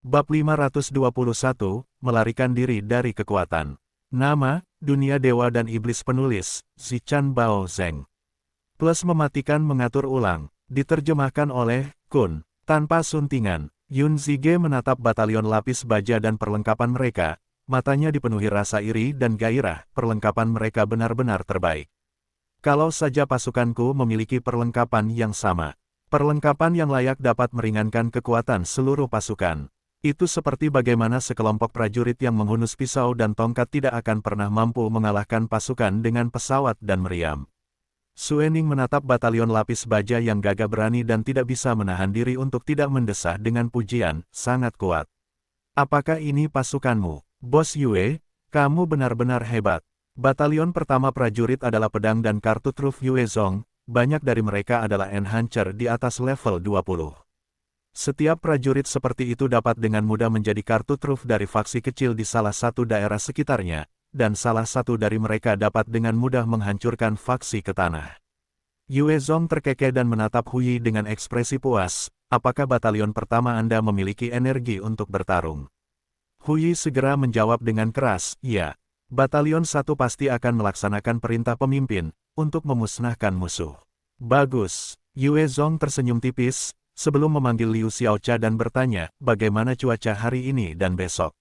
Bab 521, Melarikan Diri dari Kekuatan. Nama, Dunia Dewa dan Iblis. Penulis, Zichan Bao Zeng. Plus mematikan mengatur ulang. Diterjemahkan oleh Kun. Tanpa suntingan, Yun Zige menatap batalion lapis baja dan perlengkapan mereka. Matanya dipenuhi rasa iri dan gairah. Perlengkapan mereka benar-benar terbaik. Kalau saja pasukanku memiliki perlengkapan yang sama. Perlengkapan yang layak dapat meringankan kekuatan seluruh pasukan. Itu seperti bagaimana sekelompok prajurit yang menghunus pisau dan tongkat tidak akan pernah mampu mengalahkan pasukan dengan pesawat dan meriam. Suening menatap batalion lapis baja yang gagah berani dan tidak bisa menahan diri untuk tidak mendesah dengan pujian, sangat kuat. Apakah ini pasukanmu? Bos Yue, kamu benar-benar hebat. Batalion pertama prajurit adalah pedang dan kartu truf Yue Zong, banyak dari mereka adalah enhancer di atas level 20. Setiap prajurit seperti itu dapat dengan mudah menjadi kartu truf dari faksi kecil di salah satu daerah sekitarnya, dan salah satu dari mereka dapat dengan mudah menghancurkan faksi ke tanah. Yue Zong terkekeh dan menatap Hui dengan ekspresi puas. Apakah batalion pertama Anda memiliki energi untuk bertarung? Hui segera menjawab dengan keras, iya. Batalion 1 pasti akan melaksanakan perintah pemimpin, untuk memusnahkan musuh. Bagus. Yue Zong tersenyum tipis, sebelum memanggil Liu Xiaocha dan bertanya, bagaimana cuaca hari ini dan besok?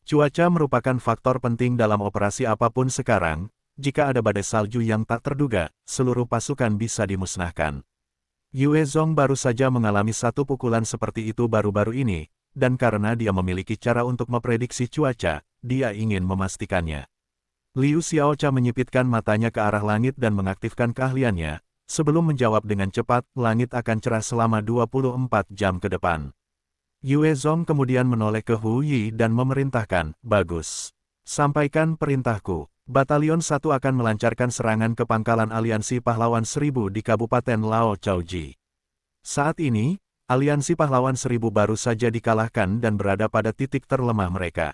Cuaca merupakan faktor penting dalam operasi apapun sekarang. Jika ada badai salju yang tak terduga, seluruh pasukan bisa dimusnahkan. Yue Zong baru saja mengalami satu pukulan seperti itu baru-baru ini, dan karena dia memiliki cara untuk memprediksi cuaca, dia ingin memastikannya. Liu Xiaocha menyipitkan matanya ke arah langit dan mengaktifkan keahliannya. Sebelum menjawab dengan cepat, langit akan cerah selama 24 jam ke depan. Yue Zong kemudian menoleh ke Hu Yi dan memerintahkan, bagus. Sampaikan perintahku. Batalion 1 akan melancarkan serangan ke pangkalan Aliansi Pahlawan 1000 di Kabupaten Lao Chaoji. Saat ini, Aliansi Pahlawan 1000 baru saja dikalahkan dan berada pada titik terlemah mereka.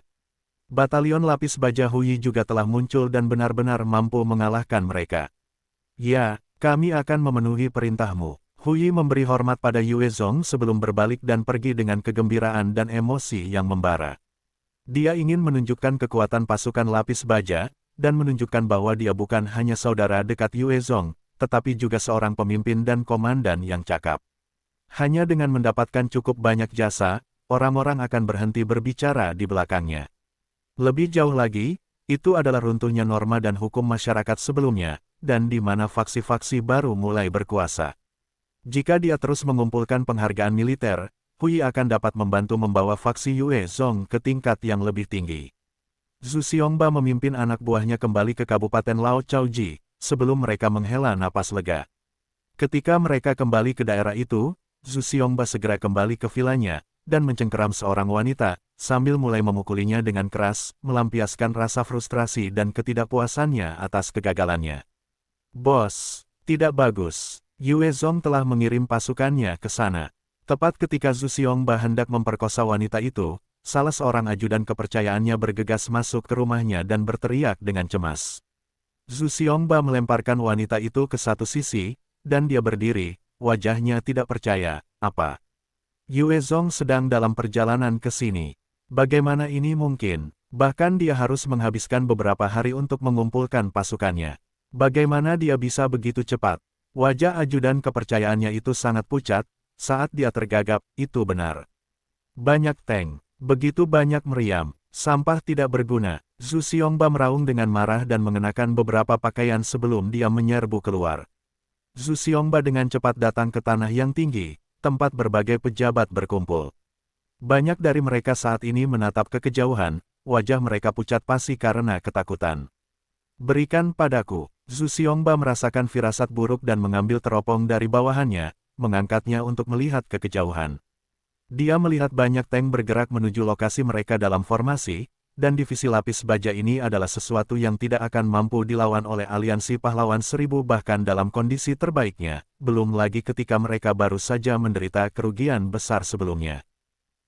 Batalion lapis baja Hu Yi juga telah muncul dan benar-benar mampu mengalahkan mereka. Ya, kami akan memenuhi perintahmu. Hui memberi hormat pada Yue Zong sebelum berbalik dan pergi dengan kegembiraan dan emosi yang membara. Dia ingin menunjukkan kekuatan pasukan lapis baja, dan menunjukkan bahwa dia bukan hanya saudara dekat Yue Zong, tetapi juga seorang pemimpin dan komandan yang cakap. Hanya dengan mendapatkan cukup banyak jasa, orang-orang akan berhenti berbicara di belakangnya. Lebih jauh lagi, itu adalah runtuhnya norma dan hukum masyarakat sebelumnya, dan di mana faksi-faksi baru mulai berkuasa. Jika dia terus mengumpulkan penghargaan militer, Hui akan dapat membantu membawa faksi Yue Zong ke tingkat yang lebih tinggi. Zhu Xiongba memimpin anak buahnya kembali ke Kabupaten Lao Chaoji, sebelum mereka menghela napas lega. Ketika mereka kembali ke daerah itu, Zhu Xiongba segera kembali ke vilanya, dan mencengkeram seorang wanita, sambil mulai memukulinya dengan keras, melampiaskan rasa frustrasi dan ketidakpuasannya atas kegagalannya. Bos, tidak bagus. Yue Zong telah mengirim pasukannya ke sana. Tepat ketika Zhu Xiongba hendak memperkosa wanita itu, salah seorang ajudan kepercayaannya bergegas masuk ke rumahnya dan berteriak dengan cemas. Zhu Xiongba melemparkan wanita itu ke satu sisi, dan dia berdiri, wajahnya tidak percaya. Apa? Yue Zong sedang dalam perjalanan ke sini. Bagaimana ini mungkin? Bahkan dia harus menghabiskan beberapa hari untuk mengumpulkan pasukannya. Bagaimana dia bisa begitu cepat? Wajah ajudan kepercayaannya itu sangat pucat, saat dia tergagap, itu benar. Banyak tank, begitu banyak meriam, sampah tidak berguna. Zhu Xiongba meraung dengan marah dan mengenakan beberapa pakaian sebelum dia menyerbu keluar. Zhu Xiongba dengan cepat datang ke tanah yang tinggi, tempat berbagai pejabat berkumpul. Banyak dari mereka saat ini menatap ke kejauhan, wajah mereka pucat pasi karena ketakutan. Berikan padaku. Zhu Xiongba merasakan firasat buruk dan mengambil teropong dari bawahannya, mengangkatnya untuk melihat ke kejauhan. Dia melihat banyak tank bergerak menuju lokasi mereka dalam formasi, dan divisi lapis baja ini adalah sesuatu yang tidak akan mampu dilawan oleh Aliansi Pahlawan 1000 bahkan dalam kondisi terbaiknya, belum lagi ketika mereka baru saja menderita kerugian besar sebelumnya.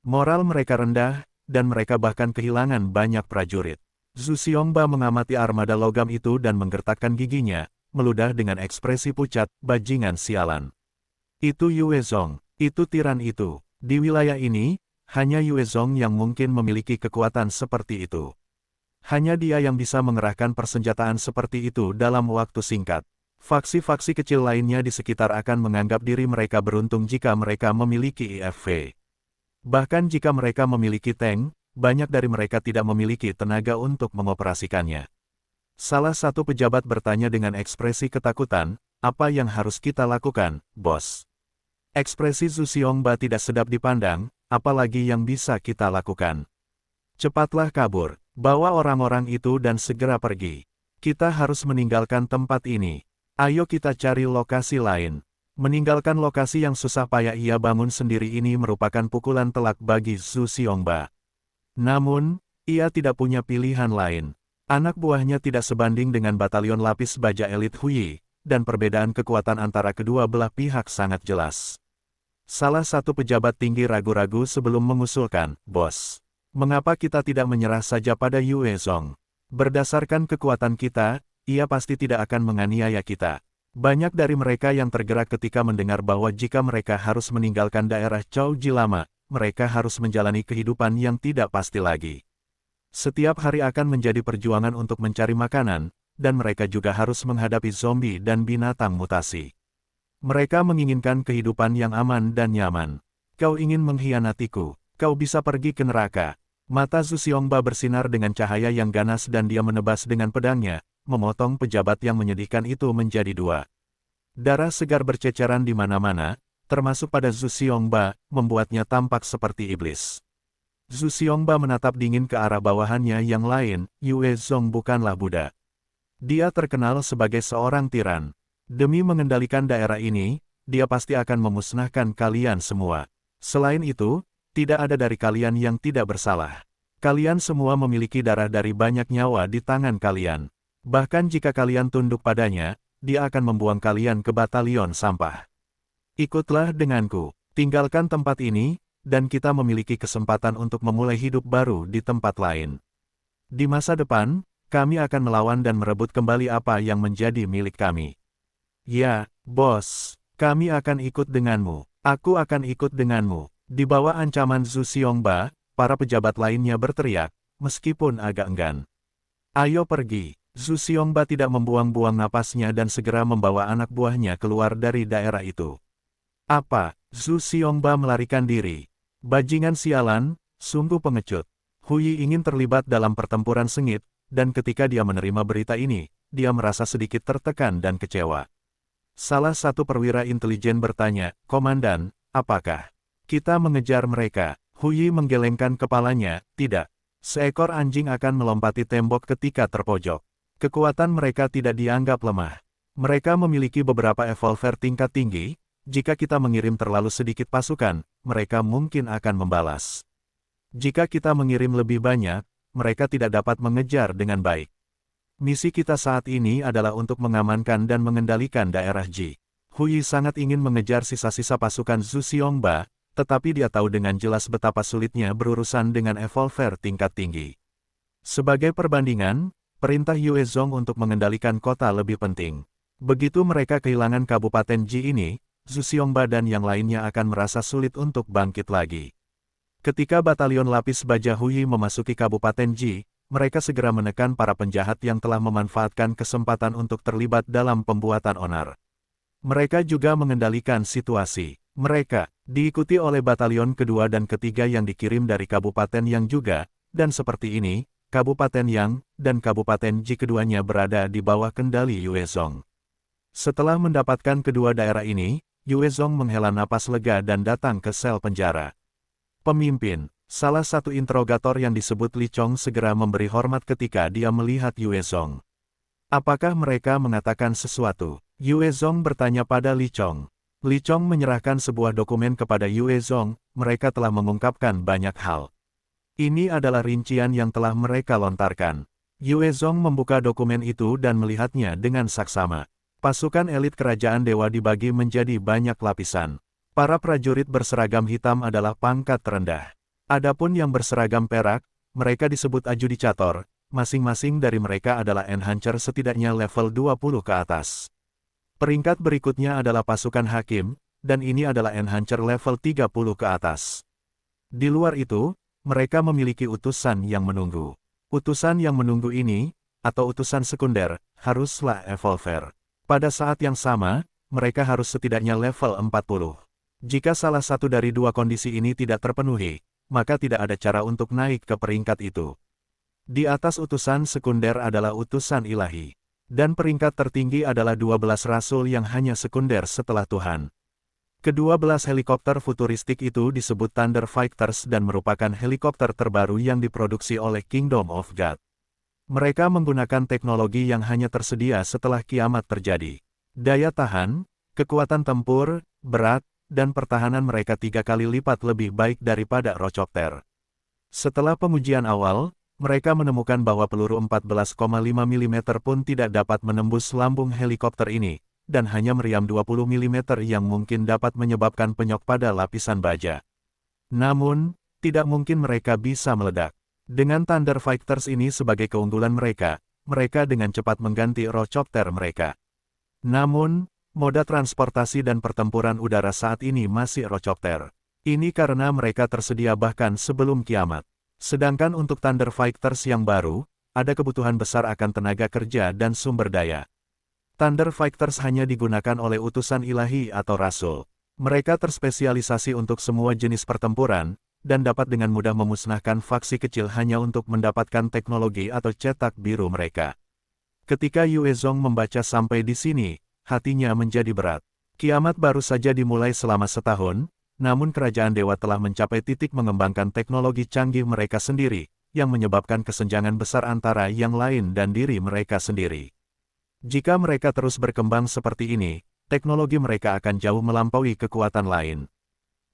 Moral mereka rendah, dan mereka bahkan kehilangan banyak prajurit. Zhu Xiongba mengamati armada logam itu dan menggertakkan giginya, meludah dengan ekspresi pucat, bajingan sialan. Itu Yue Zong, itu tiran itu. Di wilayah ini, Hanya Yue Zong yang mungkin memiliki kekuatan seperti itu. Hanya dia yang bisa mengerahkan persenjataan seperti itu dalam waktu singkat. Faksi-faksi kecil lainnya di sekitar akan menganggap diri mereka beruntung jika mereka memiliki IFV. Bahkan jika mereka memiliki tank, banyak dari mereka tidak memiliki tenaga untuk mengoperasikannya. Salah satu pejabat bertanya dengan ekspresi ketakutan, "Apa yang harus kita lakukan, bos?" Ekspresi Zhu Xiongba tidak sedap dipandang, apalagi yang bisa kita lakukan. Cepatlah kabur, bawa orang-orang itu dan segera pergi. Kita harus meninggalkan tempat ini. Ayo kita cari lokasi lain. Meninggalkan lokasi yang susah payah ia bangun sendiri ini merupakan pukulan telak bagi Zhu Xiongba. Namun, ia tidak punya pilihan lain. Anak buahnya tidak sebanding dengan batalion lapis baja elit Huyi, dan perbedaan kekuatan antara kedua belah pihak sangat jelas. Salah satu pejabat tinggi ragu-ragu sebelum mengusulkan, "Bos, mengapa kita tidak menyerah saja pada Yue Zong? Berdasarkan kekuatan kita, ia pasti tidak akan menganiaya kita." Banyak dari mereka yang tergerak ketika mendengar bahwa jika mereka harus meninggalkan daerah Chao Ji lama, mereka harus menjalani kehidupan yang tidak pasti lagi. Setiap hari akan menjadi perjuangan untuk mencari makanan, dan mereka juga harus menghadapi zombie dan binatang mutasi. Mereka menginginkan kehidupan yang aman dan nyaman. Kau ingin mengkhianatiku, kau bisa pergi ke neraka. Mata Zhu Xiongba bersinar dengan cahaya yang ganas dan dia menebas dengan pedangnya, memotong pejabat yang menyedihkan itu menjadi dua. Darah segar berceceran di mana-mana, termasuk pada Zhu Xiongba, membuatnya tampak seperti iblis. Zhu Xiongba menatap dingin ke arah bawahannya yang lain, Yue Zong bukanlah budak. Dia terkenal sebagai seorang tiran. Demi mengendalikan daerah ini, dia pasti akan memusnahkan kalian semua. Selain itu, tidak ada dari kalian yang tidak bersalah. Kalian semua memiliki darah dari banyak nyawa di tangan kalian. Bahkan jika kalian tunduk padanya, dia akan membuang kalian ke batalion sampah. Ikutlah denganku, tinggalkan tempat ini, dan kita memiliki kesempatan untuk memulai hidup baru di tempat lain. Di masa depan, kami akan melawan dan merebut kembali apa yang menjadi milik kami. Ya, bos, kami akan ikut denganmu. Aku akan ikut denganmu. Di bawah ancaman Zhu Xiongba, para pejabat lainnya berteriak, meskipun agak enggan. Ayo pergi. Zhu Xiongba tidak membuang-buang napasnya dan segera membawa anak buahnya keluar dari daerah itu. Apa? Zhu Xiongba melarikan diri. Bajingan sialan, sungguh pengecut. Huyi ingin terlibat dalam pertempuran sengit, dan ketika dia menerima berita ini, dia merasa sedikit tertekan dan kecewa. Salah satu perwira intelijen bertanya, "Komandan, apakah kita mengejar mereka?" Huyi menggelengkan kepalanya, "Tidak. Seekor anjing akan melompati tembok ketika terpojok. Kekuatan mereka tidak dianggap lemah. Mereka memiliki beberapa evolver tingkat tinggi, jika kita mengirim terlalu sedikit pasukan, mereka mungkin akan membalas. Jika kita mengirim lebih banyak, mereka tidak dapat mengejar dengan baik. Misi kita saat ini adalah untuk mengamankan dan mengendalikan daerah Ji." Huyi sangat ingin mengejar sisa-sisa pasukan Zhu Xiongba, tetapi dia tahu dengan jelas betapa sulitnya berurusan dengan evolver tingkat tinggi. Sebagai perbandingan, perintah Yue Zong untuk mengendalikan kota lebih penting. Begitu mereka kehilangan Kabupaten Ji ini, Zhu Xiongba dan yang lainnya akan merasa sulit untuk bangkit lagi. Ketika batalion lapis baja Huyi memasuki Kabupaten Ji, mereka segera menekan para penjahat yang telah memanfaatkan kesempatan untuk terlibat dalam pembuatan onar. Mereka juga mengendalikan situasi. Mereka diikuti oleh batalion kedua dan ketiga yang dikirim dari Kabupaten Yang juga, dan seperti ini, Kabupaten Yang dan Kabupaten Ji keduanya berada di bawah kendali Yue Zong. Setelah mendapatkan kedua daerah ini, Yue Zong menghela napas lega dan datang ke sel penjara. Pemimpin, salah satu interrogator yang disebut Li Chong segera memberi hormat ketika dia melihat Yue Zong. Apakah mereka mengatakan sesuatu? Yue Zong bertanya pada Li Chong. Li Chong menyerahkan sebuah dokumen kepada Yue Zong, mereka telah mengungkapkan banyak hal. Ini adalah rincian yang telah mereka lontarkan. Yue Zong membuka dokumen itu dan melihatnya dengan saksama. Pasukan elit kerajaan dewa dibagi menjadi banyak lapisan. Para prajurit berseragam hitam adalah pangkat terendah. Adapun yang berseragam perak, mereka disebut adjudicator, masing-masing dari mereka adalah enhancer setidaknya level 20 ke atas. Peringkat berikutnya adalah pasukan hakim, dan ini adalah enhancer level 30 ke atas. Di luar itu, mereka memiliki utusan yang menunggu. Utusan yang menunggu ini, atau utusan sekunder, haruslah evolver. Pada saat yang sama, mereka harus setidaknya level 40. Jika salah satu dari dua kondisi ini tidak terpenuhi, maka tidak ada cara untuk naik ke peringkat itu. Di atas utusan sekunder adalah utusan ilahi. Dan peringkat tertinggi adalah 12 rasul yang hanya sekunder setelah Tuhan. Ke-12 helikopter futuristik itu disebut Thunder Fighters dan merupakan helikopter terbaru yang diproduksi oleh Kingdom of God. Mereka menggunakan teknologi yang hanya tersedia setelah kiamat terjadi. Daya tahan, kekuatan tempur, berat, dan pertahanan mereka 3 kali lipat lebih baik daripada Rochopter. Setelah pengujian awal, mereka menemukan bahwa peluru 14,5 mm pun tidak dapat menembus lambung helikopter ini, dan hanya meriam 20 mm yang mungkin dapat menyebabkan penyok pada lapisan baja. Namun, tidak mungkin mereka bisa meledak. Dengan Thunder Fighters ini sebagai keunggulan mereka dengan cepat mengganti Rochopter mereka. Namun, moda transportasi dan pertempuran udara saat ini masih Rochopter. Ini karena mereka tersedia bahkan sebelum kiamat. Sedangkan untuk Thunder Fighters yang baru, ada kebutuhan besar akan tenaga kerja dan sumber daya. Thunder Fighters hanya digunakan oleh utusan ilahi atau rasul. Mereka terspesialisasi untuk semua jenis pertempuran, dan dapat dengan mudah memusnahkan faksi kecil hanya untuk mendapatkan teknologi atau cetak biru mereka. Ketika Yue Zong membaca sampai di sini, hatinya menjadi berat. Kiamat baru saja dimulai selama setahun, namun kerajaan dewa telah mencapai titik mengembangkan teknologi canggih mereka sendiri, yang menyebabkan kesenjangan besar antara yang lain dan diri mereka sendiri. Jika mereka terus berkembang seperti ini, teknologi mereka akan jauh melampaui kekuatan lain.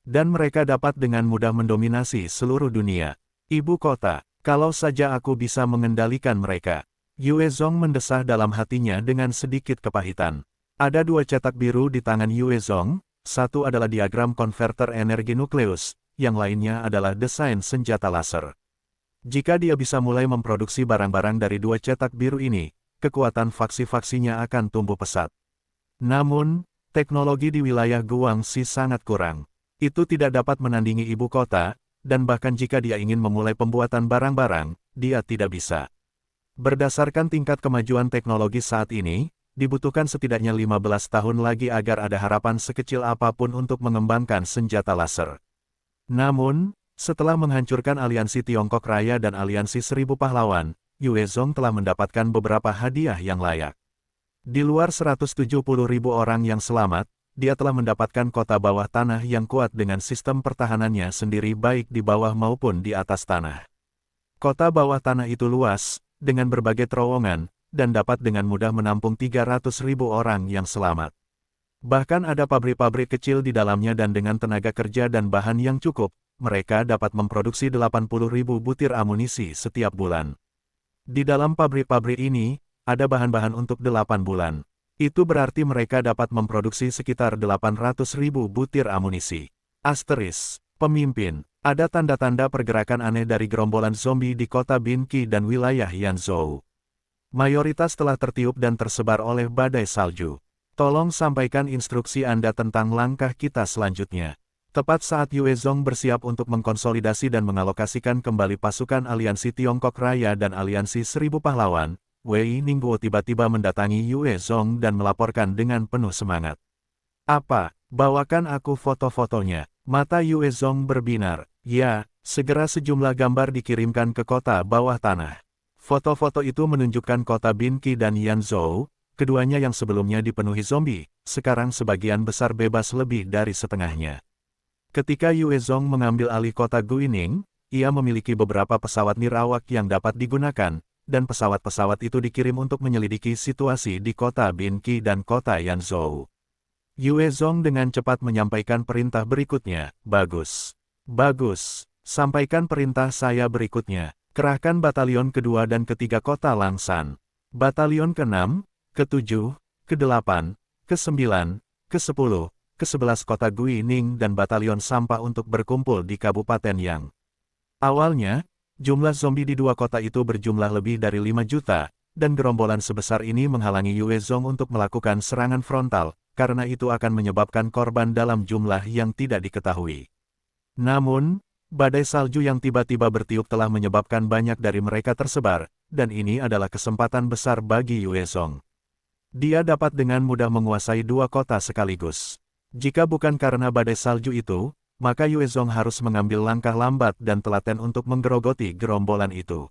Dan mereka dapat dengan mudah mendominasi seluruh dunia. Ibu kota, kalau saja aku bisa mengendalikan mereka. Yue Zong mendesah dalam hatinya dengan sedikit kepahitan. Ada 2 cetak biru di tangan Yue Zong, satu adalah diagram konverter energi nukleus, yang lainnya adalah desain senjata laser. Jika dia bisa mulai memproduksi barang-barang dari 2 cetak biru ini, kekuatan faksi-faksinya akan tumbuh pesat. Namun, teknologi di wilayah Guangxi sangat kurang. Itu tidak dapat menandingi ibu kota, dan bahkan jika dia ingin memulai pembuatan barang-barang, dia tidak bisa. Berdasarkan tingkat kemajuan teknologi saat ini, dibutuhkan setidaknya 15 tahun lagi agar ada harapan sekecil apapun untuk mengembangkan senjata laser. Namun, setelah menghancurkan aliansi Tiongkok Raya dan aliansi 1000 pahlawan, Yue Zong telah mendapatkan beberapa hadiah yang layak. Di luar 170.000 orang yang selamat, dia telah mendapatkan kota bawah tanah yang kuat dengan sistem pertahanannya sendiri baik di bawah maupun di atas tanah. Kota bawah tanah itu luas, dengan berbagai terowongan, dan dapat dengan mudah menampung 300.000 orang yang selamat. Bahkan ada pabrik-pabrik kecil di dalamnya dan dengan tenaga kerja dan bahan yang cukup, mereka dapat memproduksi 80.000 butir amunisi setiap bulan. Di dalam pabrik-pabrik ini, ada bahan-bahan untuk 8 bulan. Itu berarti mereka dapat memproduksi sekitar 800.000 butir amunisi. Asteris, pemimpin, ada tanda-tanda pergerakan aneh dari gerombolan zombie di kota Binqi dan wilayah Yanzhou. Mayoritas telah tertiup dan tersebar oleh badai salju. Tolong sampaikan instruksi Anda tentang langkah kita selanjutnya. Tepat saat Yue Zong bersiap untuk mengkonsolidasi dan mengalokasikan kembali pasukan aliansi Tiongkok Raya dan aliansi 1000 pahlawan, Wei Ningguo tiba-tiba mendatangi Yue Zong dan melaporkan dengan penuh semangat. Apa? Bawakan aku foto-fotonya. Mata Yue Zong berbinar. Ya, segera sejumlah gambar dikirimkan ke kota bawah tanah. Foto-foto itu menunjukkan kota Binqi dan Yanzhou, keduanya yang sebelumnya dipenuhi zombie, sekarang sebagian besar bebas lebih dari setengahnya. Ketika Yue Zong mengambil alih kota Guining, ia memiliki beberapa pesawat nirawak yang dapat digunakan, dan pesawat-pesawat itu dikirim untuk menyelidiki situasi di kota Binqi dan kota Yanzhou. Yue Zong dengan cepat menyampaikan perintah berikutnya. Bagus. Bagus. Sampaikan perintah saya berikutnya. Kerahkan batalion kedua dan ketiga kota Langsan. Batalion ke-6, ke-7, ke-8, ke-9, ke-10, ke-11 kota Guining dan batalion sampah untuk berkumpul di Kabupaten Yang. Awalnya, jumlah zombie di 2 kota itu berjumlah lebih dari 5 juta, dan gerombolan sebesar ini menghalangi Yue Zong untuk melakukan serangan frontal, karena itu akan menyebabkan korban dalam jumlah yang tidak diketahui. Namun, badai salju yang tiba-tiba bertiup telah menyebabkan banyak dari mereka tersebar, dan ini adalah kesempatan besar bagi Yue Zong. Dia dapat dengan mudah menguasai dua kota sekaligus. Jika bukan karena badai salju itu, maka Yue Zong harus mengambil langkah lambat dan telaten untuk menggerogoti gerombolan itu.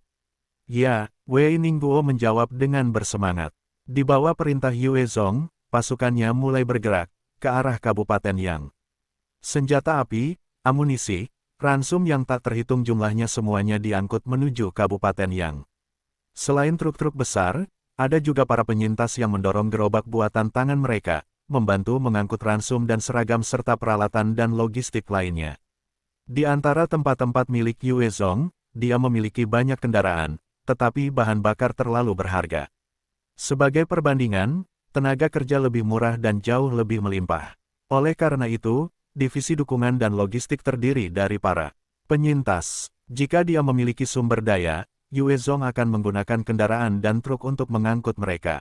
Ya, Wei Ningguo menjawab dengan bersemangat. Di bawah perintah Yue Zong, pasukannya mulai bergerak ke arah Kabupaten Yang. Senjata api, amunisi, ransum yang tak terhitung jumlahnya semuanya diangkut menuju Kabupaten Yang. Selain truk-truk besar, ada juga para penyintas yang mendorong gerobak buatan tangan mereka, membantu mengangkut ransum dan seragam serta peralatan dan logistik lainnya. Di antara tempat-tempat milik Yue Zong, dia memiliki banyak kendaraan, tetapi bahan bakar terlalu berharga. Sebagai perbandingan, tenaga kerja lebih murah dan jauh lebih melimpah. Oleh karena itu, divisi dukungan dan logistik terdiri dari para penyintas. Jika dia memiliki sumber daya, Yue Zong akan menggunakan kendaraan dan truk untuk mengangkut mereka.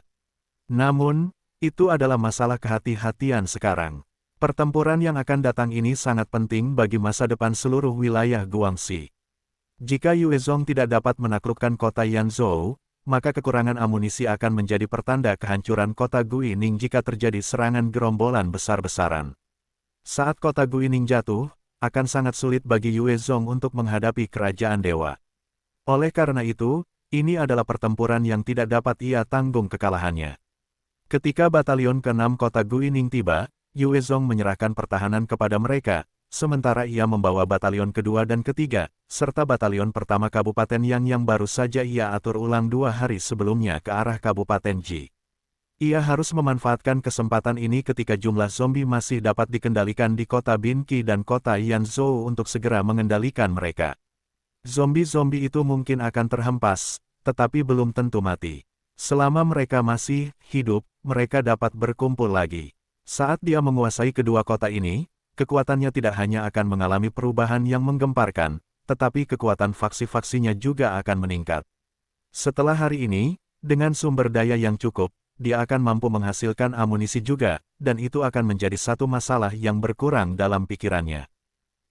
Namun, itu adalah masalah kehati-hatian sekarang. Pertempuran yang akan datang ini sangat penting bagi masa depan seluruh wilayah Guangxi. Jika Yue Zong tidak dapat menaklukkan kota Yanzhou, maka kekurangan amunisi akan menjadi pertanda kehancuran kota Guining jika terjadi serangan gerombolan besar-besaran. Saat kota Guining jatuh, akan sangat sulit bagi Yue Zong untuk menghadapi kerajaan dewa. Oleh karena itu, ini adalah pertempuran yang tidak dapat ia tanggung kekalahannya. Ketika batalion ke-6 kota Guining tiba, Yue Zong menyerahkan pertahanan kepada mereka, sementara ia membawa batalion kedua dan ketiga, serta batalion pertama Kabupaten yang baru saja ia atur ulang 2 hari sebelumnya ke arah Kabupaten Ji. Ia harus memanfaatkan kesempatan ini ketika jumlah zombie masih dapat dikendalikan di kota Binqi dan kota Yanzhou untuk segera mengendalikan mereka. Zombie-zombie itu mungkin akan terhempas, tetapi belum tentu mati. Selama mereka masih hidup, mereka dapat berkumpul lagi. Saat dia menguasai kedua kota ini, kekuatannya tidak hanya akan mengalami perubahan yang menggemparkan, tetapi kekuatan faksi-faksinya juga akan meningkat. Setelah hari ini, dengan sumber daya yang cukup, dia akan mampu menghasilkan amunisi juga, dan itu akan menjadi satu masalah yang berkurang dalam pikirannya.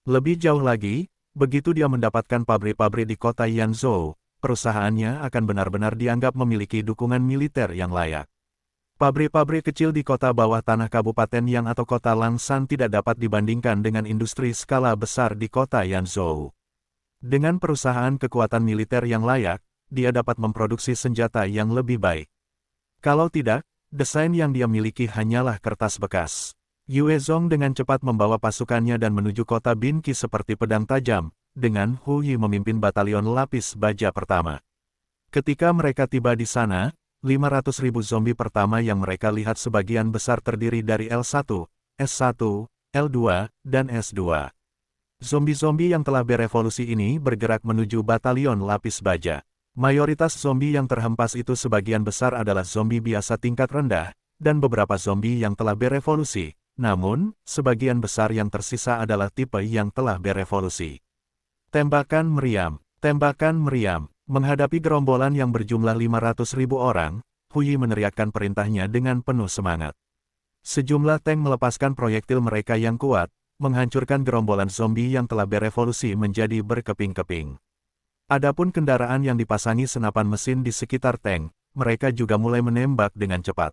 Lebih jauh lagi, begitu dia mendapatkan pabrik-pabrik di kota Yanzhou, perusahaannya akan benar-benar dianggap memiliki dukungan militer yang layak. Pabrik-pabrik kecil di kota bawah tanah Kabupaten Yang atau kota Langshan tidak dapat dibandingkan dengan industri skala besar di kota Yanzhou. Dengan perusahaan kekuatan militer yang layak, dia dapat memproduksi senjata yang lebih baik. Kalau tidak, desain yang dia miliki hanyalah kertas bekas. Yue Zong dengan cepat membawa pasukannya dan menuju kota Binqi seperti pedang tajam, dengan Hu Yi memimpin batalion lapis baja pertama. Ketika mereka tiba di sana, 500.000 zombie pertama yang mereka lihat sebagian besar terdiri dari L1, S1, L2, dan S2. Zombie-zombie yang telah berevolusi ini bergerak menuju batalion lapis baja. Mayoritas zombie yang terhempas itu sebagian besar adalah zombie biasa tingkat rendah, dan beberapa zombie yang telah berevolusi. Namun, sebagian besar yang tersisa adalah tipe yang telah berevolusi. Tembakan meriam, tembakan meriam. Menghadapi gerombolan yang berjumlah 500.000 orang, Hu Yi meneriakkan perintahnya dengan penuh semangat. Sejumlah tank melepaskan proyektil mereka yang kuat, menghancurkan gerombolan zombie yang telah berevolusi menjadi berkeping-keping. Adapun kendaraan yang dipasangi senapan mesin di sekitar tank, mereka juga mulai menembak dengan cepat.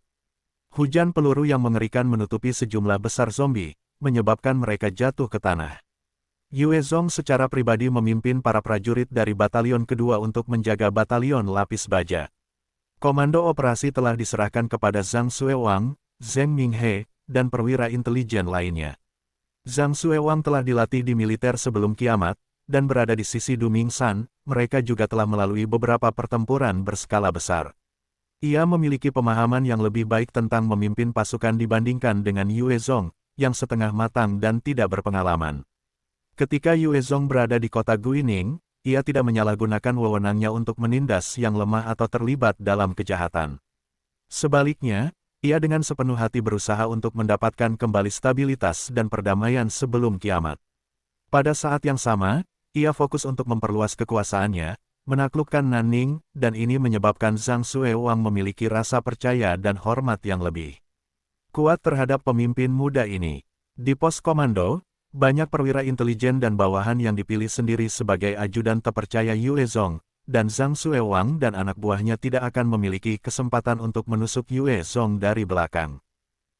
Hujan peluru yang mengerikan menutupi sejumlah besar zombie, menyebabkan mereka jatuh ke tanah. Yue Zong secara pribadi memimpin para prajurit dari batalion kedua untuk menjaga batalion lapis baja. Komando operasi telah diserahkan kepada Zhang Xuewang, Zheng Minghe, dan perwira intelijen lainnya. Zhang Xuewang telah dilatih di militer sebelum kiamat, dan berada di sisi Du Mingsan. Mereka juga telah melalui beberapa pertempuran berskala besar. Ia memiliki pemahaman yang lebih baik tentang memimpin pasukan dibandingkan dengan Yue Zong, yang setengah matang dan tidak berpengalaman. Ketika Yue Zong berada di kota Guining, ia tidak menyalahgunakan wewenangnya untuk menindas yang lemah atau terlibat dalam kejahatan. Sebaliknya, ia dengan sepenuh hati berusaha untuk mendapatkan kembali stabilitas dan perdamaian sebelum kiamat. Pada saat yang sama, ia fokus untuk memperluas kekuasaannya, menaklukkan Nanning, dan ini menyebabkan Zhang Xuewang memiliki rasa percaya dan hormat yang lebih kuat terhadap pemimpin muda ini. Di pos komando, Banyak perwira intelijen dan bawahan yang dipilih sendiri sebagai ajudan terpercaya Yue Zong, dan Zhang Xuewang dan anak buahnya tidak akan memiliki kesempatan untuk menusuk Yue Zong dari belakang.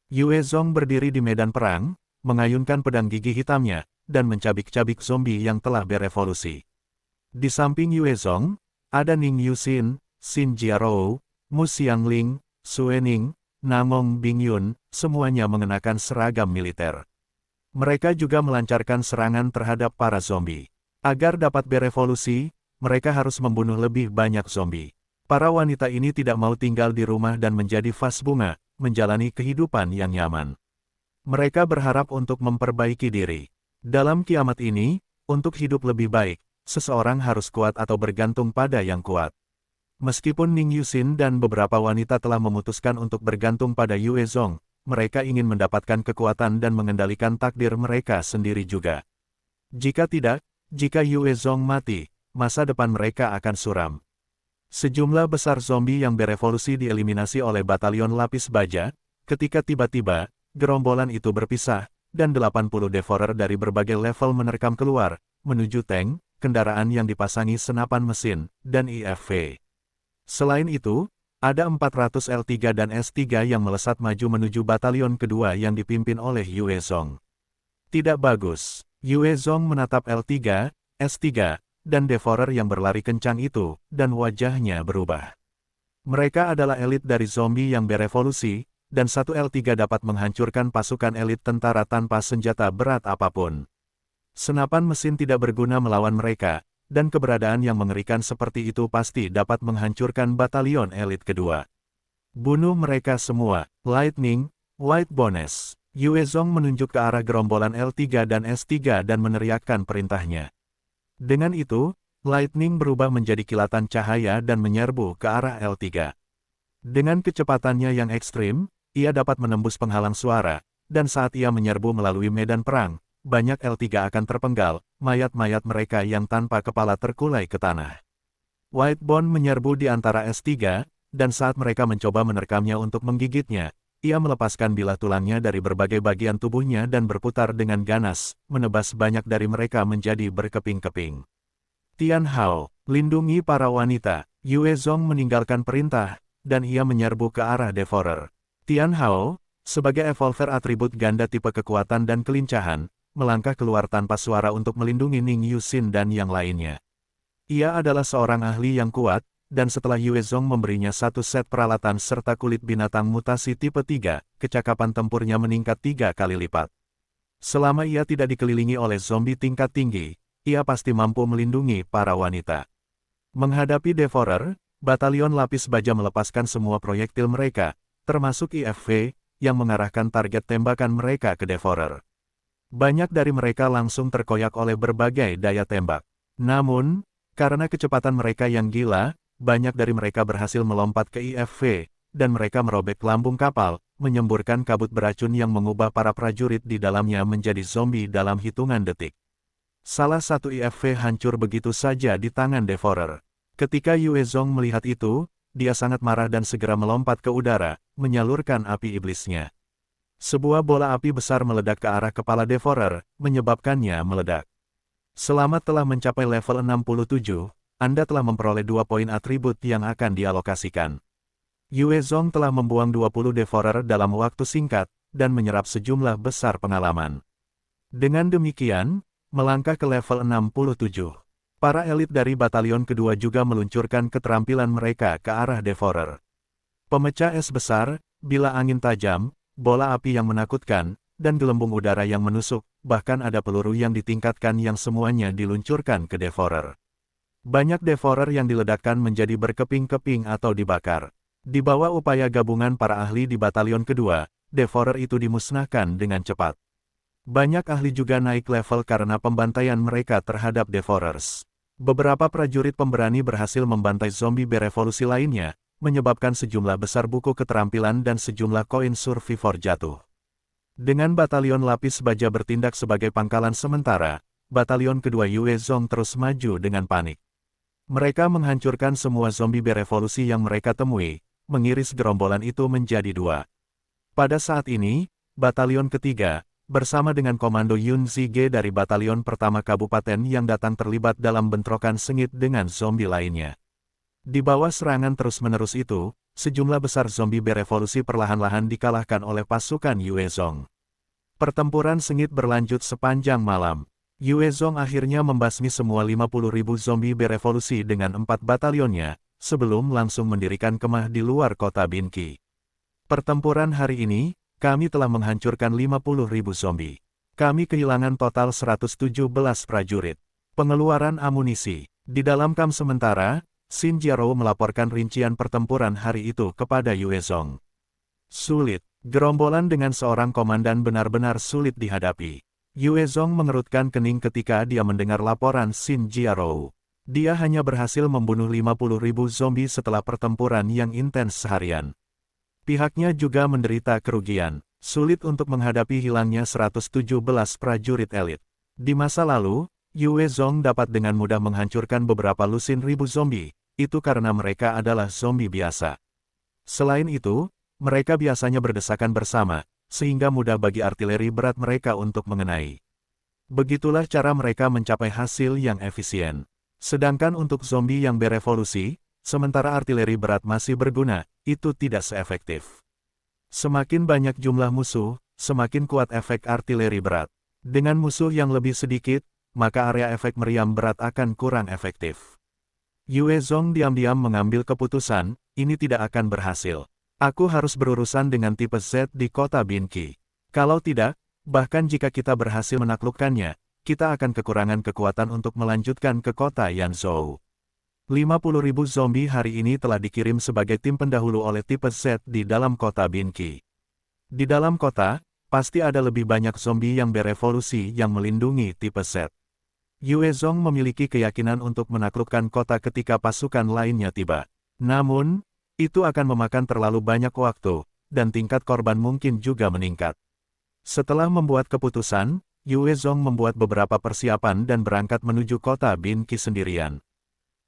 Yue Zong berdiri di medan perang, mengayunkan pedang gigi hitamnya, dan mencabik-cabik zombie yang telah berevolusi. Di samping Yue Zong, ada Ning Yuxin, Xin Jiarou, Mu Xiangling, Suening, Namong Bingyun, semuanya mengenakan seragam militer. Mereka juga melancarkan serangan terhadap para zombie. Agar dapat berevolusi, mereka harus membunuh lebih banyak zombie. Para wanita ini tidak mau tinggal di rumah dan menjadi vas bunga, menjalani kehidupan yang nyaman. Mereka berharap untuk memperbaiki diri. Dalam kiamat ini, untuk hidup lebih baik, seseorang harus kuat atau bergantung pada yang kuat. Meskipun Ning Yuxin dan beberapa wanita telah memutuskan untuk bergantung pada Yue Zong, mereka ingin mendapatkan kekuatan dan mengendalikan takdir mereka sendiri juga. Jika tidak, jika Yue Zong mati, masa depan mereka akan suram. Sejumlah besar zombie yang berevolusi dieliminasi oleh batalion lapis baja, ketika tiba-tiba, gerombolan itu berpisah, dan 80 devourer dari berbagai level menerkam keluar, menuju tank, kendaraan yang dipasangi senapan mesin, dan IFV. Selain itu, ada 400 L3 dan S3 yang melesat maju menuju batalion kedua yang dipimpin oleh Yue Zong. Tidak bagus. Yue Zong menatap L3, S3, dan devourer yang berlari kencang itu, dan wajahnya berubah. Mereka adalah elit dari zombie yang berevolusi, dan satu L3 dapat menghancurkan pasukan elit tentara tanpa senjata berat apapun. Senapan mesin tidak berguna melawan mereka, dan keberadaan yang mengerikan seperti itu pasti dapat menghancurkan batalion elit kedua. Bunuh mereka semua, Lightning, White Bones. Yue Zong menunjuk ke arah gerombolan L3 dan S3 dan meneriakkan perintahnya. Dengan itu, Lightning berubah menjadi kilatan cahaya dan menyerbu ke arah L3. Dengan kecepatannya yang ekstrim, ia dapat menembus penghalang suara, dan saat ia menyerbu melalui medan perang, banyak L3 akan terpenggal, mayat-mayat mereka yang tanpa kepala terkulai ke tanah. Whitebone menyerbu di antara S3, dan saat mereka mencoba menerkamnya untuk menggigitnya, ia melepaskan bilah tulangnya dari berbagai bagian tubuhnya dan berputar dengan ganas, menebas banyak dari mereka menjadi berkeping-keping. Tian Hao, lindungi para wanita. Yue Zong meninggalkan perintah, dan ia menyerbu ke arah devourer. Tian Hao, sebagai evolver atribut ganda tipe kekuatan dan kelincahan, melangkah keluar tanpa suara untuk melindungi Ning Yuxin dan yang lainnya. Ia adalah seorang ahli yang kuat, dan setelah Yue Zong memberinya satu set peralatan serta kulit binatang mutasi tipe 3, kecakapan tempurnya meningkat 3 kali lipat. Selama ia tidak dikelilingi oleh zombie tingkat tinggi, ia pasti mampu melindungi para wanita. Menghadapi devourer, batalion lapis baja melepaskan semua proyektil mereka, termasuk IFV, yang mengarahkan target tembakan mereka ke devourer. Banyak dari mereka langsung terkoyak oleh berbagai daya tembak. Namun, karena kecepatan mereka yang gila, banyak dari mereka berhasil melompat ke IFV, dan mereka merobek lambung kapal, menyemburkan kabut beracun yang mengubah para prajurit di dalamnya menjadi zombie dalam hitungan detik. Salah satu IFV hancur begitu saja di tangan devourer. Ketika Yue Zong melihat itu, dia sangat marah dan segera melompat ke udara, menyalurkan api iblisnya. Sebuah bola api besar meledak ke arah kepala devourer, menyebabkannya meledak. Selama telah mencapai level 67, Anda telah memperoleh 2 poin atribut yang akan dialokasikan. Yue Zong telah membuang 20 devourer dalam waktu singkat, dan menyerap sejumlah besar pengalaman. Dengan demikian, melangkah ke level 67. Para elit dari batalion kedua juga meluncurkan keterampilan mereka ke arah devourer. Pemecah es besar, bilah angin tajam, bola api yang menakutkan, dan gelembung udara yang menusuk, bahkan ada peluru yang ditingkatkan yang semuanya diluncurkan ke devourer. Banyak devourer yang diledakkan menjadi berkeping-keping atau dibakar. Di bawah upaya gabungan para ahli di batalion kedua, devourer itu dimusnahkan dengan cepat. Banyak ahli juga naik level karena pembantaian mereka terhadap devourers. Beberapa prajurit pemberani berhasil membantai zombie berevolusi lainnya, menyebabkan sejumlah besar buku keterampilan dan sejumlah koin survivor jatuh. Dengan batalion lapis baja bertindak sebagai pangkalan sementara, batalion kedua Yue Zong terus maju dengan panik. Mereka menghancurkan semua zombie berevolusi yang mereka temui, mengiris gerombolan itu menjadi 2. Pada saat ini, batalion ketiga, bersama dengan Komando Yun Zige dari Batalion Pertama Kabupaten yang datang terlibat dalam bentrokan sengit dengan zombie lainnya. Di bawah serangan terus-menerus itu, sejumlah besar zombie berevolusi perlahan-lahan dikalahkan oleh pasukan Yue Zong. Pertempuran sengit berlanjut sepanjang malam. Yue Zong akhirnya membasmi semua 50.000 zombie berevolusi dengan 4 batalionnya, sebelum langsung mendirikan kemah di luar kota Binqi. Pertempuran hari ini, kami telah menghancurkan 50.000 zombie. Kami kehilangan total 117 prajurit. Pengeluaran amunisi. Di dalam kamp sementara, Xin Jiarou melaporkan rincian pertempuran hari itu kepada Yue Zong. Sulit. Gerombolan dengan seorang komandan benar-benar sulit dihadapi. Yue Zong mengerutkan kening ketika dia mendengar laporan Xin Jiarou. Dia hanya berhasil membunuh 50.000 zombie setelah pertempuran yang intens seharian. Pihaknya juga menderita kerugian. Sulit untuk menghadapi hilangnya 117 prajurit elit. Di masa lalu, Yue Zong dapat dengan mudah menghancurkan beberapa lusin ribu zombie, itu karena mereka adalah zombie biasa. Selain itu, mereka biasanya berdesakan bersama, sehingga mudah bagi artileri berat mereka untuk mengenai. Begitulah cara mereka mencapai hasil yang efisien. Sedangkan untuk zombie yang berevolusi, sementara artileri berat masih berguna, itu tidak seefektif. Semakin banyak jumlah musuh, semakin kuat efek artileri berat. Dengan musuh yang lebih sedikit, maka area efek meriam berat akan kurang efektif. Yue Zong diam-diam mengambil keputusan, ini tidak akan berhasil. Aku harus berurusan dengan tipe Z di kota Binqi. Kalau tidak, bahkan jika kita berhasil menaklukkannya, kita akan kekurangan kekuatan untuk melanjutkan ke kota Yanzhou. 50.000 zombie hari ini telah dikirim sebagai tim pendahulu oleh tipe Z di dalam kota Binqi. Di dalam kota, pasti ada lebih banyak zombie yang berevolusi yang melindungi tipe Z. Yue Zong memiliki keyakinan untuk menaklukkan kota ketika pasukan lainnya tiba. Namun, itu akan memakan terlalu banyak waktu, dan tingkat korban mungkin juga meningkat. Setelah membuat keputusan, Yue Zong membuat beberapa persiapan dan berangkat menuju kota Binqi sendirian.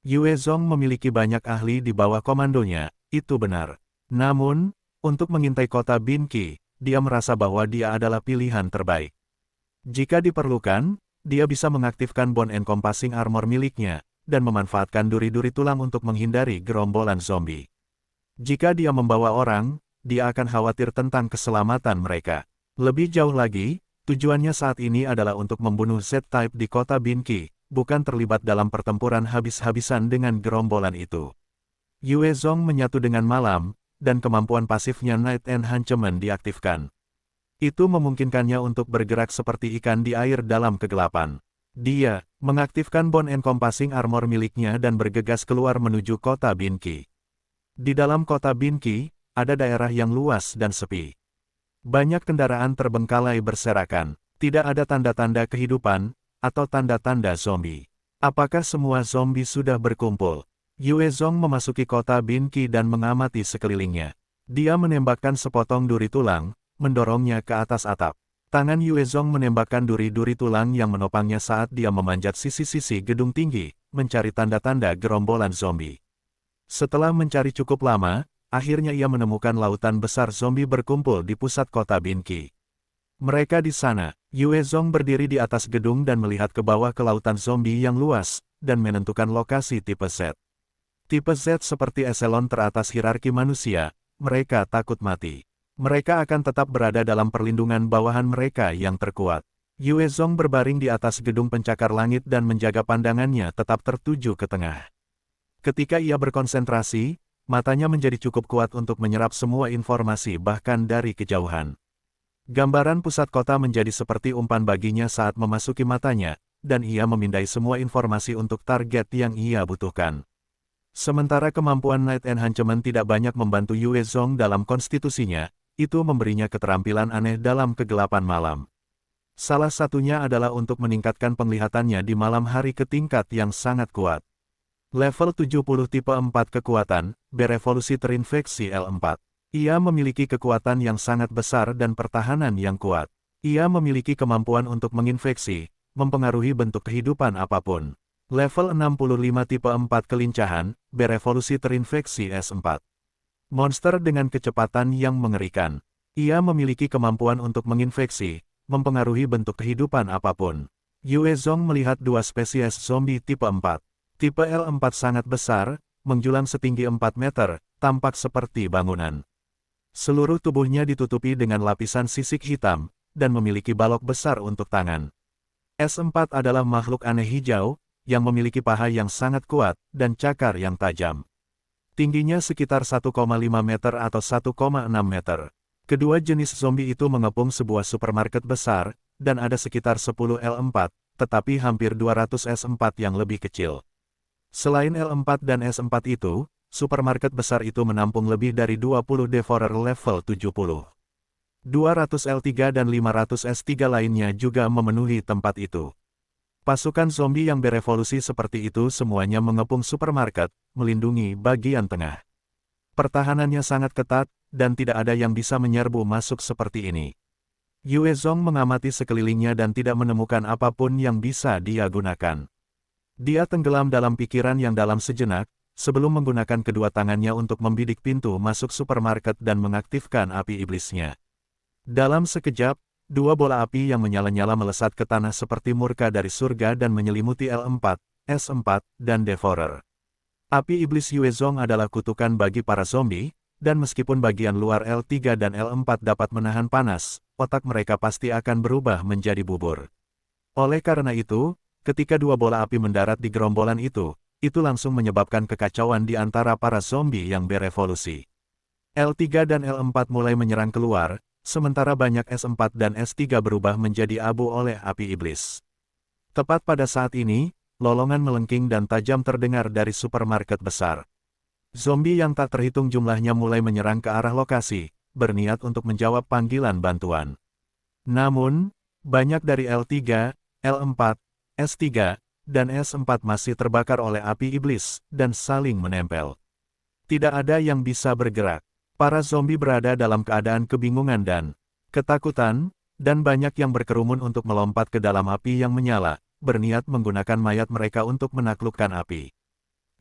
Yue Zong memiliki banyak ahli di bawah komandonya, itu benar. Namun, untuk mengintai kota Binqi, dia merasa bahwa dia adalah pilihan terbaik. Jika diperlukan, dia bisa mengaktifkan bone encompassing armor miliknya, dan memanfaatkan duri-duri tulang untuk menghindari gerombolan zombie. Jika dia membawa orang, dia akan khawatir tentang keselamatan mereka. Lebih jauh lagi, tujuannya saat ini adalah untuk membunuh Z-Type di kota Binqi, bukan terlibat dalam pertempuran habis-habisan dengan gerombolan itu. Yue Zong menyatu dengan malam, dan kemampuan pasifnya Night Enhancement diaktifkan. Itu memungkinkannya untuk bergerak seperti ikan di air dalam kegelapan. Dia mengaktifkan bone encompassing armor miliknya dan bergegas keluar menuju kota Binqi. Di dalam kota Binqi, ada daerah yang luas dan sepi. Banyak kendaraan terbengkalai berserakan, tidak ada tanda-tanda kehidupan, atau tanda-tanda zombie. Apakah semua zombie sudah berkumpul? Yue Zong memasuki kota Binqi dan mengamati sekelilingnya. Dia menembakkan sepotong duri tulang, mendorongnya ke atas atap. Tangan Yue Zong menembakkan duri-duri tulang yang menopangnya saat dia memanjat sisi-sisi gedung tinggi, mencari tanda-tanda gerombolan zombie. Setelah mencari cukup lama, akhirnya ia menemukan lautan besar zombie berkumpul di pusat kota Binqi. Mereka di sana. Yue Zong berdiri di atas gedung dan melihat ke bawah ke lautan zombie yang luas, dan menentukan lokasi tipe Z. Tipe Z seperti eselon teratas hierarki manusia, mereka takut mati. Mereka akan tetap berada dalam perlindungan bawahan mereka yang terkuat. Yue Zong berbaring di atas gedung pencakar langit dan menjaga pandangannya tetap tertuju ke tengah. Ketika ia berkonsentrasi, matanya menjadi cukup kuat untuk menyerap semua informasi bahkan dari kejauhan. Gambaran pusat kota menjadi seperti umpan baginya saat memasuki matanya, dan ia memindai semua informasi untuk target yang ia butuhkan. Sementara kemampuan Night Enhancement tidak banyak membantu Yue Zong dalam konstitusinya, itu memberinya keterampilan aneh dalam kegelapan malam. Salah satunya adalah untuk meningkatkan penglihatannya di malam hari ke tingkat yang sangat kuat. Level 70 tipe 4 kekuatan, berevolusi terinfeksi L4. Ia memiliki kekuatan yang sangat besar dan pertahanan yang kuat. Ia memiliki kemampuan untuk menginfeksi, mempengaruhi bentuk kehidupan apapun. Level 65 tipe 4 kelincahan, berevolusi terinfeksi S4. Monster dengan kecepatan yang mengerikan. Ia memiliki kemampuan untuk menginfeksi, mempengaruhi bentuk kehidupan apapun. Yue Zong melihat dua spesies zombie tipe 4. Tipe L4 sangat besar, menjulang setinggi 4 meter, tampak seperti bangunan. Seluruh tubuhnya ditutupi dengan lapisan sisik hitam, dan memiliki balok besar untuk tangan. S4 adalah makhluk aneh hijau, yang memiliki paha yang sangat kuat, dan cakar yang tajam. Tingginya sekitar 1,5 meter atau 1,6 meter. Kedua jenis zombie itu mengepung sebuah supermarket besar, dan ada sekitar 10 L4, tetapi hampir 200 S4 yang lebih kecil. Selain L4 dan S4 itu, supermarket besar itu menampung lebih dari 20 Devourer level 70. 200 L3 dan 500 S3 lainnya juga memenuhi tempat itu. Pasukan zombie yang berevolusi seperti itu semuanya mengepung supermarket, melindungi bagian tengah. Pertahanannya sangat ketat, dan tidak ada yang bisa menyerbu masuk seperti ini. Yue Zong mengamati sekelilingnya dan tidak menemukan apapun yang bisa dia gunakan. Dia tenggelam dalam pikiran yang dalam sejenak, sebelum menggunakan kedua tangannya untuk membidik pintu masuk supermarket dan mengaktifkan api iblisnya. Dalam sekejap, dua bola api yang menyala-nyala melesat ke tanah seperti murka dari surga dan menyelimuti L4, S4, dan Devourer. Api iblis Yue Zong adalah kutukan bagi para zombie, dan meskipun bagian luar L3 dan L4 dapat menahan panas, otak mereka pasti akan berubah menjadi bubur. Oleh karena itu, ketika dua bola api mendarat di gerombolan itu langsung menyebabkan kekacauan di antara para zombie yang berevolusi. L3 dan L4 mulai menyerang keluar, sementara banyak S4 dan S3 berubah menjadi abu oleh api iblis. Tepat pada saat ini, lolongan melengking dan tajam terdengar dari supermarket besar. Zombie yang tak terhitung jumlahnya mulai menyerang ke arah lokasi, berniat untuk menjawab panggilan bantuan. Namun, banyak dari L3, L4, S3, dan S4 masih terbakar oleh api iblis, dan saling menempel. Tidak ada yang bisa bergerak. Para zombie berada dalam keadaan kebingungan dan ketakutan, dan banyak yang berkerumun untuk melompat ke dalam api yang menyala, berniat menggunakan mayat mereka untuk menaklukkan api.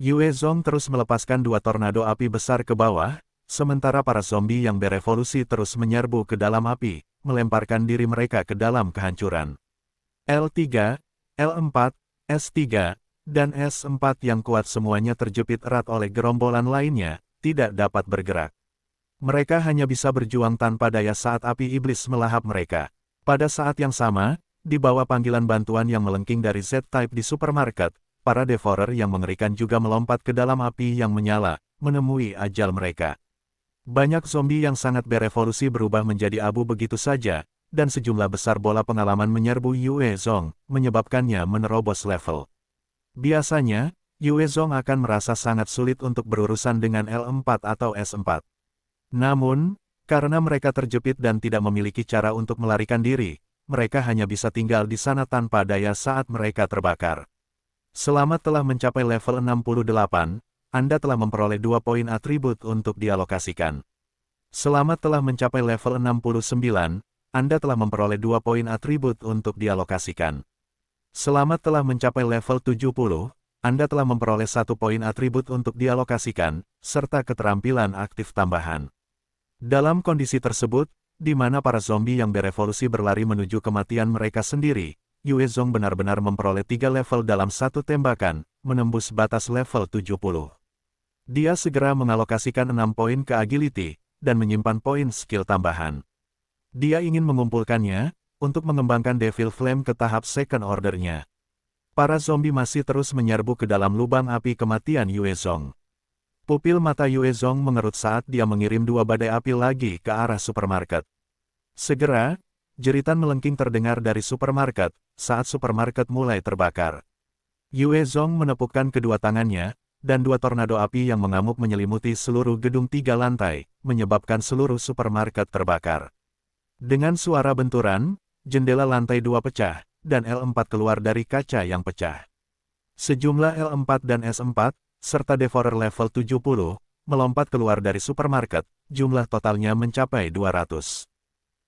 Yue Zong terus melepaskan dua tornado api besar ke bawah, sementara para zombie yang berevolusi terus menyerbu ke dalam api, melemparkan diri mereka ke dalam kehancuran. L3, L4, S3, dan S4 yang kuat semuanya terjepit erat oleh gerombolan lainnya, tidak dapat bergerak. Mereka hanya bisa berjuang tanpa daya saat api iblis melahap mereka. Pada saat yang sama, di bawah panggilan bantuan yang melengking dari Z-Type di supermarket, para Devourer yang mengerikan juga melompat ke dalam api yang menyala, menemui ajal mereka. Banyak zombie yang sangat berevolusi berubah menjadi abu begitu saja, dan sejumlah besar bola pengalaman menyerbu Yue Zong, menyebabkannya menerobos level. Biasanya, Yue Zong akan merasa sangat sulit untuk berurusan dengan L4 atau S4. Namun, karena mereka terjepit dan tidak memiliki cara untuk melarikan diri, mereka hanya bisa tinggal di sana tanpa daya saat mereka terbakar. Selama telah mencapai level 68, Anda telah memperoleh 2 poin atribut untuk dialokasikan. Selama telah mencapai level 69, Anda telah memperoleh 2 poin atribut untuk dialokasikan. Selama telah mencapai level 70, Anda telah memperoleh 1 poin atribut untuk dialokasikan, serta keterampilan aktif tambahan. Dalam kondisi tersebut, di mana para zombie yang berevolusi berlari menuju kematian mereka sendiri, Yue Zong benar-benar memperoleh 3 level dalam satu tembakan, menembus batas level 70. Dia segera mengalokasikan 6 poin ke agility, dan menyimpan poin skill tambahan. Dia ingin mengumpulkannya, untuk mengembangkan Devil Flame ke tahap second order-nya. Para zombie masih terus menyerbu ke dalam lubang api kematian Yue Zong. Pupil mata Yue Zong mengerut saat dia mengirim 2 badai api lagi ke arah supermarket. Segera, jeritan melengking terdengar dari supermarket, saat supermarket mulai terbakar. Yue Zong menepukkan kedua tangannya, dan 2 tornado api yang mengamuk menyelimuti seluruh gedung 3 lantai, menyebabkan seluruh supermarket terbakar. Dengan suara benturan, jendela lantai 2 pecah, dan L4 keluar dari kaca yang pecah. Sejumlah L4 dan S4, serta Devourer level 70, melompat keluar dari supermarket, jumlah totalnya mencapai 200.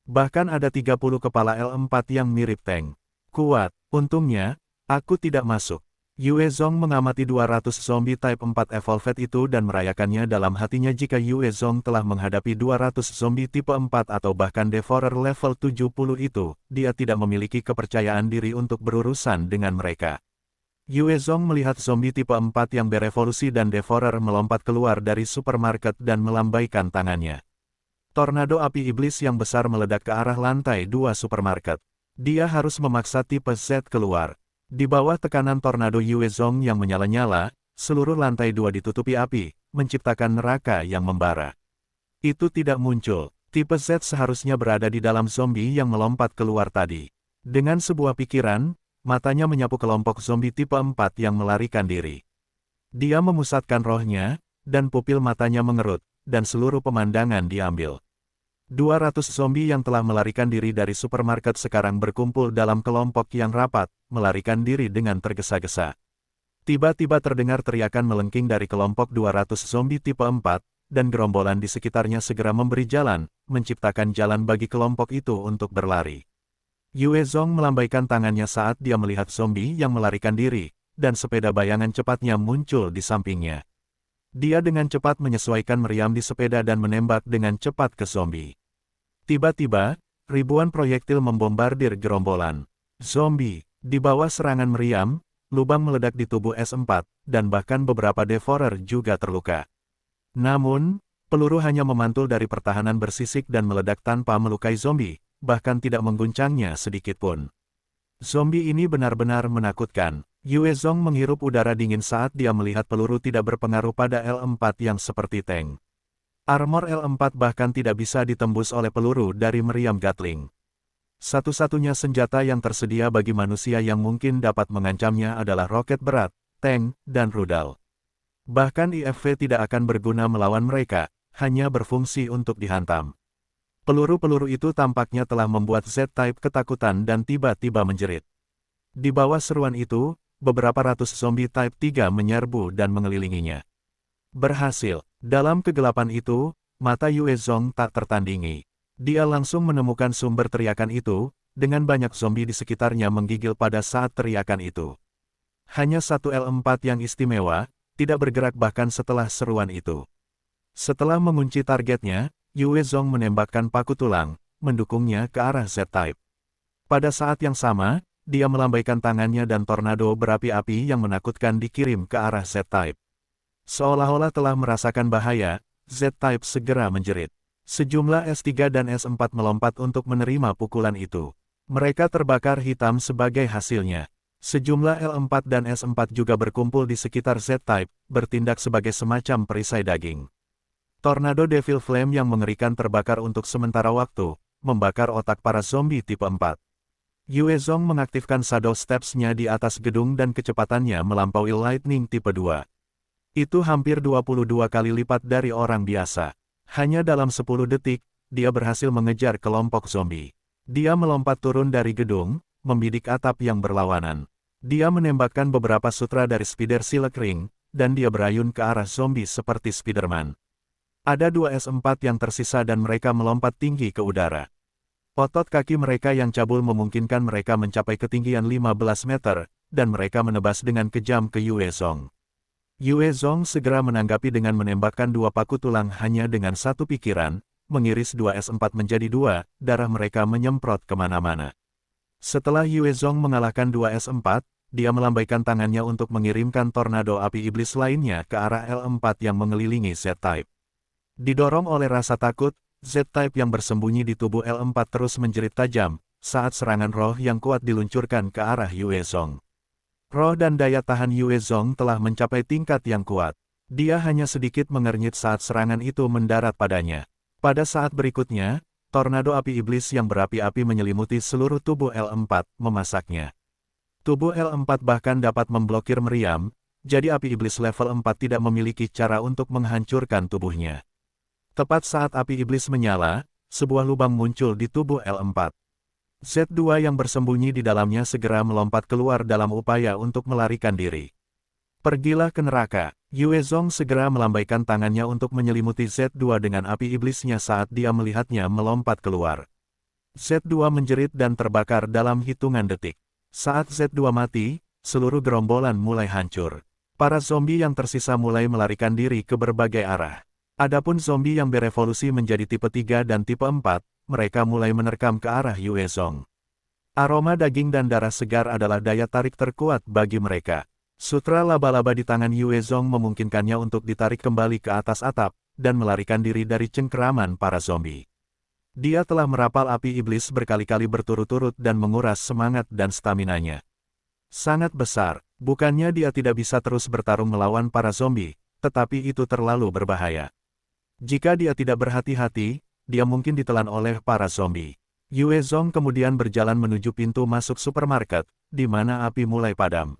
Bahkan ada 30 kepala L4 yang mirip tank. Kuat, untungnya, aku tidak masuk. Yue Zong mengamati 200 zombie Type 4 Evolved itu dan merayakannya dalam hatinya jika Yue Zong telah menghadapi 200 zombie tipe 4 atau bahkan Devourer level 70 itu, dia tidak memiliki kepercayaan diri untuk berurusan dengan mereka. Yue Zong melihat zombie tipe 4 yang berevolusi dan Devourer melompat keluar dari supermarket dan melambaikan tangannya. Tornado api iblis yang besar meledak ke arah lantai 2 supermarket. Dia harus memaksa tipe Z keluar. Di bawah tekanan tornado Yue Zong yang menyala-nyala, seluruh lantai 2 ditutupi api, menciptakan neraka yang membara. Itu tidak muncul. Tipe Z seharusnya berada di dalam zombie yang melompat keluar tadi. Dengan sebuah pikiran, matanya menyapu kelompok zombie tipe 4 yang melarikan diri. Dia memusatkan rohnya, dan pupil matanya mengerut, dan seluruh pemandangan diambil. 200 zombie yang telah melarikan diri dari supermarket sekarang berkumpul dalam kelompok yang rapat, melarikan diri dengan tergesa-gesa. Tiba-tiba terdengar teriakan melengking dari kelompok 200 zombie tipe 4, dan gerombolan di sekitarnya segera memberi jalan, menciptakan jalan bagi kelompok itu untuk berlari. Yue Zong melambaikan tangannya saat dia melihat zombie yang melarikan diri, dan sepeda bayangan cepatnya muncul di sampingnya. Dia dengan cepat menyesuaikan meriam di sepeda dan menembak dengan cepat ke zombie. Tiba-tiba, ribuan proyektil membombardir gerombolan zombie. Di bawah serangan meriam, lubang meledak di tubuh S4, dan bahkan beberapa Devourer juga terluka. Namun, peluru hanya memantul dari pertahanan bersisik dan meledak tanpa melukai zombie, bahkan tidak mengguncangnya sedikitpun. Zombie ini benar-benar menakutkan. Yue Zong menghirup udara dingin saat dia melihat peluru tidak berpengaruh pada L4 yang seperti tank. Armor L4 bahkan tidak bisa ditembus oleh peluru dari meriam Gatling. Satu-satunya senjata yang tersedia bagi manusia yang mungkin dapat mengancamnya adalah roket berat, tank, dan rudal. Bahkan IFV tidak akan berguna melawan mereka, hanya berfungsi untuk dihantam. Peluru-peluru itu tampaknya telah membuat Z-Type ketakutan dan tiba-tiba menjerit. Di bawah seruan itu, beberapa ratus zombie Type 3 menyerbu dan mengelilinginya. Berhasil. Dalam kegelapan itu, mata Yue Zong tak tertandingi. Dia langsung menemukan sumber teriakan itu, dengan banyak zombie di sekitarnya menggigil pada saat teriakan itu. Hanya satu L4 yang istimewa, tidak bergerak bahkan setelah seruan itu. Setelah mengunci targetnya, Yue Zong menembakkan paku tulang, mendukungnya ke arah Z-Type. Pada saat yang sama, dia melambaikan tangannya dan tornado berapi-api yang menakutkan dikirim ke arah Z-Type. Seolah-olah telah merasakan bahaya, Z-Type segera menjerit. Sejumlah S3 dan S4 melompat untuk menerima pukulan itu. Mereka terbakar hitam sebagai hasilnya. Sejumlah L4 dan S4 juga berkumpul di sekitar Z-Type, bertindak sebagai semacam perisai daging. Tornado Devil Flame yang mengerikan terbakar untuk sementara waktu, membakar otak para zombie tipe 4. Yue Zong mengaktifkan Shadow Steps-nya di atas gedung dan kecepatannya melampaui Lightning tipe 2. Itu hampir 22 kali lipat dari orang biasa. Hanya dalam 10 detik, dia berhasil mengejar kelompok zombie. Dia melompat turun dari gedung, membidik atap yang berlawanan. Dia menembakkan beberapa sutra dari Spider Silk Ring, dan dia berayun ke arah zombie seperti Spiderman. Ada 2 S4 yang tersisa dan mereka melompat tinggi ke udara. Otot kaki mereka yang cabul memungkinkan mereka mencapai ketinggian 15 meter, dan mereka menebas dengan kejam ke Yue Zong. Yue Zong segera menanggapi dengan menembakkan 2 paku tulang hanya dengan satu pikiran, mengiris 2 S4 menjadi 2, darah mereka menyemprot kemana-mana. Setelah Yue Zong mengalahkan 2 S4, dia melambaikan tangannya untuk mengirimkan tornado api iblis lainnya ke arah L4 yang mengelilingi Z-Type. Didorong oleh rasa takut, Z-Type yang bersembunyi di tubuh L4 terus menjerit tajam, saat serangan roh yang kuat diluncurkan ke arah Yue Zong. Roh dan daya tahan Yue Zong telah mencapai tingkat yang kuat. Dia hanya sedikit mengernyit saat serangan itu mendarat padanya. Pada saat berikutnya, tornado api iblis yang berapi-api menyelimuti seluruh tubuh L4, memasaknya. Tubuh L4 bahkan dapat memblokir meriam, jadi api iblis level 4 tidak memiliki cara untuk menghancurkan tubuhnya. Tepat saat api iblis menyala, sebuah lubang muncul di tubuh L4. Z2 yang bersembunyi di dalamnya segera melompat keluar dalam upaya untuk melarikan diri. Pergilah ke neraka. Yue Zong segera melambaikan tangannya untuk menyelimuti Z2 dengan api iblisnya saat dia melihatnya melompat keluar. Z2 menjerit dan terbakar dalam hitungan detik. Saat Z2 mati, seluruh gerombolan mulai hancur. Para zombie yang tersisa mulai melarikan diri ke berbagai arah. Adapun zombie yang berevolusi menjadi tipe 3 dan tipe 4, mereka mulai menerkam ke arah Yue Zong. Aroma daging dan darah segar adalah daya tarik terkuat bagi mereka. Sutra laba-laba di tangan Yue Zong memungkinkannya untuk ditarik kembali ke atas atap, dan melarikan diri dari cengkeraman para zombie. Dia telah merapal api iblis berkali-kali berturut-turut dan menguras semangat dan staminanya. Sangat besar, bukannya dia tidak bisa terus bertarung melawan para zombie, tetapi itu terlalu berbahaya. Jika dia tidak berhati-hati, dia mungkin ditelan oleh para zombie. Yue Zong kemudian berjalan menuju pintu masuk supermarket, di mana api mulai padam.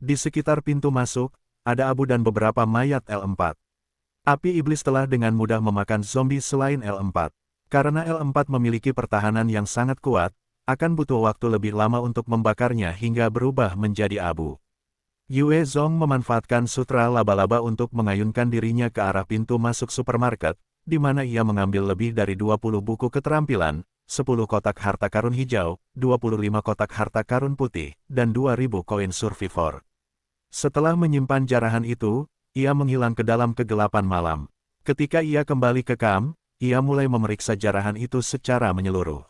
Di sekitar pintu masuk, ada abu dan beberapa mayat L4. Api iblis telah dengan mudah memakan zombie selain L4. Karena L4 memiliki pertahanan yang sangat kuat, akan butuh waktu lebih lama untuk membakarnya hingga berubah menjadi abu. Yue Zong memanfaatkan sutra laba-laba untuk mengayunkan dirinya ke arah pintu masuk supermarket, di mana ia mengambil lebih dari 20 buku keterampilan, 10 kotak harta karun hijau, 25 kotak harta karun putih, dan 2000 koin survivor. Setelah menyimpan jarahan itu, ia menghilang ke dalam kegelapan malam. Ketika ia kembali ke kamp, ia mulai memeriksa jarahan itu secara menyeluruh.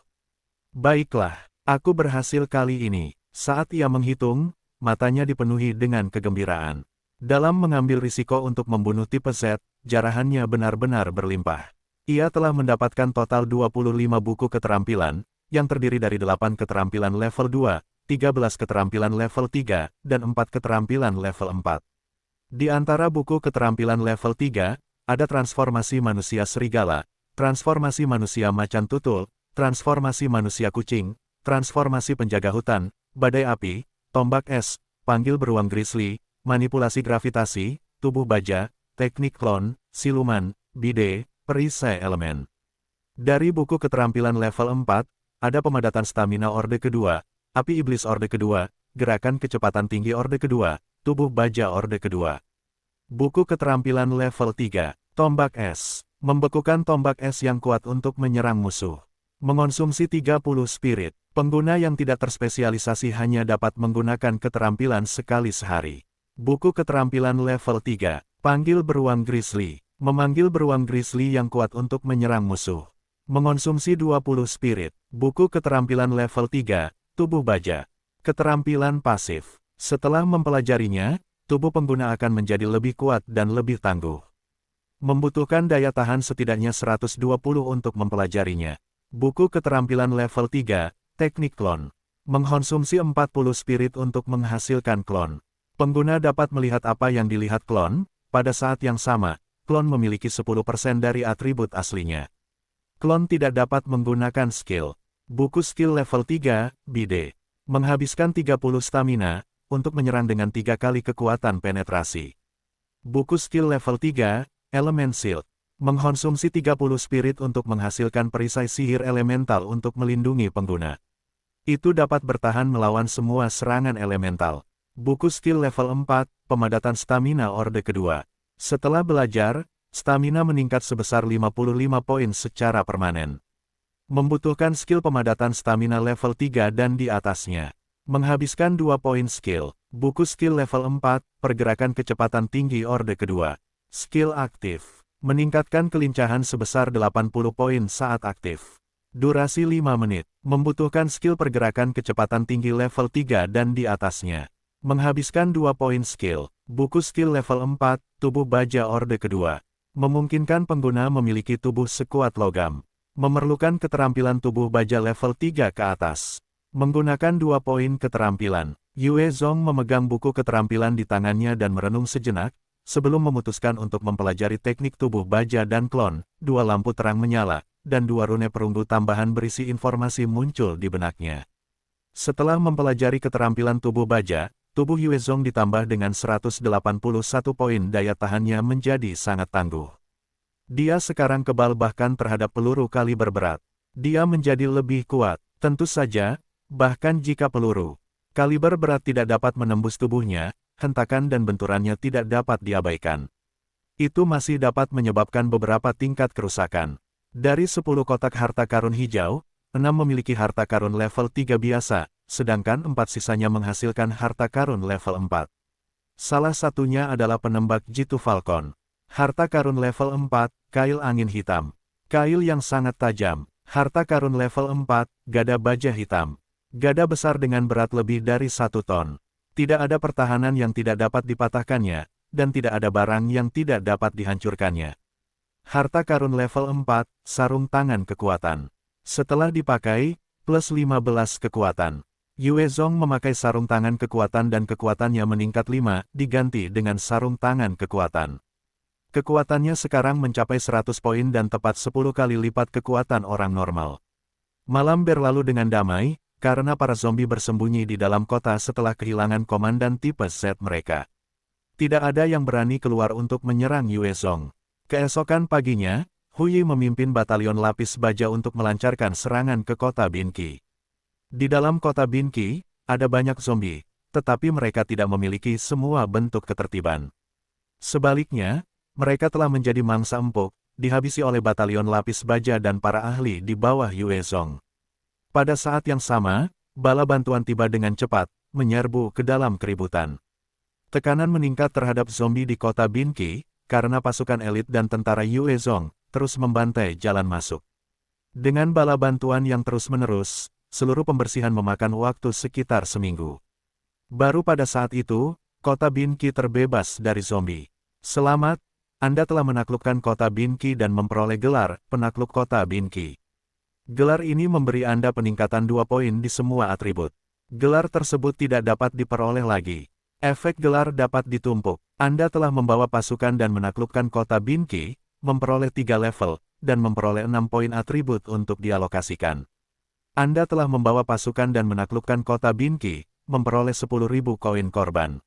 Baiklah, aku berhasil kali ini. Saat ia menghitung, matanya dipenuhi dengan kegembiraan. Dalam mengambil risiko untuk membunuh tipe Z, jarahannya benar-benar berlimpah. Ia telah mendapatkan total 25 buku keterampilan, yang terdiri dari 8 keterampilan level 2, 13 keterampilan level 3, dan 4 keterampilan level 4. Di antara buku keterampilan level 3, ada transformasi manusia serigala, transformasi manusia macan tutul, transformasi manusia kucing, transformasi penjaga hutan, badai api, tombak es, panggil beruang grizzly, manipulasi gravitasi, tubuh baja, teknik klon, siluman, bide, perisai elemen. Dari buku keterampilan level 4, ada pemadatan stamina orde kedua, api iblis orde kedua, gerakan kecepatan tinggi orde kedua, tubuh baja orde kedua. Buku keterampilan level 3, tombak es. Membekukan tombak es yang kuat untuk menyerang musuh. Mengonsumsi 30 spirit. Pengguna yang tidak terspesialisasi hanya dapat menggunakan keterampilan sekali sehari. Buku keterampilan level 3. Panggil beruang grizzly. Memanggil beruang grizzly yang kuat untuk menyerang musuh. Mengonsumsi 20 spirit. Buku keterampilan level 3. Tubuh baja. Keterampilan pasif. Setelah mempelajarinya, tubuh pengguna akan menjadi lebih kuat dan lebih tangguh. Membutuhkan daya tahan setidaknya 120 untuk mempelajarinya. Buku keterampilan level 3, teknik klon. Mengkonsumsi 40 spirit untuk menghasilkan klon. Pengguna dapat melihat apa yang dilihat klon, pada saat yang sama, klon memiliki 10% dari atribut aslinya. Klon tidak dapat menggunakan skill. Buku skill level 3, bide. Menghabiskan 30 stamina, untuk menyerang dengan 3 kali kekuatan penetrasi. Buku skill level 3, elemen shield. Mengkonsumsi 30 spirit untuk menghasilkan perisai sihir elemental untuk melindungi pengguna. Itu dapat bertahan melawan semua serangan elemental. Buku skill level 4, pemadatan stamina orde kedua. Setelah belajar, stamina meningkat sebesar 55 poin secara permanen. Membutuhkan skill pemadatan stamina level 3 dan di atasnya. Menghabiskan 2 poin skill. Buku skill level 4, pergerakan kecepatan tinggi orde kedua. Skill aktif. Meningkatkan kelincahan sebesar 80 poin saat aktif. Durasi 5 menit. Membutuhkan skill pergerakan kecepatan tinggi level 3 dan di atasnya. Menghabiskan 2 poin skill. Buku skill level 4, tubuh baja orde kedua. Memungkinkan pengguna memiliki tubuh sekuat logam. Memerlukan keterampilan tubuh baja level 3 ke atas. Menggunakan 2 poin keterampilan. Yue Zong memegang buku keterampilan di tangannya dan merenung sejenak. Sebelum memutuskan untuk mempelajari teknik tubuh baja dan klon, 2 lampu terang menyala, dan 2 rune perunggu tambahan berisi informasi muncul di benaknya. Setelah mempelajari keterampilan tubuh baja, tubuh Yue Zong ditambah dengan 181 poin daya tahannya menjadi sangat tangguh. Dia sekarang kebal bahkan terhadap peluru kaliber berat. Dia menjadi lebih kuat, tentu saja, bahkan jika peluru kaliber berat tidak dapat menembus tubuhnya, hentakan dan benturannya tidak dapat diabaikan. Itu masih dapat menyebabkan beberapa tingkat kerusakan. Dari 10 kotak harta karun hijau, 6 memiliki harta karun level 3 biasa, sedangkan 4 sisanya menghasilkan harta karun level 4. Salah satunya adalah penembak Jitu Falcon. Harta karun level 4, kail angin hitam. Kail yang sangat tajam. Harta karun level 4, gada baja hitam. Gada besar dengan berat lebih dari 1 ton. Tidak ada pertahanan yang tidak dapat dipatahkannya, dan tidak ada barang yang tidak dapat dihancurkannya. Harta karun level 4, sarung tangan kekuatan. Setelah dipakai, plus 15 kekuatan. Yue Zong memakai sarung tangan kekuatan dan kekuatannya meningkat 5, diganti dengan sarung tangan kekuatan. Kekuatannya sekarang mencapai 100 poin dan tepat 10 kali lipat kekuatan orang normal. Malam berlalu dengan damai, karena para zombie bersembunyi di dalam kota setelah kehilangan komandan tipe Z mereka. Tidak ada yang berani keluar untuk menyerang Yue Zong. Keesokan paginya, Hui memimpin batalion lapis baja untuk melancarkan serangan ke kota Binqi. Di dalam kota Binqi, ada banyak zombie, tetapi mereka tidak memiliki semua bentuk ketertiban. Sebaliknya, mereka telah menjadi mangsa empuk, dihabisi oleh batalion lapis baja dan para ahli di bawah Yue Zong. Pada saat yang sama, bala bantuan tiba dengan cepat, menyerbu ke dalam keributan. Tekanan meningkat terhadap zombie di kota Binqi, karena pasukan elit dan tentara Yue Zong terus membantai jalan masuk. Dengan bala bantuan yang terus-menerus, seluruh pembersihan memakan waktu sekitar seminggu. Baru pada saat itu, kota Binqi terbebas dari zombie. Selamat, Anda telah menaklukkan kota Binqi dan memperoleh gelar penakluk kota Binqi. Gelar ini memberi Anda peningkatan 2 poin di semua atribut. Gelar tersebut tidak dapat diperoleh lagi. Efek gelar dapat ditumpuk. Anda telah membawa pasukan dan menaklukkan kota Binqi, memperoleh 3 level, dan memperoleh 6 poin atribut untuk dialokasikan. Anda telah membawa pasukan dan menaklukkan kota Binqi, memperoleh 10.000 koin korban.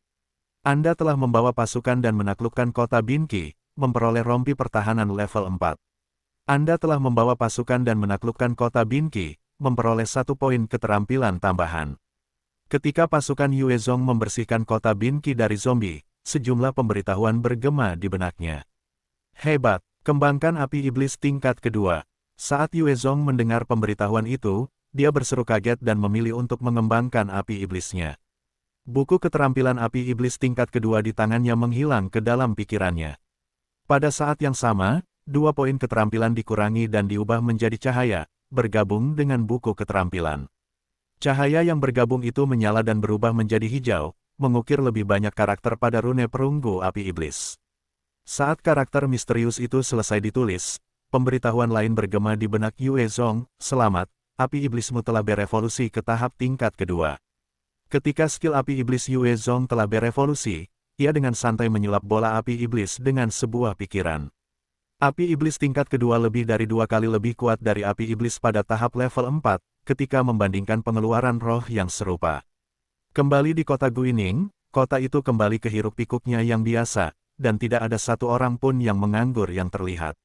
Anda telah membawa pasukan dan menaklukkan kota Binqi, memperoleh rompi pertahanan level 4. Anda telah membawa pasukan dan menaklukkan kota Binqi, memperoleh 1 poin keterampilan tambahan. Ketika pasukan Yue Zong membersihkan kota Binqi dari zombie, sejumlah pemberitahuan bergema di benaknya. Hebat, kembangkan api iblis tingkat kedua. Saat Yue Zong mendengar pemberitahuan itu, dia berseru kaget dan memilih untuk mengembangkan api iblisnya. Buku keterampilan api iblis tingkat kedua di tangannya menghilang ke dalam pikirannya. Pada saat yang sama, 2 poin keterampilan dikurangi dan diubah menjadi cahaya, bergabung dengan buku keterampilan. Cahaya yang bergabung itu menyala dan berubah menjadi hijau, mengukir lebih banyak karakter pada rune perunggu api iblis. Saat karakter misterius itu selesai ditulis, pemberitahuan lain bergema di benak Yue Zong, selamat, api iblismu telah berevolusi ke tahap tingkat kedua. Ketika skill api iblis Yue Zong telah berevolusi, ia dengan santai menyulap bola api iblis dengan sebuah pikiran. Api iblis tingkat kedua lebih dari 2 kali lebih kuat dari api iblis pada tahap level 4, ketika membandingkan pengeluaran roh yang serupa. Kembali di kota Guining, kota itu kembali ke hiruk-pikuknya yang biasa, dan tidak ada satu orang pun yang menganggur yang terlihat.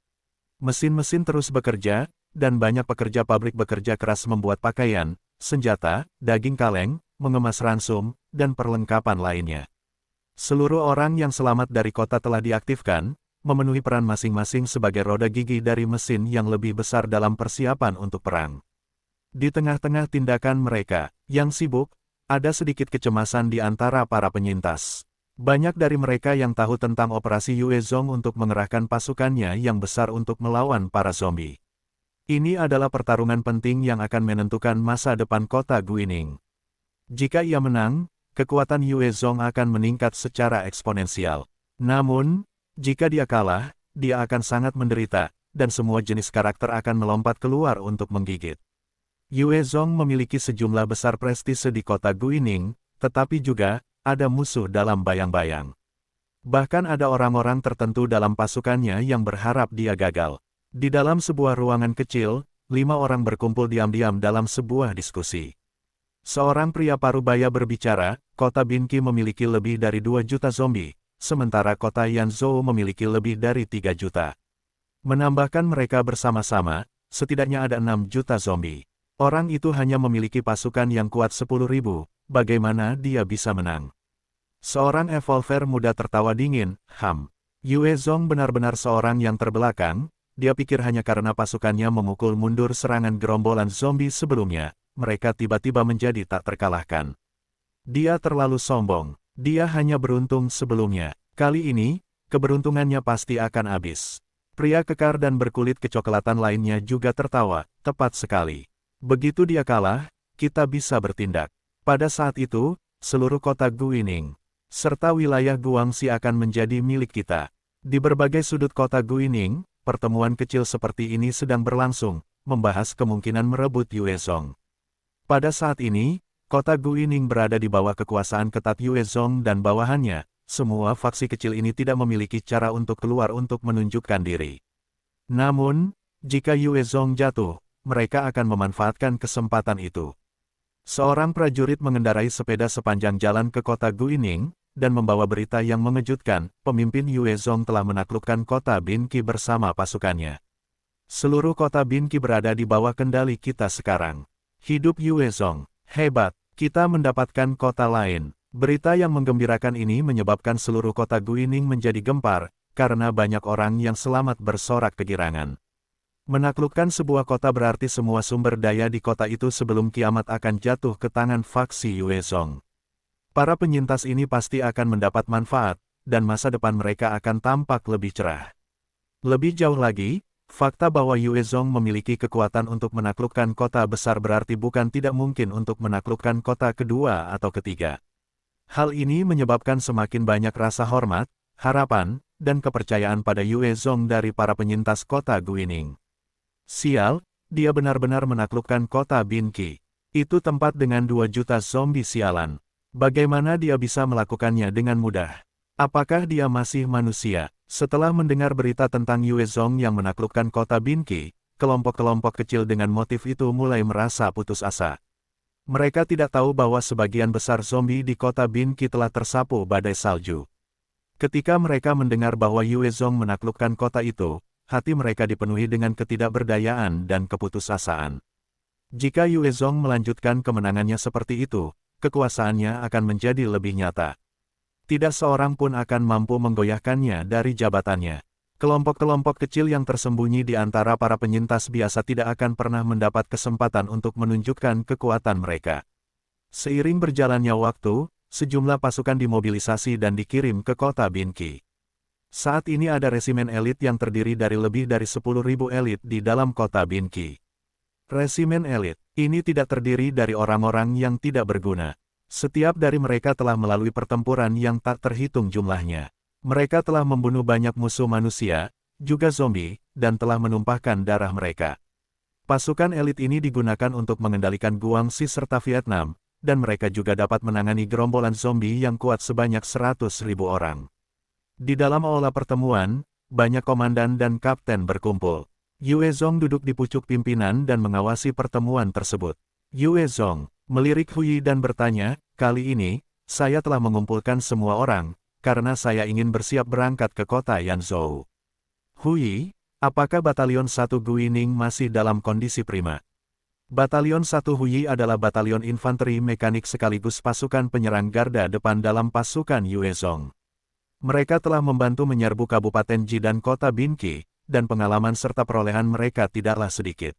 Mesin-mesin terus bekerja, dan banyak pekerja pabrik bekerja keras membuat pakaian, senjata, daging kaleng, mengemas ransum, dan perlengkapan lainnya. Seluruh orang yang selamat dari kota telah diaktifkan, memenuhi peran masing-masing sebagai roda gigi dari mesin yang lebih besar dalam persiapan untuk perang. Di tengah-tengah tindakan mereka, yang sibuk, ada sedikit kecemasan di antara para penyintas. Banyak dari mereka yang tahu tentang operasi Yue Zong untuk mengerahkan pasukannya yang besar untuk melawan para zombie. Ini adalah pertarungan penting yang akan menentukan masa depan kota Guining. Jika ia menang, kekuatan Yue Zong akan meningkat secara eksponensial. Namun, jika dia kalah, dia akan sangat menderita, dan semua jenis karakter akan melompat keluar untuk menggigit. Yue Zong memiliki sejumlah besar prestise di kota Guining, tetapi juga ada musuh dalam bayang-bayang. Bahkan ada orang-orang tertentu dalam pasukannya yang berharap dia gagal. Di dalam sebuah ruangan kecil, 5 orang berkumpul diam-diam dalam sebuah diskusi. Seorang pria parubaya berbicara, kota Binqi memiliki lebih dari 2 juta zombie, sementara kota Yanzhou memiliki lebih dari 3 juta. Menambahkan mereka bersama-sama, setidaknya ada 6 juta zombie. Orang itu hanya memiliki pasukan yang kuat 10.000, bagaimana dia bisa menang? Seorang evolver muda tertawa dingin, Yue Zong benar-benar seorang yang terbelakang, dia pikir hanya karena pasukannya memukul mundur serangan gerombolan zombie sebelumnya, mereka tiba-tiba menjadi tak terkalahkan. Dia terlalu sombong. Dia hanya beruntung sebelumnya. Kali ini, keberuntungannya pasti akan habis. Pria kekar dan berkulit kecoklatan lainnya juga tertawa, tepat sekali. Begitu dia kalah, kita bisa bertindak. Pada saat itu, seluruh kota Guining, serta wilayah Guangxi akan menjadi milik kita. Di berbagai sudut kota Guining, pertemuan kecil seperti ini sedang berlangsung, membahas kemungkinan merebut Yuezhong. Pada saat ini, kota Guining berada di bawah kekuasaan ketat Yuezhong dan bawahannya. Semua faksi kecil ini tidak memiliki cara untuk keluar untuk menunjukkan diri. Namun, jika Yuezhong jatuh, mereka akan memanfaatkan kesempatan itu. Seorang prajurit mengendarai sepeda sepanjang jalan ke kota Guining, dan membawa berita yang mengejutkan, pemimpin Yuezhong telah menaklukkan kota Binqi bersama pasukannya. Seluruh kota Binqi berada di bawah kendali kita sekarang. Hidup Yuezhong, hebat, kita mendapatkan kota lain. Berita yang menggembirakan ini menyebabkan seluruh kota Guining menjadi gempar, karena banyak orang yang selamat bersorak kegirangan. Menaklukkan sebuah kota berarti semua sumber daya di kota itu sebelum kiamat akan jatuh ke tangan faksi Yuezhong. Para penyintas ini pasti akan mendapat manfaat, dan masa depan mereka akan tampak lebih cerah. Lebih jauh lagi, fakta bahwa Yuezhong memiliki kekuatan untuk menaklukkan kota besar berarti bukan tidak mungkin untuk menaklukkan kota kedua atau ketiga. Hal ini menyebabkan semakin banyak rasa hormat, harapan, dan kepercayaan pada Yuezhong dari para penyintas kota Guining. Sial, dia benar-benar menaklukkan kota Binqi. Itu tempat dengan 2 juta zombie sialan. Bagaimana dia bisa melakukannya dengan mudah? Apakah dia masih manusia? Setelah mendengar berita tentang Yuezhong yang menaklukkan kota Binqi, kelompok-kelompok kecil dengan motif itu mulai merasa putus asa. Mereka tidak tahu bahwa sebagian besar zombie di kota Binqi telah tersapu badai salju. Ketika mereka mendengar bahwa Yuezhong menaklukkan kota itu, hati mereka dipenuhi dengan ketidakberdayaan dan keputusasaan. Jika Yuezhong melanjutkan kemenangannya seperti itu, kekuasaannya akan menjadi lebih nyata. Tidak seorang pun akan mampu menggoyahkannya dari jabatannya. Kelompok-kelompok kecil yang tersembunyi di antara para penyintas biasa tidak akan pernah mendapat kesempatan untuk menunjukkan kekuatan mereka. Seiring berjalannya waktu, sejumlah pasukan dimobilisasi dan dikirim ke kota Binqi. Saat ini ada resimen elit yang terdiri dari lebih dari 10.000 elit di dalam kota Binqi. Resimen elit ini tidak terdiri dari orang-orang yang tidak berguna. Setiap dari mereka telah melalui pertempuran yang tak terhitung jumlahnya. Mereka telah membunuh banyak musuh manusia, juga zombie, dan telah menumpahkan darah mereka. Pasukan elit ini digunakan untuk mengendalikan Guangxi serta Vietnam, dan mereka juga dapat menangani gerombolan zombie yang kuat sebanyak 100.000 orang. Di dalam aula pertemuan, banyak komandan dan kapten berkumpul. Yuezhong duduk di pucuk pimpinan dan mengawasi pertemuan tersebut. Yuezhong melirik Huyi dan bertanya, kali ini, saya telah mengumpulkan semua orang, karena saya ingin bersiap berangkat ke kota Yanzhou. Huyi, apakah Batalion 1 Guining masih dalam kondisi prima? Batalion 1 Huyi adalah batalion infanteri mekanik sekaligus pasukan penyerang garda depan dalam pasukan Yuezhong. Mereka telah membantu menyerbu Kabupaten Ji dan kota Binqi, dan pengalaman serta perolehan mereka tidaklah sedikit.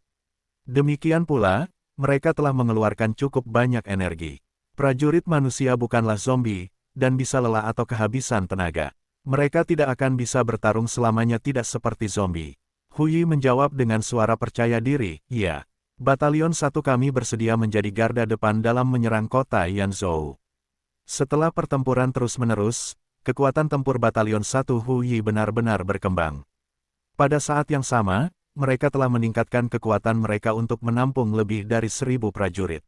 Demikian pula, mereka telah mengeluarkan cukup banyak energi. Prajurit manusia bukanlah zombie, dan bisa lelah atau kehabisan tenaga. Mereka tidak akan bisa bertarung selamanya tidak seperti zombie. Huyi menjawab dengan suara percaya diri, ya. Batalion 1 kami bersedia menjadi garda depan dalam menyerang kota Yanzhou. Setelah pertempuran terus-menerus, kekuatan tempur Batalion 1 Huyi benar-benar berkembang. Pada saat yang sama, mereka telah meningkatkan kekuatan mereka untuk menampung lebih dari 1.000 prajurit.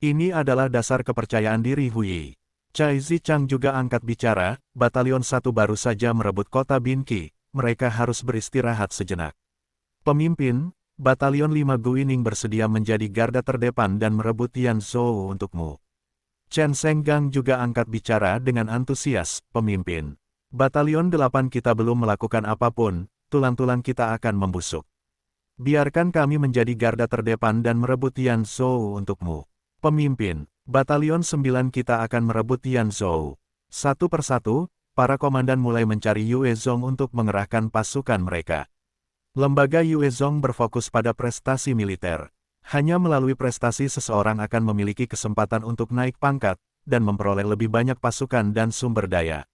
Ini adalah dasar kepercayaan diri Huyi. Cai Zichang juga angkat bicara, Batalion 1 baru saja merebut kota Binqi, mereka harus beristirahat sejenak. Pemimpin, Batalion 5 Guining bersedia menjadi garda terdepan dan merebut Yanzhou untukmu. Chen Shenggang juga angkat bicara dengan antusias, pemimpin. Batalion 8 kita belum melakukan apapun, tulang-tulang kita akan membusuk. Biarkan kami menjadi garda terdepan dan merebut Yanzhou untukmu. Pemimpin, Batalion 9 kita akan merebut Yanzhou. Satu persatu, para komandan mulai mencari Yuezhong untuk mengerahkan pasukan mereka. Lembaga Yuezhong berfokus pada prestasi militer. Hanya melalui prestasi seseorang akan memiliki kesempatan untuk naik pangkat, dan memperoleh lebih banyak pasukan dan sumber daya.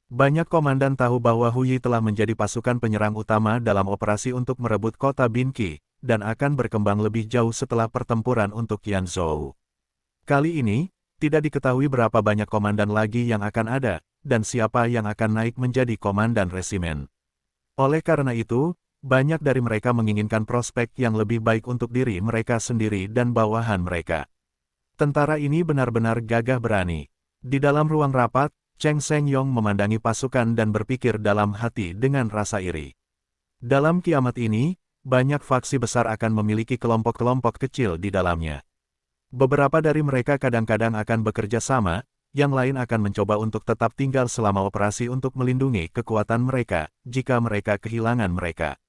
Banyak komandan tahu bahwa Hu Yi telah menjadi pasukan penyerang utama dalam operasi untuk merebut kota Binqi, dan akan berkembang lebih jauh setelah pertempuran untuk Yanzhou. Kali ini, tidak diketahui berapa banyak komandan lagi yang akan ada, dan siapa yang akan naik menjadi komandan resimen. Oleh karena itu, banyak dari mereka menginginkan prospek yang lebih baik untuk diri mereka sendiri dan bawahan mereka. Tentara ini benar-benar gagah berani. Di dalam ruang rapat, Cheng Shengyong memandangi pasukan dan berpikir dalam hati dengan rasa iri. Dalam kiamat ini, banyak faksi besar akan memiliki kelompok-kelompok kecil di dalamnya. Beberapa dari mereka kadang-kadang akan bekerja sama, yang lain akan mencoba untuk tetap tinggal selama operasi untuk melindungi kekuatan mereka, jika mereka kehilangan mereka.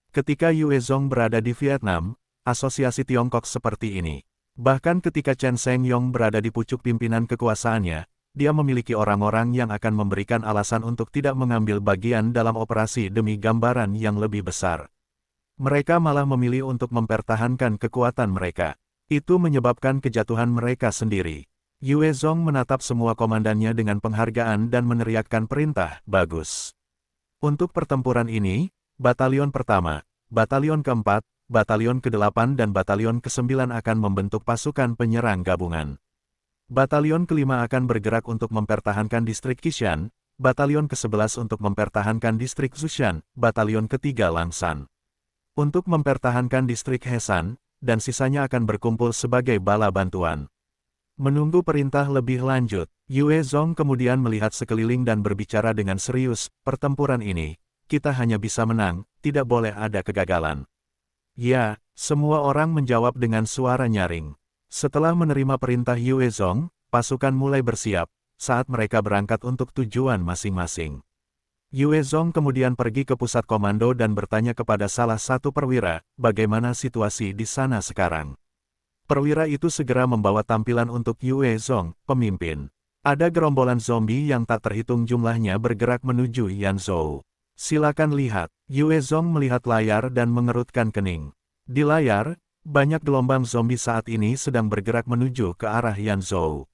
Ketika Yue Zong berada di Vietnam, asosiasi Tiongkok seperti ini. Bahkan ketika Chen Shengyong berada di pucuk pimpinan kekuasaannya, dia memiliki orang-orang yang akan memberikan alasan untuk tidak mengambil bagian dalam operasi demi gambaran yang lebih besar. Mereka malah memilih untuk mempertahankan kekuatan mereka. Itu menyebabkan kejatuhan mereka sendiri. Yue Zong menatap semua komandannya dengan penghargaan dan meneriakkan perintah, bagus. Untuk pertempuran ini, Batalion pertama, Batalion keempat, Batalion ke-8 dan Batalion ke-9 akan membentuk pasukan penyerang gabungan. Batalion kelima akan bergerak untuk mempertahankan distrik Qishan, Batalion ke-11 untuk mempertahankan distrik Zhoushan, Batalion ketiga Langshan untuk mempertahankan distrik Hesan, dan sisanya akan berkumpul sebagai bala bantuan. Menunggu perintah lebih lanjut, Yue Zong kemudian melihat sekeliling dan berbicara dengan serius, pertempuran ini, kita hanya bisa menang, tidak boleh ada kegagalan. Ya, semua orang menjawab dengan suara nyaring. Setelah menerima perintah Yue Zong, pasukan mulai bersiap, saat mereka berangkat untuk tujuan masing-masing. Yue Zong kemudian pergi ke pusat komando dan bertanya kepada salah satu perwira, bagaimana situasi di sana sekarang. Perwira itu segera membawa tampilan untuk Yue Zong, pemimpin. Ada gerombolan zombie yang tak terhitung jumlahnya bergerak menuju Yanzhou. Silakan lihat. Yue Zong melihat layar dan mengerutkan kening. Di layar, banyak gelombang zombie saat ini sedang bergerak menuju ke arah Yanzhou.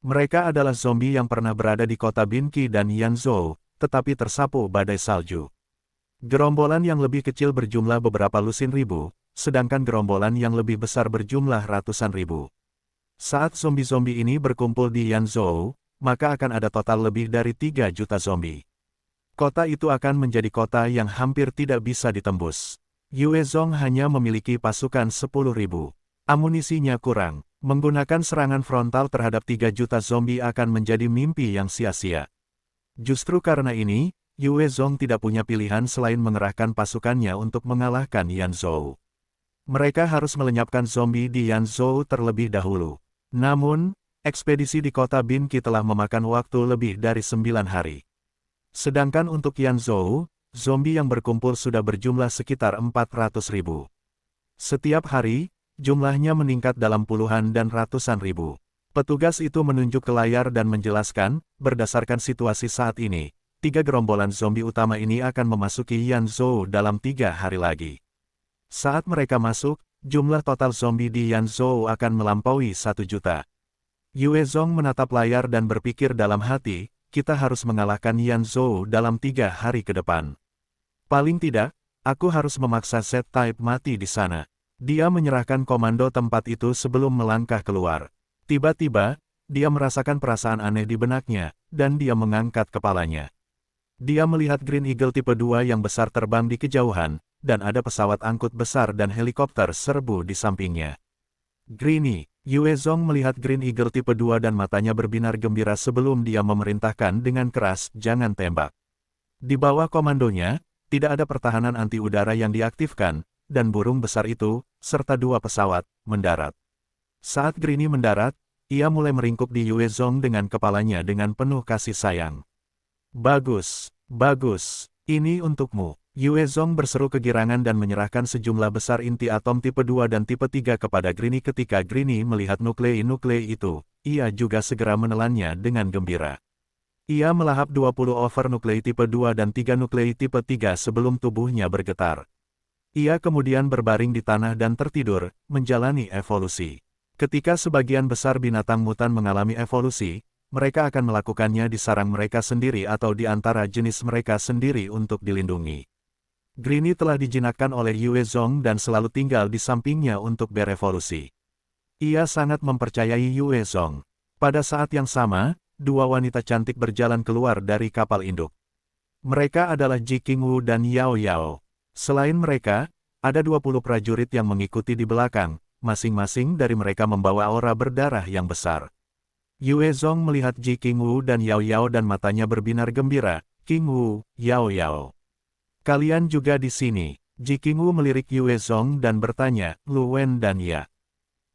Mereka adalah zombie yang pernah berada di kota Binqi dan Yanzhou, tetapi tersapu badai salju. Gerombolan yang lebih kecil berjumlah beberapa lusin ribu, sedangkan gerombolan yang lebih besar berjumlah ratusan ribu. Saat zombie-zombie ini berkumpul di Yanzhou, maka akan ada total lebih dari 3 juta zombie. Kota itu akan menjadi kota yang hampir tidak bisa ditembus. Yue Zong hanya memiliki pasukan 10.000. Amunisinya kurang. Menggunakan serangan frontal terhadap 3 juta zombie akan menjadi mimpi yang sia-sia. Justru karena ini, Yue Zong tidak punya pilihan selain mengerahkan pasukannya untuk mengalahkan Yanzhou. Mereka harus melenyapkan zombie di Yanzhou terlebih dahulu. Namun, ekspedisi di kota Binqi telah memakan waktu lebih dari 9 hari. Sedangkan untuk Yanzhou, zombie yang berkumpul sudah berjumlah sekitar 400.000. Setiap hari, jumlahnya meningkat dalam puluhan dan ratusan ribu. Petugas itu menunjuk ke layar dan menjelaskan, berdasarkan situasi saat ini, 3 gerombolan zombie utama ini akan memasuki Yanzhou dalam 3 hari lagi. Saat mereka masuk, jumlah total zombie di Yanzhou akan melampaui 1 juta. Yue Zong menatap layar dan berpikir dalam hati, kita harus mengalahkan Yanzhou dalam 3 hari ke depan. Paling tidak, aku harus memaksa Z-Type mati di sana. Dia menyerahkan komando tempat itu sebelum melangkah keluar. Tiba-tiba, dia merasakan perasaan aneh di benaknya, dan dia mengangkat kepalanya. Dia melihat Green Eagle tipe 2 yang besar terbang di kejauhan, dan ada pesawat angkut besar dan helikopter serbu di sampingnya. Greenie, Yue Zong melihat Green Eagle tipe 2 dan matanya berbinar gembira sebelum dia memerintahkan dengan keras, jangan tembak. Di bawah komandonya, tidak ada pertahanan anti udara yang diaktifkan, dan burung besar itu, serta 2 pesawat, mendarat. Saat Greenie mendarat, ia mulai meringkuk di Yue Zong dengan kepalanya dengan penuh kasih sayang. Bagus, bagus, ini untukmu. Yue Zong berseru kegirangan dan menyerahkan sejumlah besar inti atom tipe 2 dan tipe 3 kepada Greenie. Ketika Greenie melihat nuklei-nuklei itu, ia juga segera menelannya dengan gembira. Ia melahap 20 over nuklei tipe 2 dan 3 nuklei tipe 3 sebelum tubuhnya bergetar. Ia kemudian berbaring di tanah dan tertidur, menjalani evolusi. Ketika sebagian besar binatang mutan mengalami evolusi, mereka akan melakukannya di sarang mereka sendiri atau di antara jenis mereka sendiri untuk dilindungi. Greenie telah dijinakkan oleh Yue Zong dan selalu tinggal di sampingnya untuk berevolusi. Ia sangat mempercayai Yue Zong. Pada saat yang sama, dua wanita cantik berjalan keluar dari kapal induk. Mereka adalah Ji Qingwu dan Yao Yao. Selain mereka, ada 20 prajurit yang mengikuti di belakang, masing-masing dari mereka membawa aura berdarah yang besar. Yue Zong melihat Ji Qingwu dan Yao Yao dan matanya berbinar gembira. Qingwu, Yao Yao. Kalian juga di sini. Ji Qingwu melirik Yue Zong dan bertanya, Lu Wen dan Ya.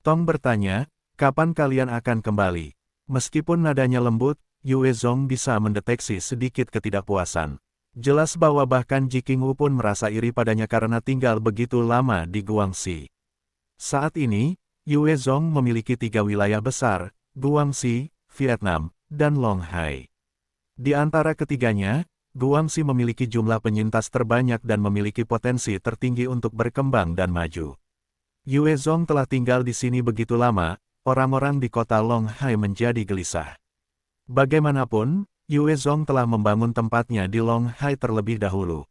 Tong bertanya, kapan kalian akan kembali? Meskipun nadanya lembut, Yue Zong bisa mendeteksi sedikit ketidakpuasan. Jelas bahwa bahkan Ji Qingwu pun merasa iri padanya karena tinggal begitu lama di Guangxi. Saat ini, Yue Zong memiliki 3 wilayah besar, Guangxi, Vietnam, dan Longhai. Di antara ketiganya, Guangxi memiliki jumlah penyintas terbanyak dan memiliki potensi tertinggi untuk berkembang dan maju. Yue Zong telah tinggal di sini begitu lama, orang-orang di kota Longhai menjadi gelisah. Bagaimanapun, Yue Zong telah membangun tempatnya di Longhai terlebih dahulu.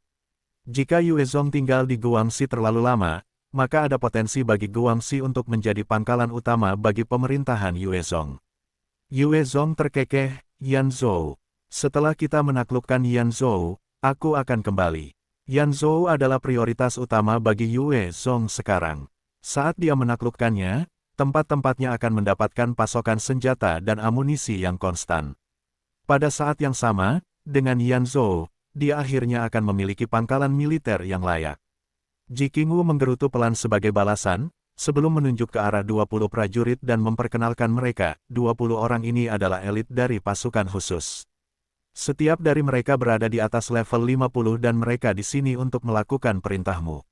Jika Yue Zong tinggal di Guangxi terlalu lama, maka ada potensi bagi Guangxi untuk menjadi pangkalan utama bagi pemerintahan Yue Zong. Yue Zong terkekeh, Yanzhou. Setelah kita menaklukkan Yanzhou, aku akan kembali. Yanzhou adalah prioritas utama bagi Yue Zong sekarang. Saat dia menaklukkannya, tempat-tempatnya akan mendapatkan pasokan senjata dan amunisi yang konstan. Pada saat yang sama, dengan Yanzhou, dia akhirnya akan memiliki pangkalan militer yang layak. Ji Qingwu menggerutu pelan sebagai balasan, sebelum menunjuk ke arah 20 prajurit dan memperkenalkan mereka, 20 orang ini adalah elit dari pasukan khusus. Setiap dari mereka berada di atas level 50 dan mereka di sini untuk melakukan perintahmu.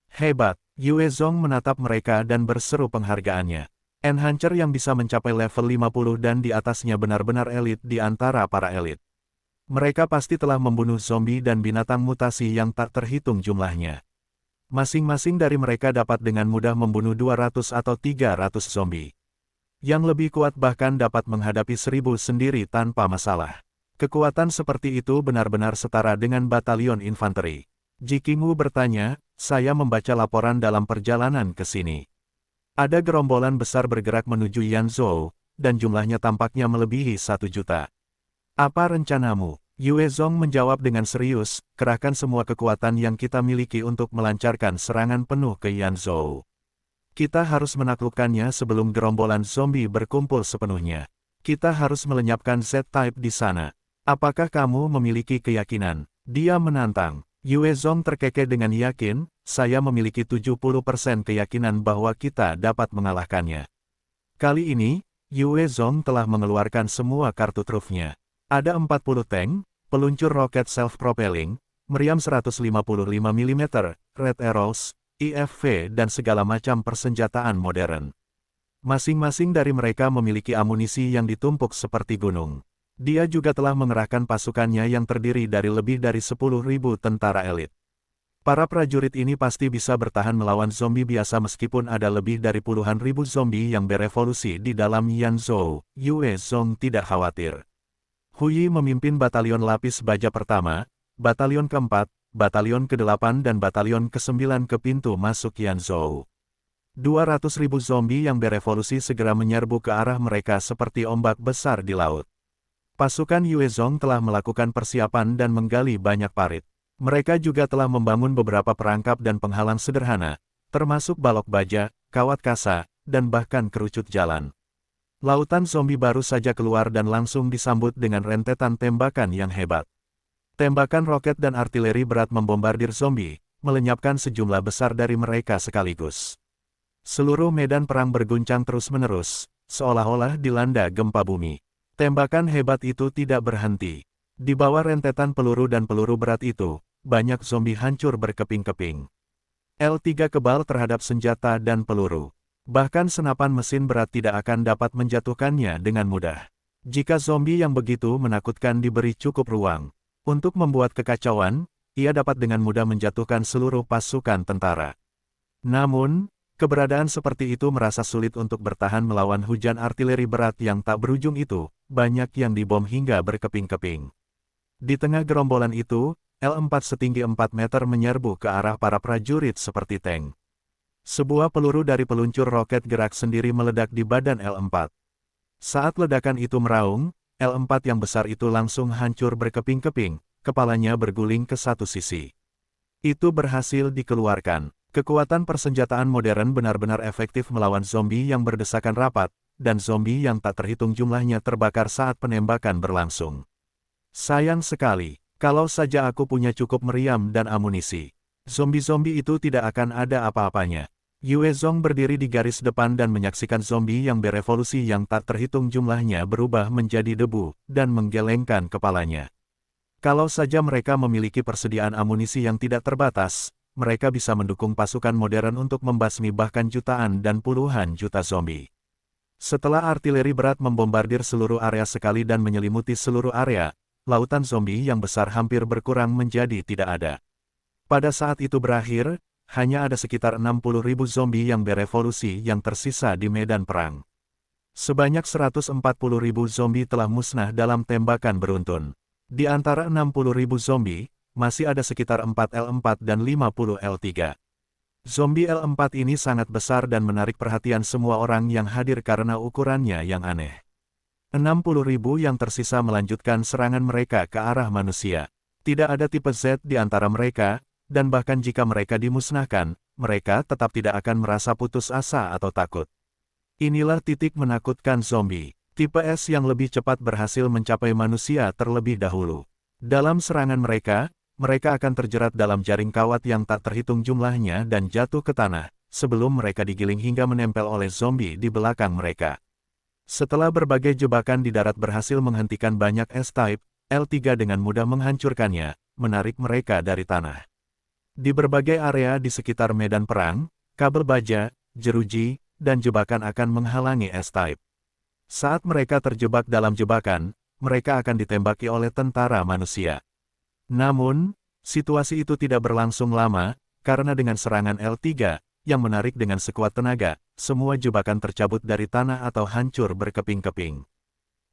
Hebat, Yue Zong menatap mereka dan berseru penghargaannya. Enhancer yang bisa mencapai level 50 dan di atasnya benar-benar elit di antara para elit. Mereka pasti telah membunuh zombie dan binatang mutasi yang tak terhitung jumlahnya. Masing-masing dari mereka dapat dengan mudah membunuh 200 atau 300 zombie. Yang lebih kuat bahkan dapat menghadapi 1000 sendiri tanpa masalah. Kekuatan seperti itu benar-benar setara dengan batalion infanteri. Ji Qingwu bertanya, saya membaca laporan dalam perjalanan ke sini. Ada gerombolan besar bergerak menuju Yanzhou, dan jumlahnya tampaknya melebihi 1 juta. Apa rencanamu? Yue Zong menjawab dengan serius, kerahkan semua kekuatan yang kita miliki untuk melancarkan serangan penuh ke Yanzhou. Kita harus menaklukkannya sebelum gerombolan zombie berkumpul sepenuhnya. Kita harus melenyapkan Z-Type di sana. Apakah kamu memiliki keyakinan? Dia menantang. Yue Zong terkekeh dengan yakin, saya memiliki 70% keyakinan bahwa kita dapat mengalahkannya. Kali ini, Yue Zong telah mengeluarkan semua kartu trufnya. Ada 40 tank, peluncur roket self-propelling, meriam 155 mm, Red Arrows, IFV dan segala macam persenjataan modern. Masing-masing dari mereka memiliki amunisi yang ditumpuk seperti gunung. Dia juga telah mengerahkan pasukannya yang terdiri dari lebih dari 10.000 tentara elit. Para prajurit ini pasti bisa bertahan melawan zombie biasa meskipun ada lebih dari puluhan ribu zombie yang berevolusi di dalam Yanzhou. Yue Zong tidak khawatir. Hu Yi memimpin batalion lapis baja pertama, batalion keempat, batalion ke-8 dan batalion ke-9 ke pintu masuk Yanzhou. 200.000 zombie yang berevolusi segera menyerbu ke arah mereka seperti ombak besar di laut. Pasukan Yue Zong telah melakukan persiapan dan menggali banyak parit. Mereka juga telah membangun beberapa perangkap dan penghalang sederhana, termasuk balok baja, kawat kasa, dan bahkan kerucut jalan. Lautan zombie baru saja keluar dan langsung disambut dengan rentetan tembakan yang hebat. Tembakan roket dan artileri berat membombardir zombie, melenyapkan sejumlah besar dari mereka sekaligus. Seluruh medan perang berguncang terus-menerus, seolah-olah dilanda gempa bumi. Tembakan hebat itu tidak berhenti. Di bawah rentetan peluru dan peluru berat itu, banyak zombie hancur berkeping-keping. L3 kebal terhadap senjata dan peluru. Bahkan senapan mesin berat tidak akan dapat menjatuhkannya dengan mudah. Jika zombie yang begitu menakutkan diberi cukup ruang untuk membuat kekacauan, ia dapat dengan mudah menjatuhkan seluruh pasukan tentara. Namun, keberadaan seperti itu merasa sulit untuk bertahan melawan hujan artileri berat yang tak berujung itu, banyak yang dibom hingga berkeping-keping. Di tengah gerombolan itu, L4 setinggi 4 meter menyerbu ke arah para prajurit seperti tank. Sebuah peluru dari peluncur roket gerak sendiri meledak di badan L4. Saat ledakan itu meraung, L4 yang besar itu langsung hancur berkeping-keping, kepalanya berguling ke satu sisi. Itu berhasil dikeluarkan. Kekuatan persenjataan modern benar-benar efektif melawan zombie yang berdesakan rapat, dan zombie yang tak terhitung jumlahnya terbakar saat penembakan berlangsung. Sayang sekali, kalau saja aku punya cukup meriam dan amunisi. Zombie-zombie itu tidak akan ada apa-apanya. Yue Zong berdiri di garis depan dan menyaksikan zombie yang berevolusi yang tak terhitung jumlahnya berubah menjadi debu, dan menggelengkan kepalanya. Kalau saja mereka memiliki persediaan amunisi yang tidak terbatas, mereka bisa mendukung pasukan modern untuk membasmi bahkan jutaan dan puluhan juta zombie. Setelah artileri berat membombardir seluruh area sekali dan menyelimuti seluruh area, lautan zombie yang besar hampir berkurang menjadi tidak ada. Pada saat itu berakhir, hanya ada sekitar 60.000 zombie yang berevolusi yang tersisa di medan perang. Sebanyak 140.000 zombie telah musnah dalam tembakan beruntun. Di antara 60.000 zombie, masih ada sekitar 4 L4 dan 50 L3. Zombie L4 ini sangat besar dan menarik perhatian semua orang yang hadir karena ukurannya yang aneh. 60.000 yang tersisa melanjutkan serangan mereka ke arah manusia. Tidak ada tipe Z di antara mereka, dan bahkan jika mereka dimusnahkan, mereka tetap tidak akan merasa putus asa atau takut. Inilah titik menakutkan zombie. Tipe S yang lebih cepat berhasil mencapai manusia terlebih dahulu. Dalam serangan mereka akan terjerat dalam jaring kawat yang tak terhitung jumlahnya dan jatuh ke tanah, sebelum mereka digiling hingga menempel oleh zombie di belakang mereka. Setelah berbagai jebakan di darat berhasil menghentikan banyak S-Type, L3 dengan mudah menghancurkannya, menarik mereka dari tanah. Di berbagai area di sekitar medan perang, kabel baja, jeruji, dan jebakan akan menghalangi S-Type. Saat mereka terjebak dalam jebakan, mereka akan ditembaki oleh tentara manusia. Namun, situasi itu tidak berlangsung lama, karena dengan serangan L3, yang menarik dengan sekuat tenaga, semua jebakan tercabut dari tanah atau hancur berkeping-keping.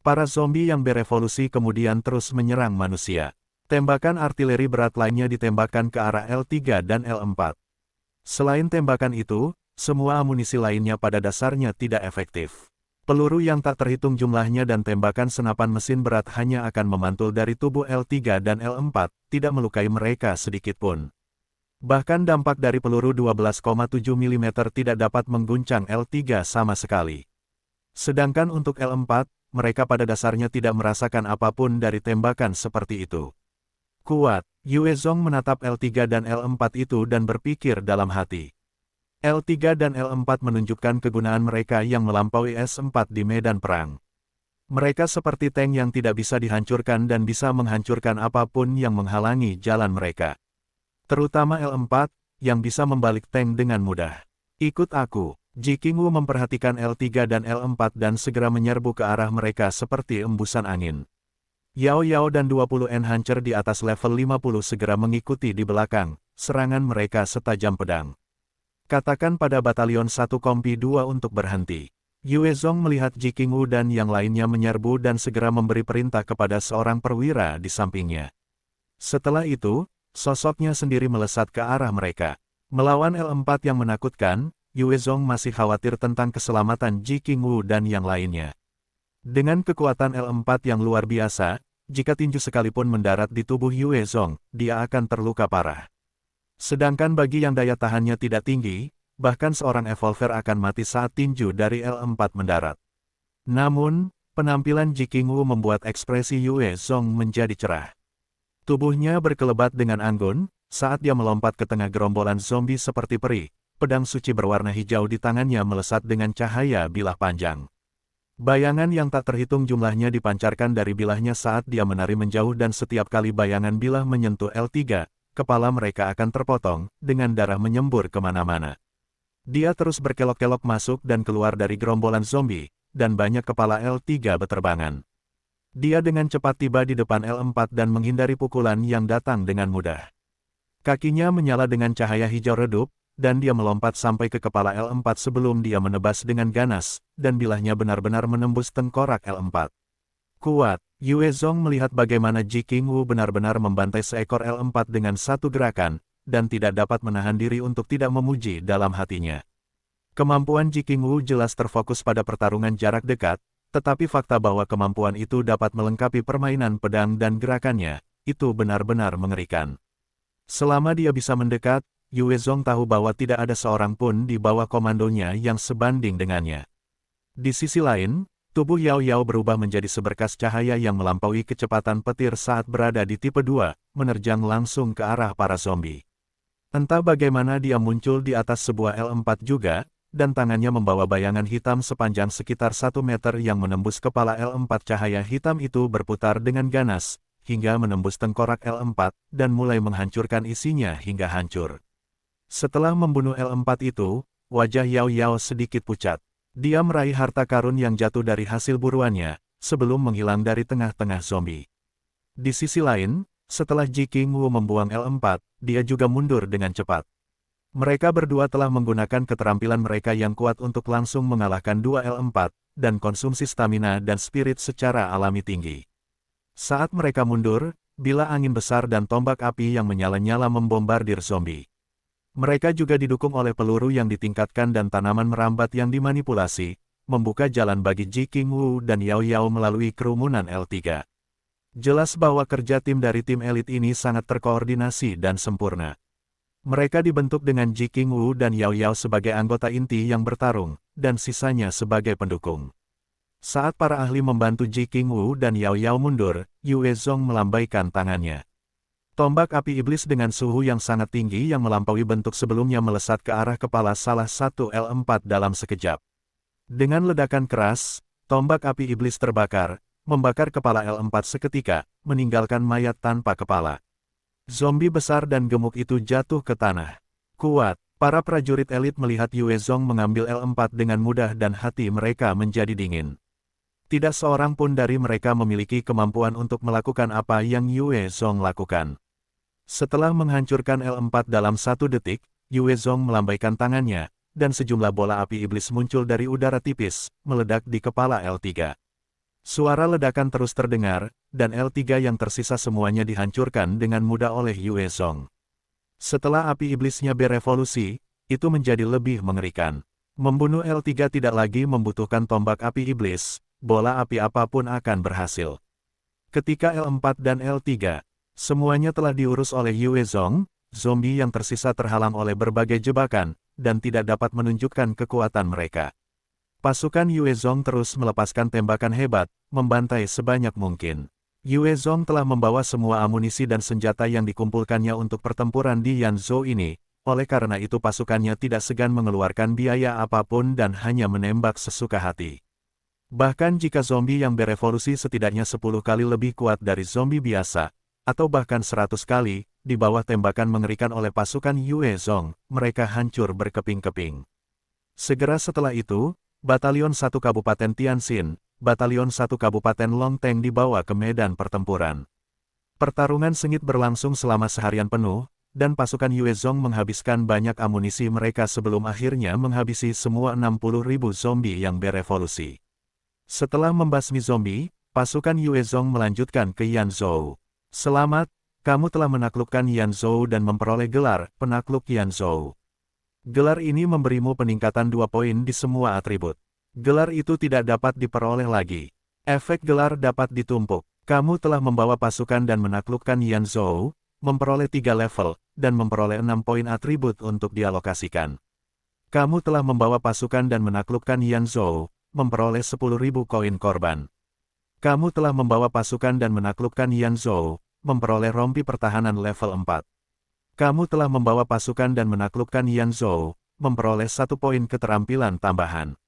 Para zombie yang berevolusi kemudian terus menyerang manusia. Tembakan artileri berat lainnya ditembakkan ke arah L3 dan L4. Selain tembakan itu, semua amunisi lainnya pada dasarnya tidak efektif. Peluru yang tak terhitung jumlahnya dan tembakan senapan mesin berat hanya akan memantul dari tubuh L3 dan L4, tidak melukai mereka sedikitpun. Bahkan dampak dari peluru 12,7 mm tidak dapat mengguncang L3 sama sekali. Sedangkan untuk L4, mereka pada dasarnya tidak merasakan apapun dari tembakan seperti itu. Kuat, Yue Zong menatap L3 dan L4 itu dan berpikir dalam hati. L3 dan L4 menunjukkan kegunaan mereka yang melampaui S4 di medan perang. Mereka seperti tank yang tidak bisa dihancurkan dan bisa menghancurkan apapun yang menghalangi jalan mereka. Terutama L4, yang bisa membalik tank dengan mudah. Ikut aku. Ji Qingwu memperhatikan L3 dan L4 dan segera menyerbu ke arah mereka seperti embusan angin. Yao Yao dan 20 Enhancer di atas level 50 segera mengikuti di belakang, serangan mereka setajam pedang. Katakan pada batalion 1 Kompi 2 untuk berhenti. Yue Zong melihat Ji Qingwu dan yang lainnya menyerbu dan segera memberi perintah kepada seorang perwira di sampingnya. Setelah itu, sosoknya sendiri melesat ke arah mereka. Melawan L4 yang menakutkan, Yue Zong masih khawatir tentang keselamatan Ji Qingwu dan yang lainnya. Dengan kekuatan L4 yang luar biasa, jika tinju sekalipun mendarat di tubuh Yue Zong, dia akan terluka parah. Sedangkan bagi yang daya tahannya tidak tinggi, bahkan seorang evolver akan mati saat tinju dari L4 mendarat. Namun, penampilan Ji Qingwu membuat ekspresi Yue Zong menjadi cerah. Tubuhnya berkelebat dengan anggun, saat dia melompat ke tengah gerombolan zombie seperti peri, pedang suci berwarna hijau di tangannya melesat dengan cahaya bilah panjang. Bayangan yang tak terhitung jumlahnya dipancarkan dari bilahnya saat dia menari menjauh dan setiap kali bayangan bilah menyentuh L3, kepala mereka akan terpotong, dengan darah menyembur kemana-mana. Dia terus berkelok-kelok masuk dan keluar dari gerombolan zombie, dan banyak kepala L3 beterbangan. Dia dengan cepat tiba di depan L4 dan menghindari pukulan yang datang dengan mudah. Kakinya menyala dengan cahaya hijau redup, dan dia melompat sampai ke kepala L4 sebelum dia menebas dengan ganas, dan bilahnya benar-benar menembus tengkorak L4. Kuat, Yue Zong melihat bagaimana Ji Qingwu benar-benar membantai seekor L4 dengan satu gerakan, dan tidak dapat menahan diri untuk tidak memuji dalam hatinya. Kemampuan Ji Qingwu jelas terfokus pada pertarungan jarak dekat, tetapi fakta bahwa kemampuan itu dapat melengkapi permainan pedang dan gerakannya, itu benar-benar mengerikan. Selama dia bisa mendekat, Yue Zong tahu bahwa tidak ada seorang pun di bawah komandonya yang sebanding dengannya. Di sisi lain, tubuh Yao Yao berubah menjadi seberkas cahaya yang melampaui kecepatan petir saat berada di tipe 2, menerjang langsung ke arah para zombie. Entah bagaimana dia muncul di atas sebuah L4 juga, dan tangannya membawa bayangan hitam sepanjang sekitar 1 meter yang menembus kepala L4. Cahaya hitam itu berputar dengan ganas, hingga menembus tengkorak L4, dan mulai menghancurkan isinya hingga hancur. Setelah membunuh L4 itu, wajah Yao Yao sedikit pucat. Dia meraih harta karun yang jatuh dari hasil buruannya, sebelum menghilang dari tengah-tengah zombie. Di sisi lain, setelah Ji Qingwu membuang L4, dia juga mundur dengan cepat. Mereka berdua telah menggunakan keterampilan mereka yang kuat untuk langsung mengalahkan dua L4, dan konsumsi stamina dan spirit secara alami tinggi. Saat mereka mundur, bila angin besar dan tombak api yang menyala-nyala membombardir zombie. Mereka juga didukung oleh peluru yang ditingkatkan dan tanaman merambat yang dimanipulasi, membuka jalan bagi Ji Qingwu dan Yao Yao melalui kerumunan L3. Jelas bahwa kerja tim dari tim elit ini sangat terkoordinasi dan sempurna. Mereka dibentuk dengan Ji Qingwu dan Yao Yao sebagai anggota inti yang bertarung, dan sisanya sebagai pendukung. Saat para ahli membantu Ji Qingwu dan Yao Yao mundur, Yue Zong melambaikan tangannya. Tombak api iblis dengan suhu yang sangat tinggi yang melampaui bentuk sebelumnya melesat ke arah kepala salah satu L4 dalam sekejap. Dengan ledakan keras, tombak api iblis terbakar, membakar kepala L4 seketika, meninggalkan mayat tanpa kepala. Zombie besar dan gemuk itu jatuh ke tanah. Kuat, para prajurit elit melihat Yue Zong mengambil L4 dengan mudah dan hati mereka menjadi dingin. Tidak seorang pun dari mereka memiliki kemampuan untuk melakukan apa yang Yue Zong lakukan. Setelah menghancurkan L4 dalam 1 detik, Yue Zong melambaikan tangannya, dan sejumlah bola api iblis muncul dari udara tipis, meledak di kepala L3. Suara ledakan terus terdengar, dan L3 yang tersisa semuanya dihancurkan dengan mudah oleh Yue Zong. Setelah api iblisnya berevolusi, itu menjadi lebih mengerikan. Membunuh L3 tidak lagi membutuhkan tombak api iblis, bola api apapun akan berhasil. Ketika L4 dan L3, semuanya telah diurus oleh Yue Zong, zombie yang tersisa terhalang oleh berbagai jebakan, dan tidak dapat menunjukkan kekuatan mereka. Pasukan Yue Zong terus melepaskan tembakan hebat, membantai sebanyak mungkin. Yue Zong telah membawa semua amunisi dan senjata yang dikumpulkannya untuk pertempuran di Yanzhou ini, oleh karena itu pasukannya tidak segan mengeluarkan biaya apapun dan hanya menembak sesuka hati. Bahkan jika zombie yang berevolusi setidaknya 10 kali lebih kuat dari zombie biasa, atau bahkan 100 kali, di bawah tembakan mengerikan oleh pasukan Yue Zong, mereka hancur berkeping-keping. Segera setelah itu, Batalion 1 Kabupaten Tianxin, Batalion 1 Kabupaten Longteng dibawa ke medan pertempuran. Pertarungan sengit berlangsung selama seharian penuh, dan pasukan Yue Zong menghabiskan banyak amunisi mereka sebelum akhirnya menghabisi semua 60.000 zombie yang berevolusi. Setelah membasmi zombie, pasukan Yue Zong melanjutkan ke Yanzhou. Selamat, kamu telah menaklukkan Yanzhou dan memperoleh gelar penakluk Yanzhou. Gelar ini memberimu peningkatan 2 poin di semua atribut. Gelar itu tidak dapat diperoleh lagi. Efek gelar dapat ditumpuk. Kamu telah membawa pasukan dan menaklukkan Yanzhou, memperoleh 3 level, dan memperoleh 6 poin atribut untuk dialokasikan. Kamu telah membawa pasukan dan menaklukkan Yanzhou, memperoleh 10.000 koin korban. Kamu telah membawa pasukan dan menaklukkan Yanzhou, memperoleh rompi pertahanan level 4. Kamu telah membawa pasukan dan menaklukkan Yanzhou, memperoleh 1 poin keterampilan tambahan.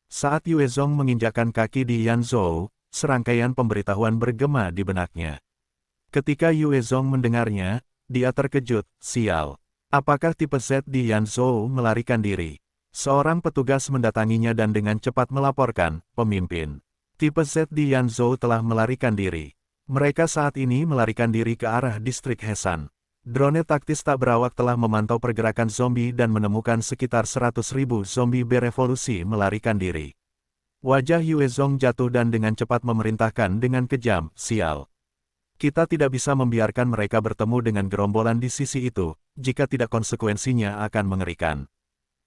Saat Yue Zong menginjakkan kaki di Yanzhou, serangkaian pemberitahuan bergema di benaknya. Ketika Yue Zong mendengarnya, dia terkejut, sial. Apakah tipe Z di Yanzhou melarikan diri? Seorang petugas mendatanginya dan dengan cepat melaporkan, pemimpin. Tipe Z di Yanzhou telah melarikan diri. Mereka saat ini melarikan diri ke arah distrik Hesan. Drone taktis tak berawak telah memantau pergerakan zombie dan menemukan sekitar 100.000 zombie berevolusi melarikan diri. Wajah Yue Zong jatuh dan dengan cepat memerintahkan dengan kejam, "Sial. Kita tidak bisa membiarkan mereka bertemu dengan gerombolan di sisi itu, jika tidak konsekuensinya akan mengerikan.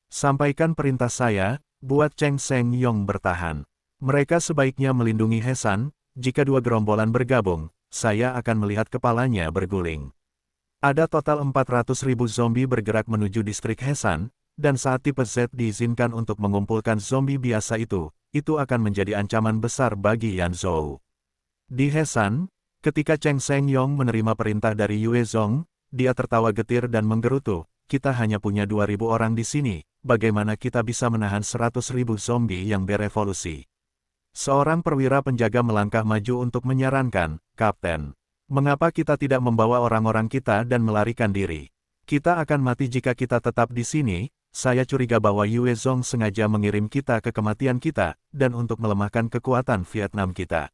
Sampaikan perintah saya, buat Cheng Seng Yong bertahan. Mereka sebaiknya melindungi Hesan, jika dua gerombolan bergabung, saya akan melihat kepalanya berguling." Ada total 400.000 zombie bergerak menuju distrik Hesan, dan saat tipe Z diizinkan untuk mengumpulkan zombie biasa itu akan menjadi ancaman besar bagi Yan Zhou. Di Hesan, ketika Cheng Seng Yong menerima perintah dari Yue Zong, dia tertawa getir dan menggerutu, "Kita hanya punya 2.000 orang di sini, bagaimana kita bisa menahan 100.000 zombie yang berevolusi?" Seorang perwira penjaga melangkah maju untuk menyarankan, "Kapten, mengapa kita tidak membawa orang-orang kita dan melarikan diri? Kita akan mati jika kita tetap di sini. Saya curiga bahwa Yue Zong sengaja mengirim kita ke kematian kita, dan untuk melemahkan kekuatan Vietnam kita."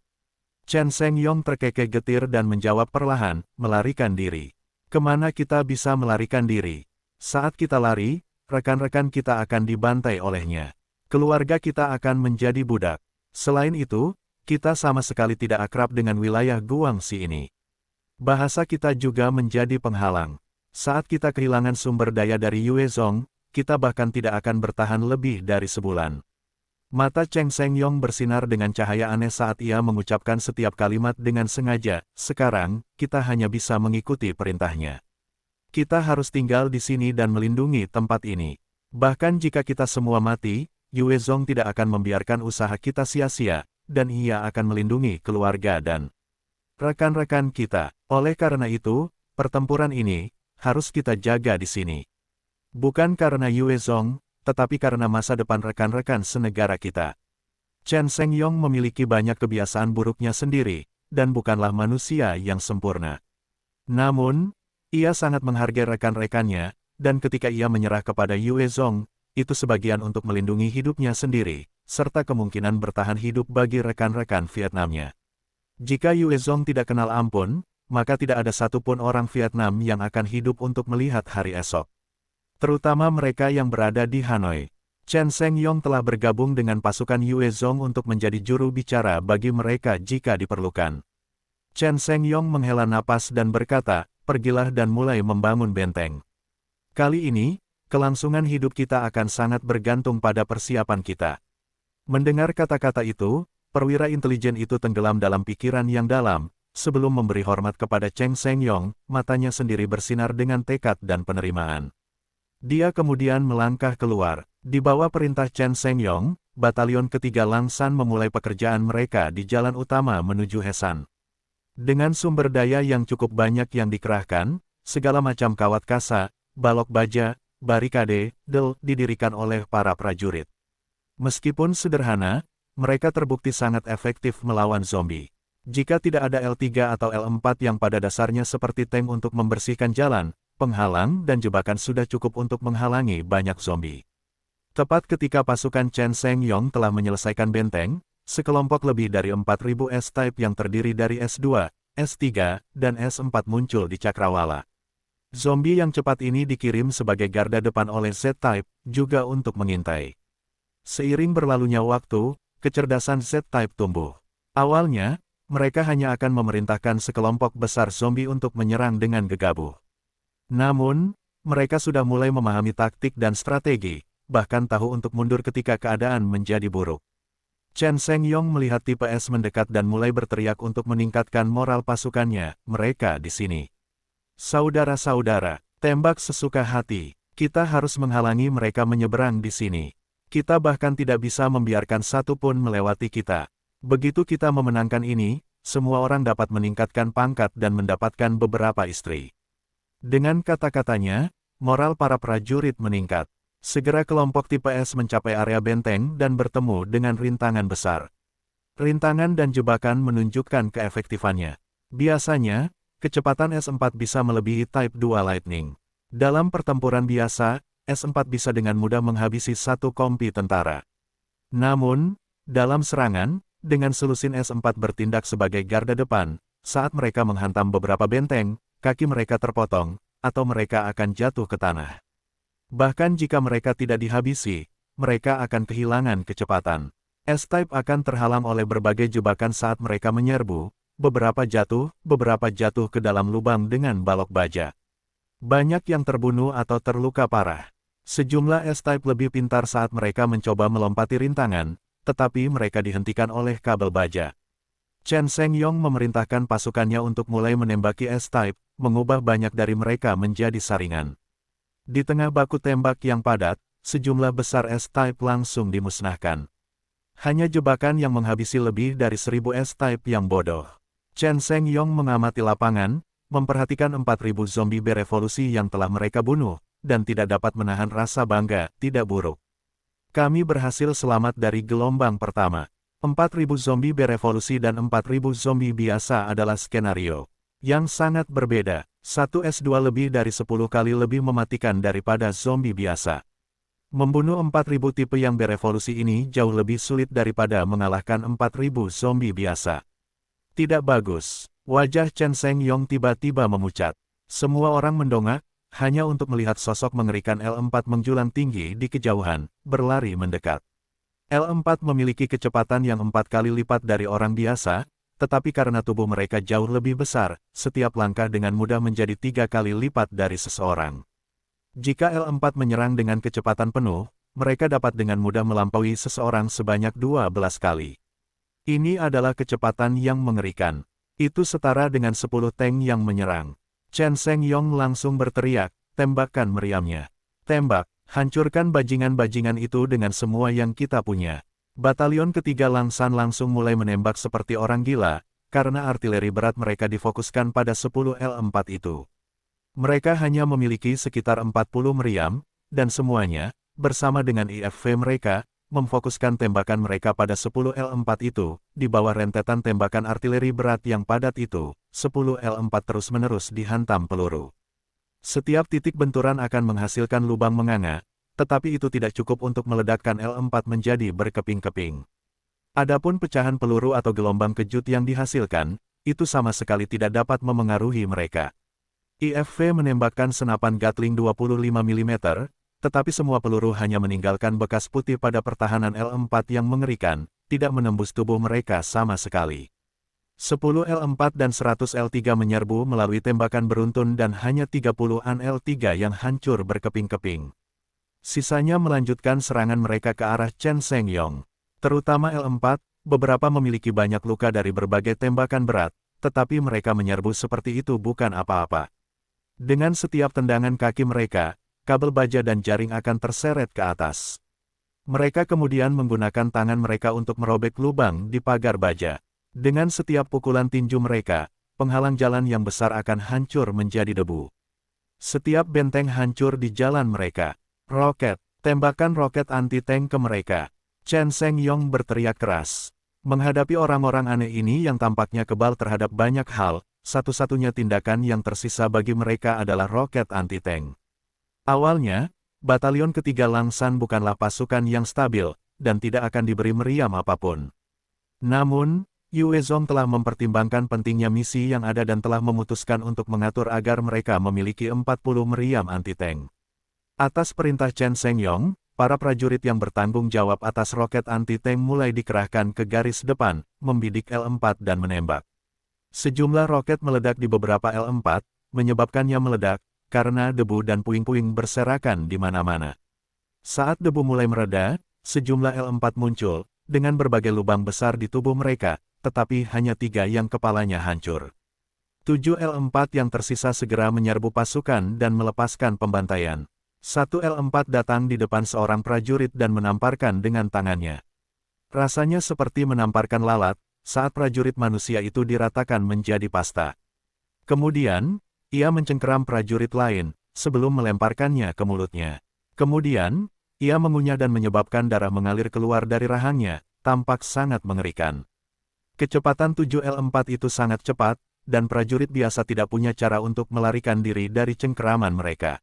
Chen Seng Yong terkekeh getir dan menjawab perlahan, "Melarikan diri. Kemana kita bisa melarikan diri? Saat kita lari, rekan-rekan kita akan dibantai olehnya. Keluarga kita akan menjadi budak. Selain itu, kita sama sekali tidak akrab dengan wilayah Guangxi ini. Bahasa kita juga menjadi penghalang. Saat kita kehilangan sumber daya dari Yue Zong, kita bahkan tidak akan bertahan lebih dari sebulan." Mata Cheng Seng Yong bersinar dengan cahaya aneh saat ia mengucapkan setiap kalimat dengan sengaja. "Sekarang, kita hanya bisa mengikuti perintahnya. Kita harus tinggal di sini dan melindungi tempat ini. Bahkan jika kita semua mati, Yue Zong tidak akan membiarkan usaha kita sia-sia, dan ia akan melindungi keluarga dan rekan-rekan kita. Oleh karena itu, pertempuran ini harus kita jaga di sini. Bukan karena Yue Zong, tetapi karena masa depan rekan-rekan senegara kita." Chen Seng Yong memiliki banyak kebiasaan buruknya sendiri, dan bukanlah manusia yang sempurna. Namun, ia sangat menghargai rekan-rekannya, dan ketika ia menyerah kepada Yue Zong, itu sebagian untuk melindungi hidupnya sendiri, serta kemungkinan bertahan hidup bagi rekan-rekan Vietnamnya. Jika Yue Zong tidak kenal ampun, maka tidak ada satupun orang Vietnam yang akan hidup untuk melihat hari esok. Terutama mereka yang berada di Hanoi. Chen Seng Yong telah bergabung dengan pasukan Yue Zong untuk menjadi juru bicara bagi mereka jika diperlukan. Chen Seng Yong menghela napas dan berkata, "Pergilah dan mulai membangun benteng. Kali ini, kelangsungan hidup kita akan sangat bergantung pada persiapan kita." Mendengar kata-kata itu, perwira intelijen itu tenggelam dalam pikiran yang dalam. Sebelum memberi hormat kepada Cheng Seng Yong, matanya sendiri bersinar dengan tekad dan penerimaan. Dia kemudian melangkah keluar. Di bawah perintah Chen Seng Yong, batalion ketiga Langsan memulai pekerjaan mereka di jalan utama menuju Hesan. Dengan sumber daya yang cukup banyak yang dikerahkan, segala macam kawat kasa, balok baja, barikade, didirikan oleh para prajurit. Meskipun sederhana, mereka terbukti sangat efektif melawan zombie. Jika tidak ada L3 atau L4 yang pada dasarnya seperti tank untuk membersihkan jalan, penghalang dan jebakan sudah cukup untuk menghalangi banyak zombie. Tepat ketika pasukan Chen Seng Yong telah menyelesaikan benteng, sekelompok lebih dari 4.000 S-Type yang terdiri dari S2, S3, dan S4 muncul di Cakrawala. Zombie yang cepat ini dikirim sebagai garda depan oleh Z-Type, juga untuk mengintai. Seiring berlalunya waktu, kecerdasan Z-Type tumbuh. Awalnya, mereka hanya akan memerintahkan sekelompok besar zombie untuk menyerang dengan gegabah. Namun, mereka sudah mulai memahami taktik dan strategi, bahkan tahu untuk mundur ketika keadaan menjadi buruk. Chen Seng Yong melihat tipe S mendekat dan mulai berteriak untuk meningkatkan moral pasukannya. "Mereka di sini. Saudara-saudara, tembak sesuka hati. Kita harus menghalangi mereka menyeberang di sini. Kita bahkan tidak bisa membiarkan satu pun melewati kita. Begitu kita memenangkan ini, semua orang dapat meningkatkan pangkat dan mendapatkan beberapa istri." Dengan kata-katanya, moral para prajurit meningkat. Segera kelompok tipe S mencapai area benteng dan bertemu dengan rintangan besar. Rintangan dan jebakan menunjukkan keefektifannya. Biasanya, kecepatan S4 bisa melebihi Type 2 Lightning. Dalam pertempuran biasa, S4 bisa dengan mudah menghabisi satu kompi tentara. Namun, dalam serangan, dengan selusin S4 bertindak sebagai garda depan, saat mereka menghantam beberapa benteng, kaki mereka terpotong, atau mereka akan jatuh ke tanah. Bahkan jika mereka tidak dihabisi, mereka akan kehilangan kecepatan. S-Type akan terhalang oleh berbagai jebakan saat mereka menyerbu, beberapa jatuh ke dalam lubang dengan balok baja. Banyak yang terbunuh atau terluka parah. Sejumlah S-Type lebih pintar saat mereka mencoba melompati rintangan, tetapi mereka dihentikan oleh kabel baja. Chen Shengyong memerintahkan pasukannya untuk mulai menembaki S-Type, mengubah banyak dari mereka menjadi saringan. Di tengah baku tembak yang padat, sejumlah besar S-Type langsung dimusnahkan. Hanya jebakan yang menghabisi lebih dari 1000 S-Type yang bodoh. Chen Shengyong mengamati lapangan, memperhatikan 4000 zombie berevolusi yang telah mereka bunuh, dan tidak dapat menahan rasa bangga, tidak buruk. Kami berhasil selamat dari gelombang pertama. 4000 zombie berevolusi dan 4000 zombie biasa adalah skenario yang sangat berbeda. 1 S2 lebih dari 10 kali lebih mematikan daripada zombie biasa. Membunuh 4000 tipe yang berevolusi ini jauh lebih sulit daripada mengalahkan 4000 zombie biasa. Tidak bagus. Wajah Chen Shengyong tiba-tiba memucat. Semua orang mendongak, hanya untuk melihat sosok mengerikan L4 menjulang tinggi di kejauhan, berlari mendekat. L4 memiliki kecepatan yang 4 kali lipat dari orang biasa, tetapi karena tubuh mereka jauh lebih besar, setiap langkah dengan mudah menjadi 3 kali lipat dari seseorang. Jika L4 menyerang dengan kecepatan penuh, mereka dapat dengan mudah melampaui seseorang sebanyak 12 kali. Ini adalah kecepatan yang mengerikan. Itu setara dengan 10 tank yang menyerang. Chen Shengyong langsung berteriak, "Tembakan meriamnya. Tembak, hancurkan bajingan-bajingan itu dengan semua yang kita punya." Batalion ketiga Langsan langsung mulai menembak seperti orang gila, karena artileri berat mereka difokuskan pada 10 L4 itu. Mereka hanya memiliki sekitar 40 meriam, dan semuanya, bersama dengan IFV mereka, memfokuskan tembakan mereka pada 10 L4 itu, di bawah rentetan tembakan artileri berat yang padat itu, 10 L4 terus-menerus dihantam peluru. Setiap titik benturan akan menghasilkan lubang menganga, tetapi itu tidak cukup untuk meledakkan L4 menjadi berkeping-keping. Adapun pecahan peluru atau gelombang kejut yang dihasilkan, itu sama sekali tidak dapat memengaruhi mereka. IFV menembakkan senapan Gatling 25 mm, tetapi semua peluru hanya meninggalkan bekas putih pada pertahanan L4 yang mengerikan, tidak menembus tubuh mereka sama sekali. 10 L4 dan 100 L3 menyerbu melalui tembakan beruntun dan hanya 30-an L3 yang hancur berkeping-keping. Sisanya melanjutkan serangan mereka ke arah Chen Shengyong. Terutama L4, beberapa memiliki banyak luka dari berbagai tembakan berat, tetapi mereka menyerbu seperti itu bukan apa-apa. Dengan setiap tendangan kaki mereka, kabel baja dan jaring akan terseret ke atas. Mereka kemudian menggunakan tangan mereka untuk merobek lubang di pagar baja. Dengan setiap pukulan tinju mereka, penghalang jalan yang besar akan hancur menjadi debu. Setiap benteng hancur di jalan mereka. Roket, tembakan roket anti-tank ke mereka. Chen Shengyong berteriak keras. Menghadapi orang-orang aneh ini yang tampaknya kebal terhadap banyak hal, satu-satunya tindakan yang tersisa bagi mereka adalah roket anti-tank. Awalnya, batalion ketiga Langsan bukanlah pasukan yang stabil, dan tidak akan diberi meriam apapun. Namun, Yue Zong telah mempertimbangkan pentingnya misi yang ada dan telah memutuskan untuk mengatur agar mereka memiliki 40 meriam anti-tank. Atas perintah Chen Shengyong, para prajurit yang bertanggung jawab atas roket anti-tank mulai dikerahkan ke garis depan, membidik L4 dan menembak. Sejumlah roket meledak di beberapa L4, menyebabkannya meledak, karena debu dan puing-puing berserakan di mana-mana. Saat debu mulai mereda, sejumlah L4 muncul, dengan berbagai lubang besar di tubuh mereka, tetapi hanya 3 yang kepalanya hancur. 7 L4 yang tersisa segera menyerbu pasukan dan melepaskan pembantaian. 1 L4 datang di depan seorang prajurit dan menamparkan dengan tangannya. Rasanya seperti menamparkan lalat, saat prajurit manusia itu diratakan menjadi pasta. Kemudian, ia mencengkeram prajurit lain, sebelum melemparkannya ke mulutnya. Kemudian, ia mengunyah dan menyebabkan darah mengalir keluar dari rahangnya, tampak sangat mengerikan. Kecepatan 7 L4 itu sangat cepat, dan prajurit biasa tidak punya cara untuk melarikan diri dari cengkeraman mereka.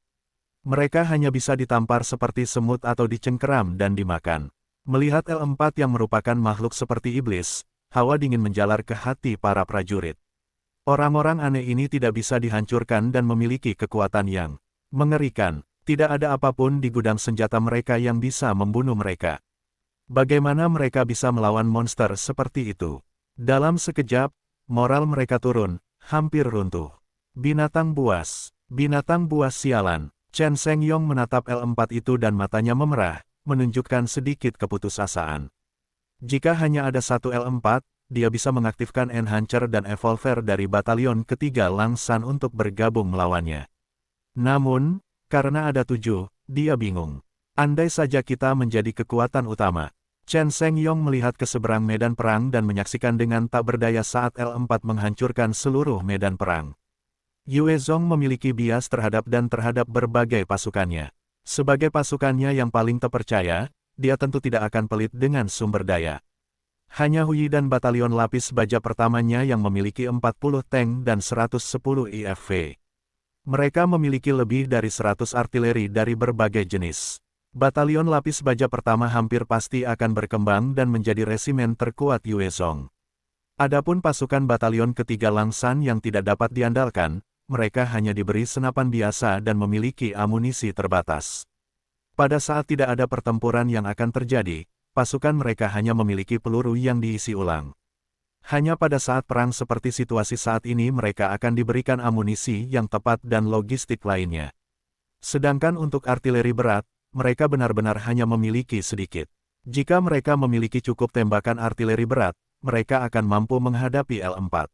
Mereka hanya bisa ditampar seperti semut atau dicengkeram dan dimakan. Melihat L4 yang merupakan makhluk seperti iblis, hawa dingin menjalar ke hati para prajurit. Orang-orang aneh ini tidak bisa dihancurkan dan memiliki kekuatan yang mengerikan. Tidak ada apapun di gudang senjata mereka yang bisa membunuh mereka. Bagaimana mereka bisa melawan monster seperti itu? Dalam sekejap, moral mereka turun, hampir runtuh. Binatang buas sialan. Chen Shengyong menatap L4 itu dan matanya memerah, menunjukkan sedikit keputusasaan. Jika hanya ada satu L4, dia bisa mengaktifkan Enhancer dan Evolver dari batalion ketiga Langsan untuk bergabung melawannya. Namun, karena ada 7, dia bingung. Andai saja kita menjadi kekuatan utama. Chen Shengyong melihat ke seberang medan perang dan menyaksikan dengan tak berdaya saat L4 menghancurkan seluruh medan perang. Yue Zong memiliki bias terhadap berbagai pasukannya. Sebagai pasukannya yang paling terpercaya, dia tentu tidak akan pelit dengan sumber daya. Hanya Hui dan batalion lapis baja pertamanya yang memiliki 40 tank dan 110 IFV. Mereka memiliki lebih dari 100 artileri dari berbagai jenis. Batalion lapis baja pertama hampir pasti akan berkembang dan menjadi resimen terkuat Yue Zong. Adapun pasukan batalion ketiga Langsan yang tidak dapat diandalkan, mereka hanya diberi senapan biasa dan memiliki amunisi terbatas. Pada saat tidak ada pertempuran yang akan terjadi, pasukan mereka hanya memiliki peluru yang diisi ulang. Hanya pada saat perang seperti situasi saat ini mereka akan diberikan amunisi yang tepat dan logistik lainnya. Sedangkan untuk artileri berat, mereka benar-benar hanya memiliki sedikit. Jika mereka memiliki cukup tembakan artileri berat, mereka akan mampu menghadapi L4.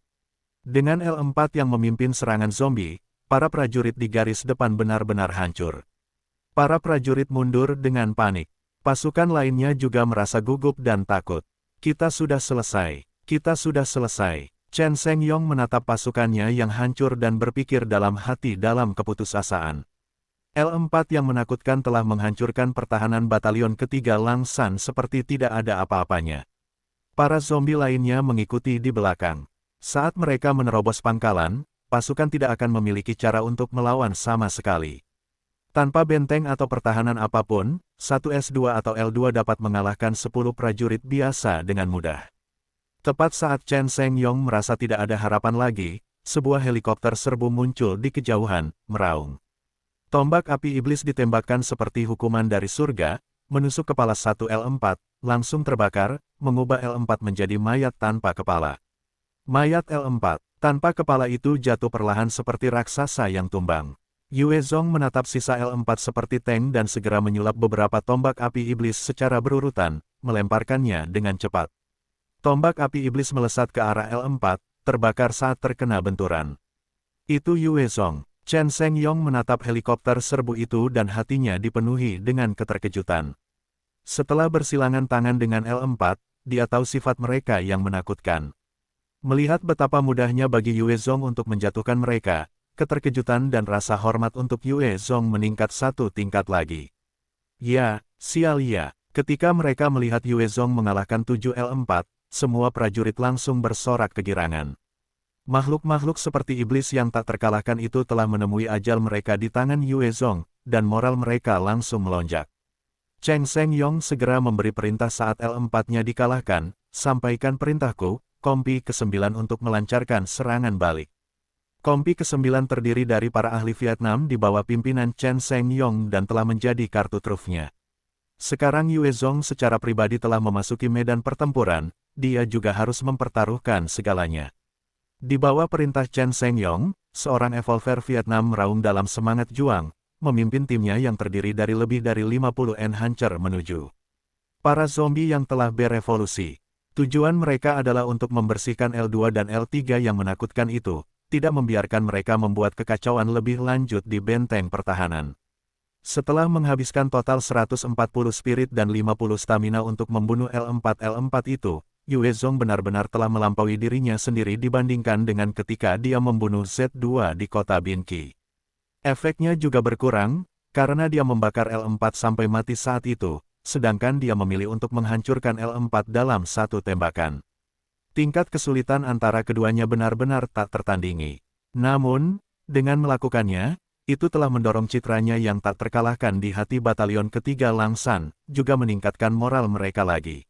Dengan L4 yang memimpin serangan zombie, para prajurit di garis depan benar-benar hancur. Para prajurit mundur dengan panik. Pasukan lainnya juga merasa gugup dan takut. Kita sudah selesai. Kita sudah selesai. Chen Shengyong menatap pasukannya yang hancur dan berpikir dalam hati dalam keputusasaan. L4 yang menakutkan telah menghancurkan pertahanan batalion ketiga Langsan seperti tidak ada apa-apanya. Para zombie lainnya mengikuti di belakang. Saat mereka menerobos pangkalan, pasukan tidak akan memiliki cara untuk melawan sama sekali. Tanpa benteng atau pertahanan apapun, satu S2 atau L2 dapat mengalahkan 10 prajurit biasa dengan mudah. Tepat saat Chen Shengyong merasa tidak ada harapan lagi, sebuah helikopter serbu muncul di kejauhan, meraung. Tombak api iblis ditembakkan seperti hukuman dari surga, menusuk kepala satu L4, langsung terbakar, mengubah L4 menjadi mayat tanpa kepala. Mayat L4, tanpa kepala itu jatuh perlahan seperti raksasa yang tumbang. Yue Zong menatap sisa L4 seperti tank dan segera menyulap beberapa tombak api iblis secara berurutan, melemparkannya dengan cepat. Tombak api iblis melesat ke arah L4, terbakar saat terkena benturan. Itu Yue Zong. Chen Shengyong menatap helikopter serbu itu dan hatinya dipenuhi dengan keterkejutan. Setelah bersilangan tangan dengan L4, dia tahu sifat mereka yang menakutkan. Melihat betapa mudahnya bagi Yue Zong untuk menjatuhkan mereka, keterkejutan dan rasa hormat untuk Yue Zong meningkat satu tingkat lagi. Ya, sial ya, ketika mereka melihat Yue Zong mengalahkan 7 L4, semua prajurit langsung bersorak kegirangan. Makhluk-makhluk seperti iblis yang tak terkalahkan itu telah menemui ajal mereka di tangan Yue Zong, dan moral mereka langsung melonjak. Chen Shengyong segera memberi perintah saat L4-nya dikalahkan, sampaikan perintahku, Kompi ke-9 untuk melancarkan serangan balik. Kompi ke-9 terdiri dari para ahli Vietnam di bawah pimpinan Chen Shengyong dan telah menjadi kartu trufnya. Sekarang Yue Zong secara pribadi telah memasuki medan pertempuran, dia juga harus mempertaruhkan segalanya. Di bawah perintah Chen Shengyong, seorang evolver Vietnam meraung dalam semangat juang, memimpin timnya yang terdiri dari lebih dari 50 Enhancer menuju para zombie yang telah berevolusi. Tujuan mereka adalah untuk membersihkan L2 dan L3 yang menakutkan itu, tidak membiarkan mereka membuat kekacauan lebih lanjut di benteng pertahanan. Setelah menghabiskan total 140 spirit dan 50 stamina untuk membunuh L4 itu, Yue Zong benar-benar telah melampaui dirinya sendiri dibandingkan dengan ketika dia membunuh Z2 di kota Binqi. Efeknya juga berkurang, karena dia membakar L4 sampai mati saat itu, sedangkan dia memilih untuk menghancurkan L4 dalam satu tembakan. Tingkat kesulitan antara keduanya benar-benar tak tertandingi. Namun, dengan melakukannya, itu telah mendorong citranya yang tak terkalahkan di hati batalion ketiga Langsan, juga meningkatkan moral mereka lagi.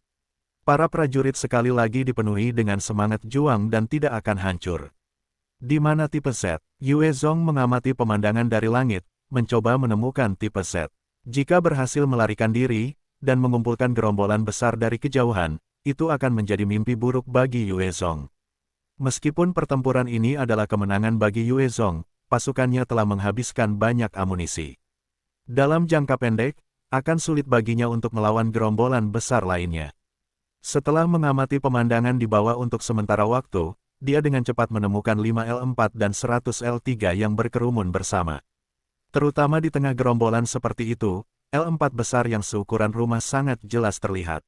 Para prajurit sekali lagi dipenuhi dengan semangat juang dan tidak akan hancur. Di mana tipe Z? Yue Zong mengamati pemandangan dari langit, mencoba menemukan tipe Z. Jika berhasil melarikan diri, dan mengumpulkan gerombolan besar dari kejauhan, itu akan menjadi mimpi buruk bagi Yue Zong. Meskipun pertempuran ini adalah kemenangan bagi Yue Zong, pasukannya telah menghabiskan banyak amunisi. Dalam jangka pendek, akan sulit baginya untuk melawan gerombolan besar lainnya. Setelah mengamati pemandangan di bawah untuk sementara waktu, dia dengan cepat menemukan 5L4 dan 100L3 yang berkerumun bersama. Terutama di tengah gerombolan seperti itu, L4 besar yang seukuran rumah sangat jelas terlihat.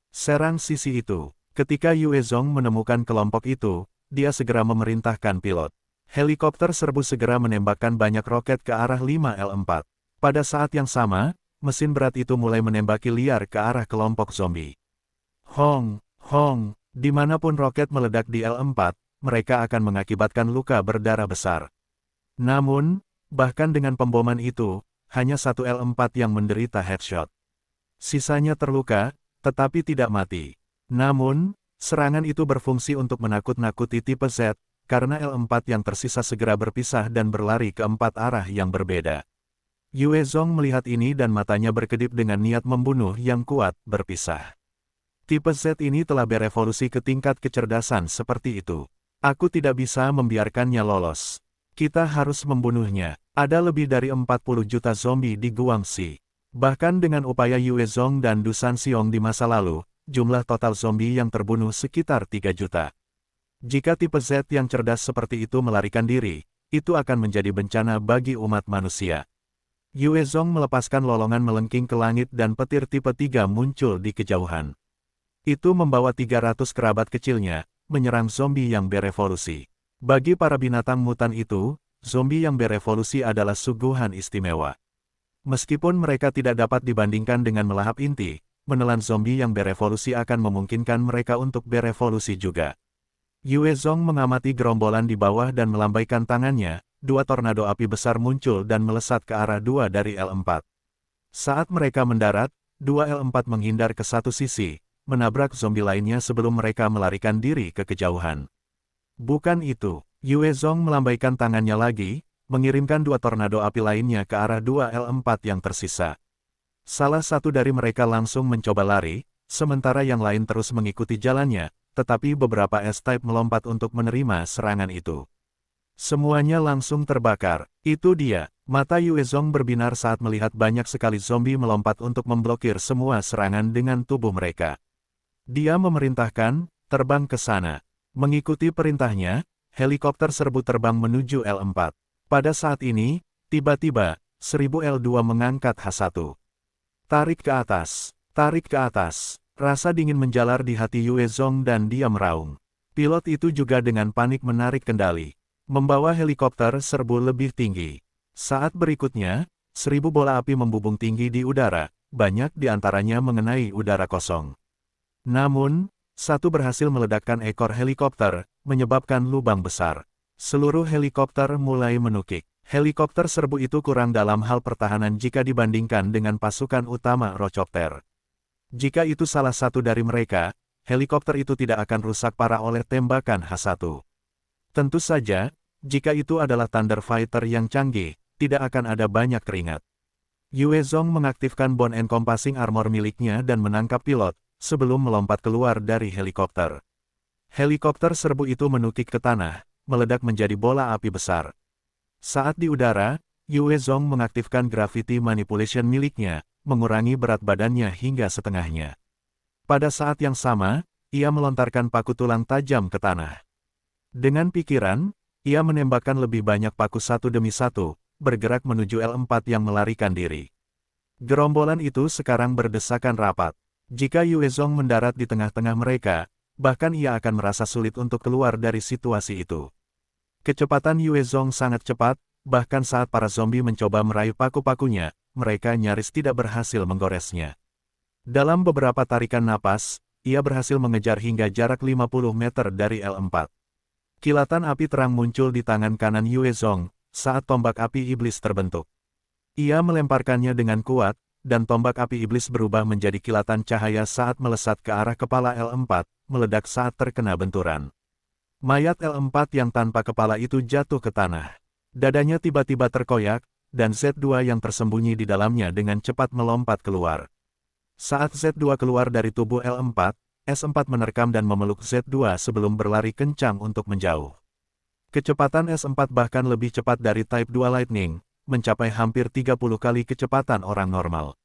Serang sisi itu. Ketika Yue Zong menemukan kelompok itu, dia segera memerintahkan pilot helikopter serbu segera menembakkan banyak roket ke arah 5L4. Pada saat yang sama, mesin berat itu mulai menembaki liar ke arah kelompok zombie. Hong, hong. Dimanapun roket meledak di L4, mereka akan mengakibatkan luka berdarah besar. Namun, bahkan dengan pemboman itu, hanya satu L4 yang menderita headshot. Sisanya terluka, tetapi tidak mati. Namun, serangan itu berfungsi untuk menakut-nakuti tipe Z, karena L4 yang tersisa segera berpisah dan berlari ke 4 arah yang berbeda. Yue Zong melihat ini dan matanya berkedip dengan niat membunuh yang kuat, berpisah. Tipe Z ini telah berevolusi ke tingkat kecerdasan seperti itu. Aku tidak bisa membiarkannya lolos. Kita harus membunuhnya. Ada lebih dari 40 juta zombie di Guangxi. Bahkan dengan upaya Yue Zong dan Du Sanxiong di masa lalu, jumlah total zombie yang terbunuh sekitar 3 juta. Jika tipe Z yang cerdas seperti itu melarikan diri, itu akan menjadi bencana bagi umat manusia. Yue Zong melepaskan lolongan melengking ke langit dan petir tipe 3 muncul di kejauhan. Itu membawa 300 kerabat kecilnya, menyerang zombie yang berevolusi. Bagi para binatang mutan itu, zombie yang berevolusi adalah suguhan istimewa. Meskipun mereka tidak dapat dibandingkan dengan melahap inti, menelan zombie yang berevolusi akan memungkinkan mereka untuk berevolusi juga. Yue Zong mengamati gerombolan di bawah dan melambaikan tangannya, 2 tornado api besar muncul dan melesat ke arah 2 dari L4. Saat mereka mendarat, 2 L4 menghindar ke satu sisi, menabrak zombie lainnya sebelum mereka melarikan diri ke kejauhan. Bukan itu, Yue Zong melambaikan tangannya lagi, mengirimkan 2 tornado api lainnya ke arah 2 L4 yang tersisa. Salah satu dari mereka langsung mencoba lari, sementara yang lain terus mengikuti jalannya, tetapi beberapa S-Type melompat untuk menerima serangan itu. Semuanya langsung terbakar. Itu dia. Mata Yue Zong berbinar saat melihat banyak sekali zombie melompat untuk memblokir semua serangan dengan tubuh mereka. Dia memerintahkan, terbang ke sana. Mengikuti perintahnya, helikopter serbu terbang menuju L4. Pada saat ini, tiba-tiba, 1000 L2 mengangkat H1. Tarik ke atas, tarik ke atas. Rasa dingin menjalar di hati Yue Zong dan dia meraung. Pilot itu juga dengan panik menarik kendali, membawa helikopter serbu lebih tinggi. Saat berikutnya, 1000 bola api membubung tinggi di udara, banyak di antaranya mengenai udara kosong. Namun, satu berhasil meledakkan ekor helikopter, menyebabkan lubang besar. Seluruh helikopter mulai menukik. Helikopter serbu itu kurang dalam hal pertahanan jika dibandingkan dengan pasukan utama Rochopter. Jika itu salah satu dari mereka, helikopter itu tidak akan rusak parah oleh tembakan H1. Tentu saja, jika itu adalah Thunder Fighter yang canggih, tidak akan ada banyak keringat. Yue Zong mengaktifkan bone encompassing armor miliknya dan menangkap pilot, sebelum melompat keluar dari helikopter. Helikopter serbu itu menukik ke tanah, meledak menjadi bola api besar. Saat di udara, Yue Zong mengaktifkan gravity manipulation miliknya, mengurangi berat badannya hingga setengahnya. Pada saat yang sama, ia melontarkan paku tulang tajam ke tanah. Dengan pikiran, ia menembakkan lebih banyak paku satu demi satu, bergerak menuju L4 yang melarikan diri. Gerombolan itu sekarang berdesakan rapat. Jika Yue Zong mendarat di tengah-tengah mereka, bahkan ia akan merasa sulit untuk keluar dari situasi itu. Kecepatan Yue Zong sangat cepat, bahkan saat para zombie mencoba meraih paku-pakunya, mereka nyaris tidak berhasil menggoresnya. Dalam beberapa tarikan napas, ia berhasil mengejar hingga jarak 50 meter dari L4. Kilatan api terang muncul di tangan kanan Yue Zong, saat tombak api iblis terbentuk. Ia melemparkannya dengan kuat, dan tombak api iblis berubah menjadi kilatan cahaya saat melesat ke arah kepala L4, meledak saat terkena benturan. Mayat L4 yang tanpa kepala itu jatuh ke tanah. Dadanya tiba-tiba terkoyak, dan Z2 yang tersembunyi di dalamnya dengan cepat melompat keluar. Saat Z2 keluar dari tubuh L4, S4 menerkam dan memeluk Z2 sebelum berlari kencang untuk menjauh. Kecepatan S4 bahkan lebih cepat dari Type 2 Lightning, mencapai hampir 30 kali kecepatan orang normal.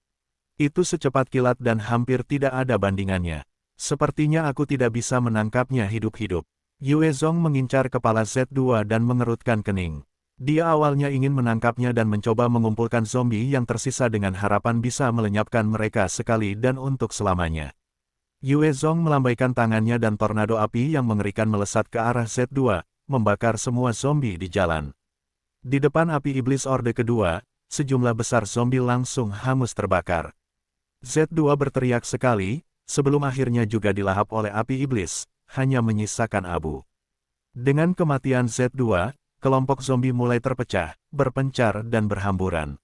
Itu secepat kilat dan hampir tidak ada bandingannya. Sepertinya aku tidak bisa menangkapnya hidup-hidup. Yue Zong mengincar kepala Z2 dan mengerutkan kening. Dia awalnya ingin menangkapnya dan mencoba mengumpulkan zombie yang tersisa dengan harapan bisa melenyapkan mereka sekali dan untuk selamanya. Yue Zong melambaikan tangannya dan tornado api yang mengerikan melesat ke arah Z2, membakar semua zombie di jalan. Di depan api iblis Orde kedua, sejumlah besar zombie langsung hangus terbakar. Z2 berteriak sekali, sebelum akhirnya juga dilahap oleh api iblis, hanya menyisakan abu. Dengan kematian Z2, kelompok zombie mulai terpecah, berpencar dan berhamburan.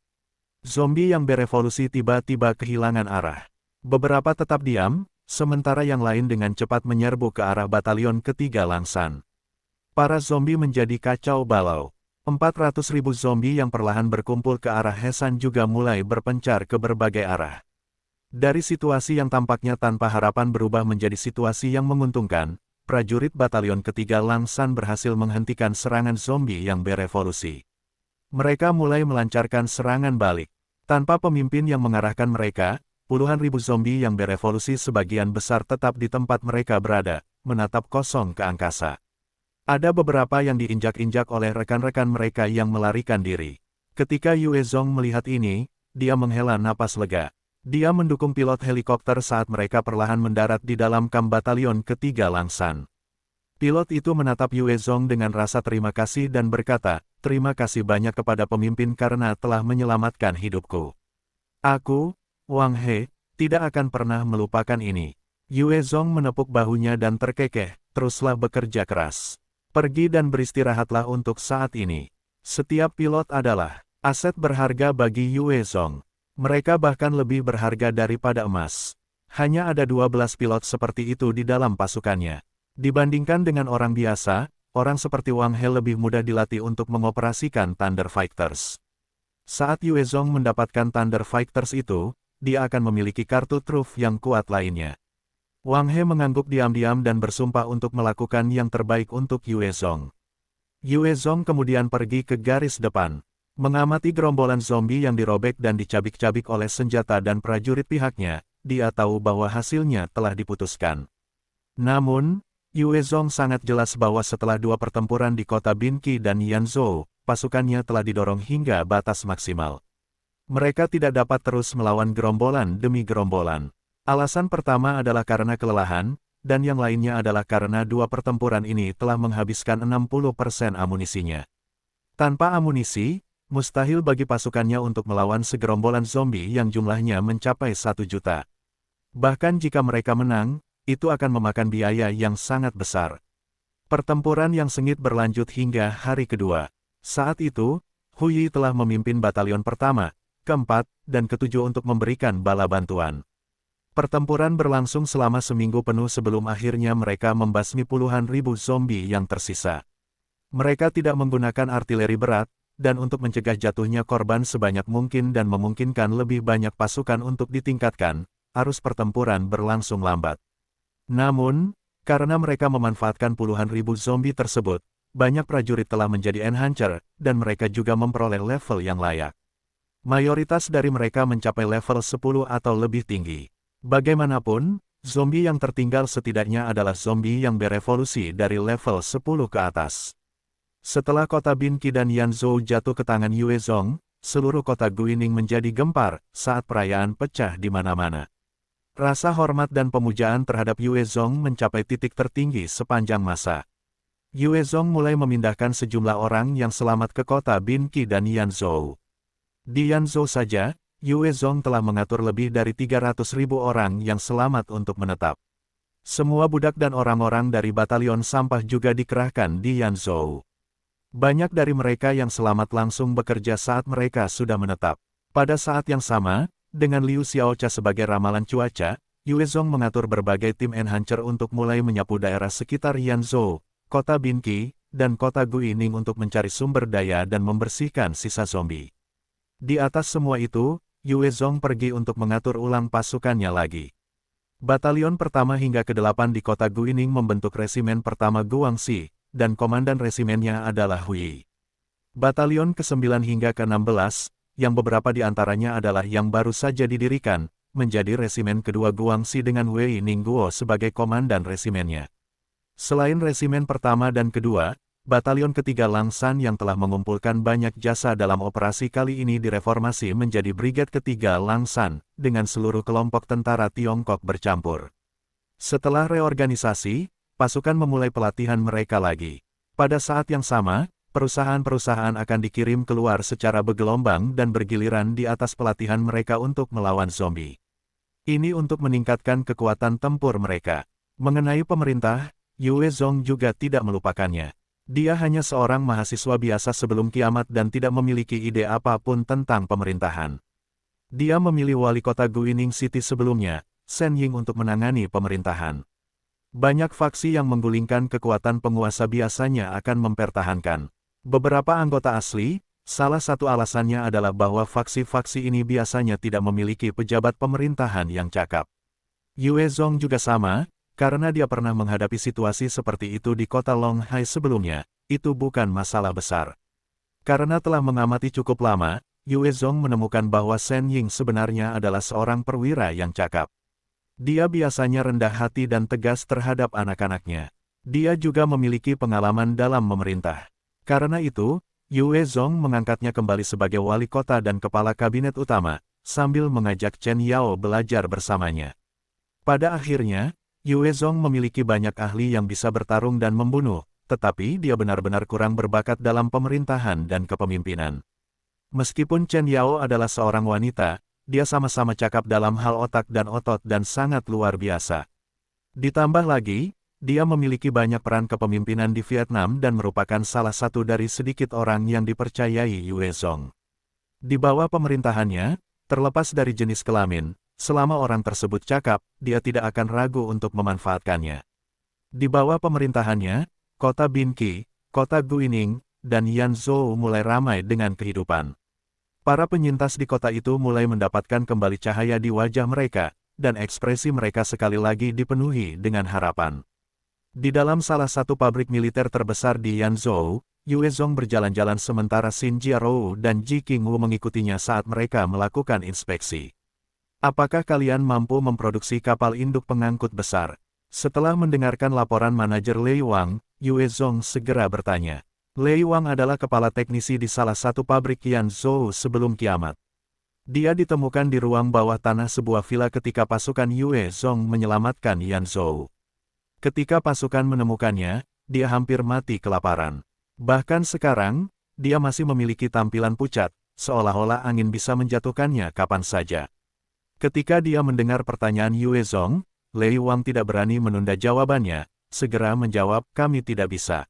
Zombie yang berevolusi tiba-tiba kehilangan arah. Beberapa tetap diam, sementara yang lain dengan cepat menyerbu ke arah batalion ketiga Langsan. Para zombie menjadi kacau balau. 400.000 zombie yang perlahan berkumpul ke arah Hesan juga mulai berpencar ke berbagai arah. Dari situasi yang tampaknya tanpa harapan berubah menjadi situasi yang menguntungkan, prajurit batalion ketiga Langsan berhasil menghentikan serangan zombie yang berevolusi. Mereka mulai melancarkan serangan balik. Tanpa pemimpin yang mengarahkan mereka, puluhan ribu zombie yang berevolusi sebagian besar tetap di tempat mereka berada, menatap kosong ke angkasa. Ada beberapa yang diinjak-injak oleh rekan-rekan mereka yang melarikan diri. Ketika Yue Zong melihat ini, dia menghela napas lega. Dia mendukung pilot helikopter saat mereka perlahan mendarat di dalam kamp batalion ketiga Langsan. Pilot itu menatap Yue Zong dengan rasa terima kasih dan berkata, "Terima kasih banyak kepada pemimpin karena telah menyelamatkan hidupku. Aku, Wang He, tidak akan pernah melupakan ini." Yue Zong menepuk bahunya dan terkekeh, "Teruslah bekerja keras. Pergi dan beristirahatlah untuk saat ini." Setiap pilot adalah aset berharga bagi Yue Zong. Mereka bahkan lebih berharga daripada emas. Hanya ada 12 pilot seperti itu di dalam pasukannya. Dibandingkan dengan orang biasa, orang seperti Wang He lebih mudah dilatih untuk mengoperasikan Thunder Fighters. Saat Yue Zong mendapatkan Thunder Fighters itu, dia akan memiliki kartu truf yang kuat lainnya. Wang He mengangguk diam-diam dan bersumpah untuk melakukan yang terbaik untuk Yue Zong. Yue Zong kemudian pergi ke garis depan. Mengamati gerombolan zombie yang dirobek dan dicabik-cabik oleh senjata dan prajurit pihaknya, dia tahu bahwa hasilnya telah diputuskan. Namun, Yue Zong sangat jelas bahwa setelah dua pertempuran di kota Binqi dan Yanzhou, pasukannya telah didorong hingga batas maksimal. Mereka tidak dapat terus melawan gerombolan demi gerombolan. Alasan pertama adalah karena kelelahan, dan yang lainnya adalah karena dua pertempuran ini telah menghabiskan 60% amunisinya. Tanpa amunisi, mustahil bagi pasukannya untuk melawan segerombolan zombie yang jumlahnya mencapai 1 juta. Bahkan jika mereka menang, itu akan memakan biaya yang sangat besar. Pertempuran yang sengit berlanjut hingga hari kedua. Saat itu, Hu Yi telah memimpin batalion pertama, keempat, dan ketujuh untuk memberikan bala bantuan. Pertempuran berlangsung selama seminggu penuh sebelum akhirnya mereka membasmi puluhan ribu zombie yang tersisa. Mereka tidak menggunakan artileri berat, dan untuk mencegah jatuhnya korban sebanyak mungkin dan memungkinkan lebih banyak pasukan untuk ditingkatkan, arus pertempuran berlangsung lambat. Namun, karena mereka memanfaatkan puluhan ribu zombie tersebut, banyak prajurit telah menjadi enhancer, dan mereka juga memperoleh level yang layak. Mayoritas dari mereka mencapai level 10 atau lebih tinggi. Bagaimanapun, zombie yang tertinggal setidaknya adalah zombie yang berevolusi dari level 10 ke atas. Setelah kota Binqi dan Yanzhou jatuh ke tangan Yue Zong, seluruh kota Guining menjadi gempar saat perayaan pecah di mana-mana. Rasa hormat dan pemujaan terhadap Yue Zong mencapai titik tertinggi sepanjang masa. Yue Zong mulai memindahkan sejumlah orang yang selamat ke kota Binqi dan Yanzhou. Di Yanzhou saja, Yue Zong telah mengatur lebih dari 300.000 orang yang selamat untuk menetap. Semua budak dan orang-orang dari batalion sampah juga dikerahkan di Yanzhou. Banyak dari mereka yang selamat langsung bekerja saat mereka sudah menetap. Pada saat yang sama, dengan Liu Xiaocha sebagai ramalan cuaca, Yue Zong mengatur berbagai tim enhancer untuk mulai menyapu daerah sekitar Yanzhou, kota Binqi, dan kota Guining untuk mencari sumber daya dan membersihkan sisa zombie. Di atas semua itu, Yue Zong pergi untuk mengatur ulang pasukannya lagi. Batalion pertama hingga ke-8 di kota Guining membentuk resimen pertama Guangxi, dan komandan resimennya adalah Hui. Batalion ke-9 hingga ke-16, yang beberapa di antaranya adalah yang baru saja didirikan, menjadi resimen kedua Guangxi dengan Wei Ningguo sebagai komandan resimennya. Selain resimen pertama dan kedua, batalion ketiga Langshan yang telah mengumpulkan banyak jasa dalam operasi kali ini direformasi menjadi Brigade ketiga Langshan, dengan seluruh kelompok tentara Tiongkok bercampur. Setelah reorganisasi, pasukan memulai pelatihan mereka lagi. Pada saat yang sama, perusahaan-perusahaan akan dikirim keluar secara bergelombang dan bergiliran di atas pelatihan mereka untuk melawan zombie. Ini untuk meningkatkan kekuatan tempur mereka. Mengenai pemerintah, Yue Zong juga tidak melupakannya. Dia hanya seorang mahasiswa biasa sebelum kiamat dan tidak memiliki ide apapun tentang pemerintahan. Dia memilih wali kota Guining City sebelumnya, Shen Ying untuk menangani pemerintahan. Banyak faksi yang menggulingkan kekuatan penguasa biasanya akan mempertahankan. Beberapa anggota asli, salah satu alasannya adalah bahwa faksi-faksi ini biasanya tidak memiliki pejabat pemerintahan yang cakap. Yue Zong juga sama, karena dia pernah menghadapi situasi seperti itu di kota Longhai sebelumnya, itu bukan masalah besar. Karena telah mengamati cukup lama, Yue Zong menemukan bahwa Shen Ying sebenarnya adalah seorang perwira yang cakap. Dia biasanya rendah hati dan tegas terhadap anak-anaknya. Dia juga memiliki pengalaman dalam memerintah. Karena itu, Yue Zong mengangkatnya kembali sebagai wali kota dan kepala kabinet utama, sambil mengajak Chen Yao belajar bersamanya. Pada akhirnya, Yue Zong memiliki banyak ahli yang bisa bertarung dan membunuh, tetapi dia benar-benar kurang berbakat dalam pemerintahan dan kepemimpinan. Meskipun Chen Yao adalah seorang wanita, dia sama-sama cakap dalam hal otak dan otot dan sangat luar biasa. Ditambah lagi, dia memiliki banyak peran kepemimpinan di Vietnam dan merupakan salah satu dari sedikit orang yang dipercayai Yue Zong. Di bawah pemerintahannya, terlepas dari jenis kelamin, selama orang tersebut cakap, dia tidak akan ragu untuk memanfaatkannya. Di bawah pemerintahannya, kota Binqi, kota Guining, dan Yanzhou mulai ramai dengan kehidupan. Para penyintas di kota itu mulai mendapatkan kembali cahaya di wajah mereka, dan ekspresi mereka sekali lagi dipenuhi dengan harapan. Di dalam salah satu pabrik militer terbesar di Yanzhou, Yue Zong berjalan-jalan sementara Xin Jiarou dan Ji Qingwu mengikutinya saat mereka melakukan inspeksi. Apakah kalian mampu memproduksi kapal induk pengangkut besar? Setelah mendengarkan laporan manajer Lei Wang, Yue Zong segera bertanya. Lei Wang adalah kepala teknisi di salah satu pabrik Yanzhou sebelum kiamat. Dia ditemukan di ruang bawah tanah sebuah villa ketika pasukan Yue Zong menyelamatkan Yanzhou. Ketika pasukan menemukannya, dia hampir mati kelaparan. Bahkan sekarang, dia masih memiliki tampilan pucat, seolah-olah angin bisa menjatuhkannya kapan saja. Ketika dia mendengar pertanyaan Yue Zong, Lei Wang tidak berani menunda jawabannya, segera menjawab, kami tidak bisa.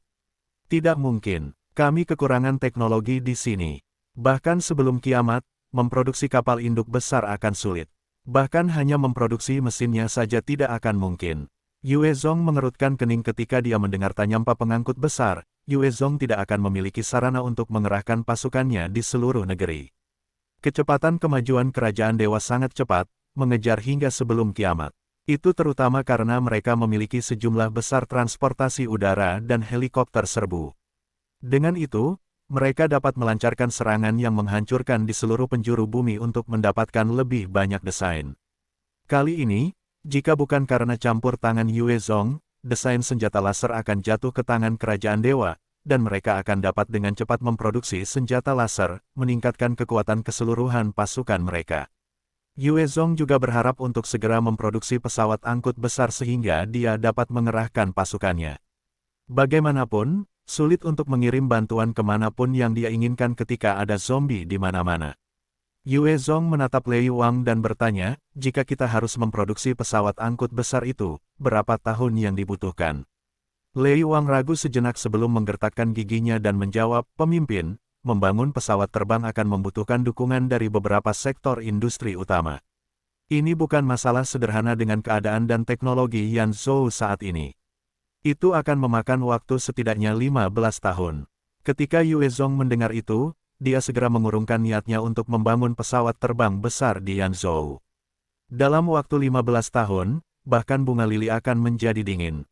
Tidak mungkin, kami kekurangan teknologi di sini. Bahkan sebelum kiamat, memproduksi kapal induk besar akan sulit. Bahkan hanya memproduksi mesinnya saja tidak akan mungkin. Yue Zong mengerutkan kening ketika dia mendengar tanyampa pengangkut besar, Yue Zong tidak akan memiliki sarana untuk mengerahkan pasukannya di seluruh negeri. Kecepatan kemajuan kerajaan dewa sangat cepat, mengejar hingga sebelum kiamat. Itu terutama karena mereka memiliki sejumlah besar transportasi udara dan helikopter serbu. Dengan itu, mereka dapat melancarkan serangan yang menghancurkan di seluruh penjuru bumi untuk mendapatkan lebih banyak desain. Kali ini, jika bukan karena campur tangan Yue Zong, desain senjata laser akan jatuh ke tangan kerajaan dewa, dan mereka akan dapat dengan cepat memproduksi senjata laser, meningkatkan kekuatan keseluruhan pasukan mereka. Yue Zong juga berharap untuk segera memproduksi pesawat angkut besar sehingga dia dapat mengerahkan pasukannya. Bagaimanapun, sulit untuk mengirim bantuan kemanapun yang dia inginkan ketika ada zombie di mana-mana. Yue Zong menatap Lei Wang dan bertanya, jika kita harus memproduksi pesawat angkut besar itu, berapa tahun yang dibutuhkan? Lei Wang ragu sejenak sebelum menggertakkan giginya dan menjawab, pemimpin, membangun pesawat terbang akan membutuhkan dukungan dari beberapa sektor industri utama. Ini bukan masalah sederhana dengan keadaan dan teknologi Yanzhou saat ini. Itu akan memakan waktu setidaknya 15 tahun. Ketika Yue Zong mendengar itu, dia segera mengurungkan niatnya untuk membangun pesawat terbang besar di Yanzhou. Dalam waktu 15 tahun, bahkan bunga lili akan menjadi dingin.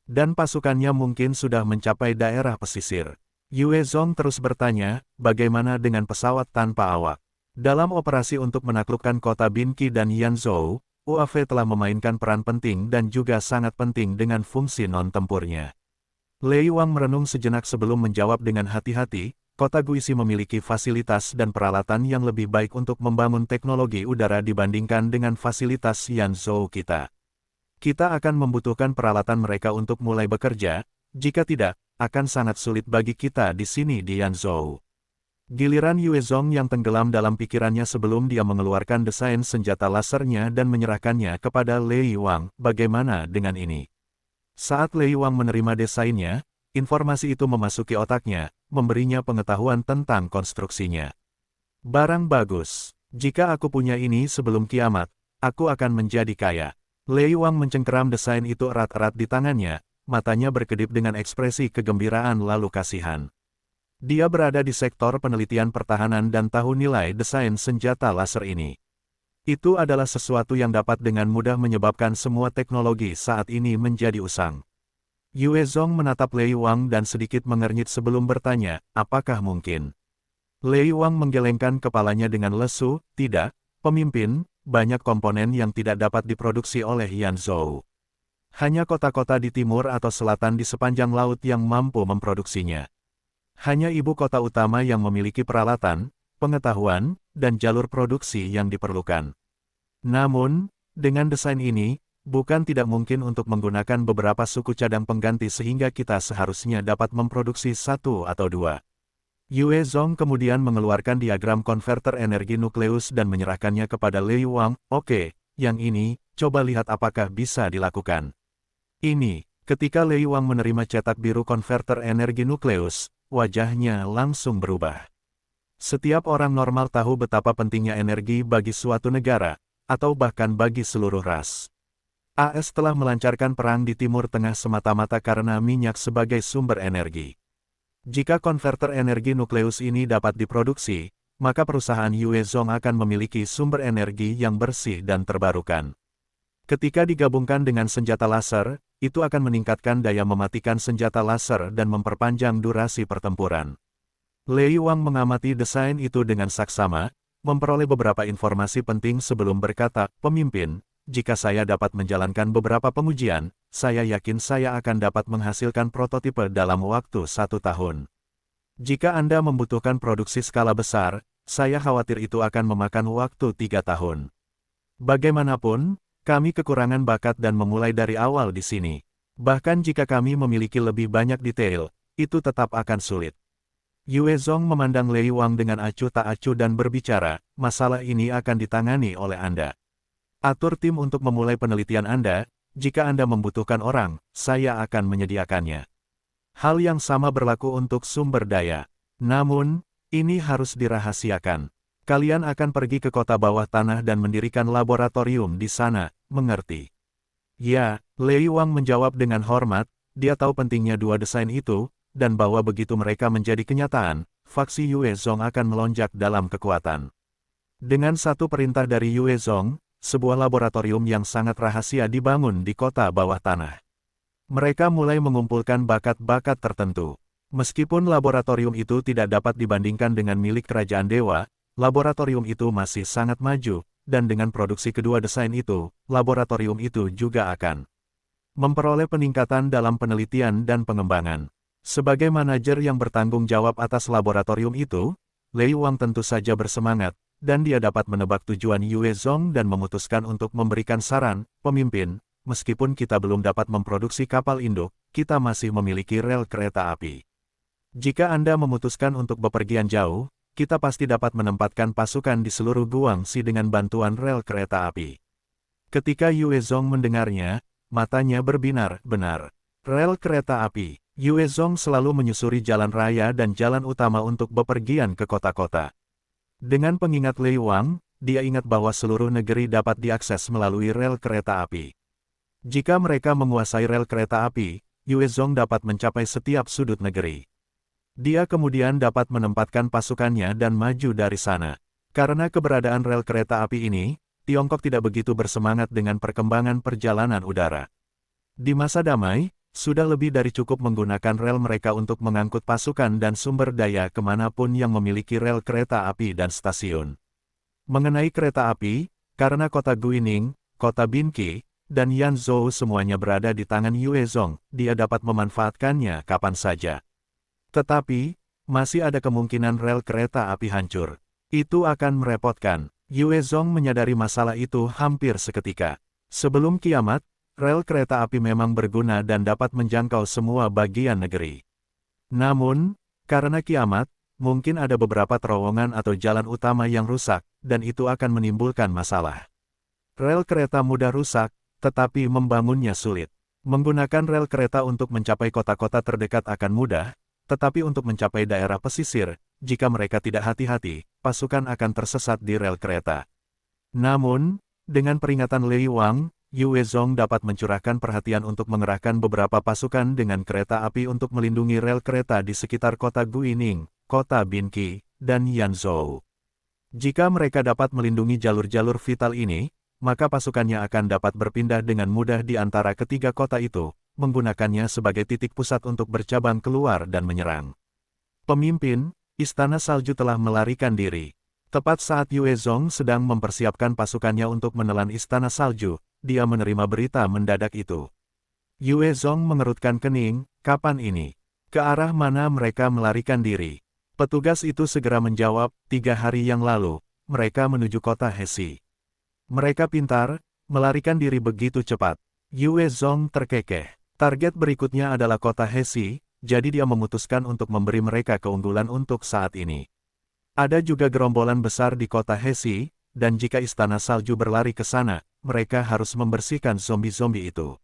Dan pasukannya mungkin sudah mencapai daerah pesisir. Yue Zong terus bertanya, bagaimana dengan pesawat tanpa awak? Dalam operasi untuk menaklukkan kota Binqi dan Yanzhou, UAV telah memainkan peran penting dan juga sangat penting dengan fungsi non-tempurnya. Lei Wang merenung sejenak sebelum menjawab dengan hati-hati, kota Guisi memiliki fasilitas dan peralatan yang lebih baik untuk membangun teknologi udara dibandingkan dengan fasilitas Yanzhou kita. Kita akan membutuhkan peralatan mereka untuk mulai bekerja, jika tidak, akan sangat sulit bagi kita di sini di Yanzhou. Giliran Yue Zong yang tenggelam dalam pikirannya sebelum dia mengeluarkan desain senjata lasernya dan menyerahkannya kepada Lei Wang. Bagaimana dengan ini? Saat Lei Wang menerima desainnya, informasi itu memasuki otaknya, memberinya pengetahuan tentang konstruksinya. Barang bagus. Jika aku punya ini sebelum kiamat, aku akan menjadi kaya. Lei Wang mencengkeram desain itu erat-erat di tangannya, matanya berkedip dengan ekspresi kegembiraan lalu kasihan. Dia berada di sektor penelitian pertahanan dan tahu nilai desain senjata laser ini. Itu adalah sesuatu yang dapat dengan mudah menyebabkan semua teknologi saat ini menjadi usang. Yue Zong menatap Lei Wang dan sedikit mengernyit sebelum bertanya, apakah mungkin? Lei Wang menggelengkan kepalanya dengan lesu, tidak, pemimpin, banyak komponen yang tidak dapat diproduksi oleh Yanzhou. Hanya kota-kota di timur atau selatan di sepanjang laut yang mampu memproduksinya. Hanya ibu kota utama yang memiliki peralatan, pengetahuan, dan jalur produksi yang diperlukan. Namun, dengan desain ini, bukan tidak mungkin untuk menggunakan beberapa suku cadang pengganti sehingga kita seharusnya dapat memproduksi satu atau dua. Yue Zong kemudian mengeluarkan diagram konverter energi nukleus dan menyerahkannya kepada Lei Wang. Oke, yang ini, coba lihat apakah bisa dilakukan. Ini, ketika Lei Wang menerima cetak biru konverter energi nukleus, wajahnya langsung berubah. Setiap orang normal tahu betapa pentingnya energi bagi suatu negara, atau bahkan bagi seluruh ras. AS telah melancarkan perang di Timur Tengah semata-mata karena minyak sebagai sumber energi. Jika konverter energi nukleus ini dapat diproduksi, maka perusahaan Yue Zong akan memiliki sumber energi yang bersih dan terbarukan. Ketika digabungkan dengan senjata laser, itu akan meningkatkan daya mematikan senjata laser dan memperpanjang durasi pertempuran. Lei Wang mengamati desain itu dengan saksama, memperoleh beberapa informasi penting sebelum berkata, pemimpin, jika saya dapat menjalankan beberapa pengujian, saya yakin saya akan dapat menghasilkan prototipe dalam waktu 1 tahun. Jika Anda membutuhkan produksi skala besar, saya khawatir itu akan memakan waktu 3 tahun. Bagaimanapun, kami kekurangan bakat dan memulai dari awal di sini. Bahkan jika kami memiliki lebih banyak detail, itu tetap akan sulit. Yue Zong memandang Lei Wang dengan acuh tak acuh dan berbicara, masalah ini akan ditangani oleh Anda. Atur tim untuk memulai penelitian Anda, jika Anda membutuhkan orang, saya akan menyediakannya. Hal yang sama berlaku untuk sumber daya. Namun, ini harus dirahasiakan. Kalian akan pergi ke kota bawah tanah dan mendirikan laboratorium di sana, mengerti? Ya, Lei Wang menjawab dengan hormat, dia tahu pentingnya dua desain itu, dan bahwa begitu mereka menjadi kenyataan, faksi Yue Zong akan melonjak dalam kekuatan. Dengan satu perintah dari Yue Zong, sebuah laboratorium yang sangat rahasia dibangun di kota bawah tanah. Mereka mulai mengumpulkan bakat-bakat tertentu. Meskipun laboratorium itu tidak dapat dibandingkan dengan milik kerajaan dewa, laboratorium itu masih sangat maju, dan dengan produksi kedua desain itu, laboratorium itu juga akan memperoleh peningkatan dalam penelitian dan pengembangan. Sebagai manajer yang bertanggung jawab atas laboratorium itu, Lei Wang tentu saja bersemangat, dan dia dapat menebak tujuan Yue Zong dan memutuskan untuk memberikan saran, pemimpin, meskipun kita belum dapat memproduksi kapal induk, kita masih memiliki rel kereta api. Jika Anda memutuskan untuk bepergian jauh, kita pasti dapat menempatkan pasukan di seluruh Guangxi dengan bantuan rel kereta api. Ketika Yue Zong mendengarnya, matanya berbinar-benar. Rel kereta api. Yue Zong selalu menyusuri jalan raya dan jalan utama untuk bepergian ke kota-kota. Dengan pengingat Lei Wang, dia ingat bahwa seluruh negeri dapat diakses melalui rel kereta api. Jika mereka menguasai rel kereta api, Yue Zong dapat mencapai setiap sudut negeri. Dia kemudian dapat menempatkan pasukannya dan maju dari sana. Karena keberadaan rel kereta api ini, Tiongkok tidak begitu bersemangat dengan perkembangan perjalanan udara. Di masa damai, sudah lebih dari cukup menggunakan rel mereka untuk mengangkut pasukan dan sumber daya kemanapun yang memiliki rel kereta api dan stasiun. Mengenai kereta api, karena kota Guining, kota Binqi, dan Yanzhou semuanya berada di tangan Yue Zong, dia dapat memanfaatkannya kapan saja. Tetapi, masih ada kemungkinan rel kereta api hancur. Itu akan merepotkan. Yue Zong menyadari masalah itu hampir seketika. Sebelum kiamat, rel kereta api memang berguna dan dapat menjangkau semua bagian negeri. Namun, karena kiamat, mungkin ada beberapa terowongan atau jalan utama yang rusak, dan itu akan menimbulkan masalah. Rel kereta mudah rusak, tetapi membangunnya sulit. Menggunakan rel kereta untuk mencapai kota-kota terdekat akan mudah, tetapi untuk mencapai daerah pesisir, jika mereka tidak hati-hati, pasukan akan tersesat di rel kereta. Namun, dengan peringatan Lei Wang, Yue Zong dapat mencurahkan perhatian untuk mengerahkan beberapa pasukan dengan kereta api untuk melindungi rel kereta di sekitar kota Guining, kota Binqi, dan Yanzhou. Jika mereka dapat melindungi jalur-jalur vital ini, maka pasukannya akan dapat berpindah dengan mudah di antara ketiga kota itu, menggunakannya sebagai titik pusat untuk bercabang keluar dan menyerang. Pemimpin, Istana Salju telah melarikan diri. Tepat saat Yue Zong sedang mempersiapkan pasukannya untuk menelan Istana Salju, dia menerima berita mendadak itu. Yue Zong mengerutkan kening, kapan ini? Ke arah mana mereka melarikan diri? Petugas itu segera menjawab, 3 hari yang lalu, mereka menuju kota Hesi. Mereka pintar, melarikan diri begitu cepat. Yue Zong terkekeh. Target berikutnya adalah kota Hesi, jadi dia memutuskan untuk memberi mereka keunggulan untuk saat ini. Ada juga gerombolan besar di kota Hesi, dan jika Istana Salju berlari ke sana, mereka harus membersihkan zombie-zombie itu.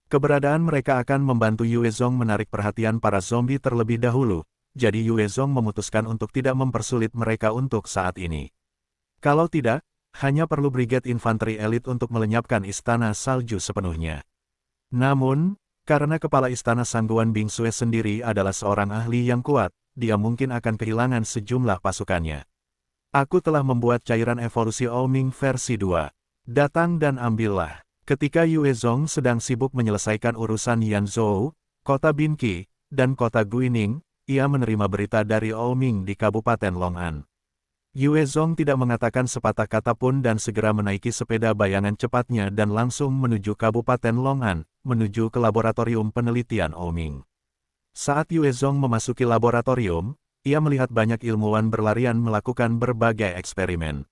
Keberadaan mereka akan membantu Yue Zong menarik perhatian para zombie terlebih dahulu, jadi Yue Zong memutuskan untuk tidak mempersulit mereka untuk saat ini. Kalau tidak, hanya perlu brigade infanteri elit untuk melenyapkan Istana Salju sepenuhnya. Namun, karena kepala Istana Sangguan Bingsue sendiri adalah seorang ahli yang kuat, dia mungkin akan kehilangan sejumlah pasukannya. Aku telah membuat cairan evolusi Ouming versi 2. Datang dan ambillah. Ketika Yue Zong sedang sibuk menyelesaikan urusan Yanzhou, kota Binqi, dan kota Guining, ia menerima berita dari Ouming di Kabupaten Long'an. Yue Zong tidak mengatakan sepatah kata pun dan segera menaiki sepeda bayangan cepatnya dan langsung menuju Kabupaten Long'an, menuju ke laboratorium penelitian Ouming. Saat Yue Zong memasuki laboratorium, ia melihat banyak ilmuwan berlarian melakukan berbagai eksperimen.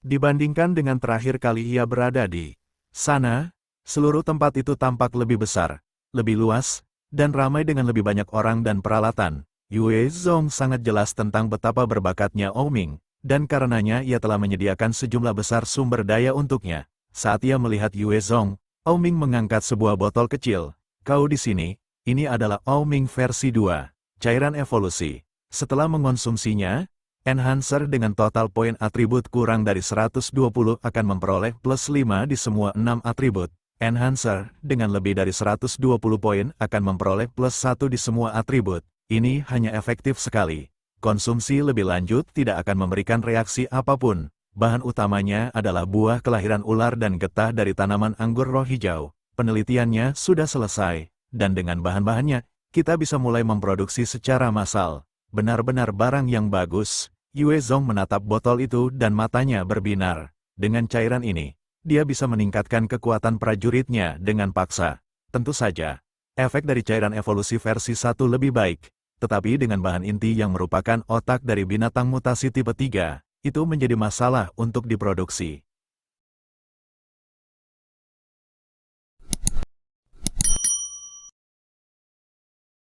Dibandingkan dengan terakhir kali ia berada di sana, seluruh tempat itu tampak lebih besar, lebih luas, dan ramai dengan lebih banyak orang dan peralatan. Yue Zong sangat jelas tentang betapa berbakatnya Ouming, dan karenanya ia telah menyediakan sejumlah besar sumber daya untuknya. Saat ia melihat Yue Zong, Ouming mengangkat sebuah botol kecil. Kau di sini, ini adalah Ouming versi 2, cairan evolusi. Setelah mengonsumsinya, Enhancer dengan total poin atribut kurang dari 120 akan memperoleh plus 5 di semua 6 atribut. Enhancer dengan lebih dari 120 poin akan memperoleh plus 1 di semua atribut. Ini hanya efektif sekali. Konsumsi lebih lanjut tidak akan memberikan reaksi apapun. Bahan utamanya adalah buah kelahiran ular dan getah dari tanaman anggur roh hijau. Penelitiannya sudah selesai, dan dengan bahan-bahannya, kita bisa mulai memproduksi secara massal. Benar-benar barang yang bagus. Yue Zong menatap botol itu dan matanya berbinar. Dengan cairan ini, dia bisa meningkatkan kekuatan prajuritnya dengan paksa. Tentu saja, efek dari cairan evolusi versi 1 lebih baik. Tetapi dengan bahan inti yang merupakan otak dari binatang mutasi tipe 3, itu menjadi masalah untuk diproduksi.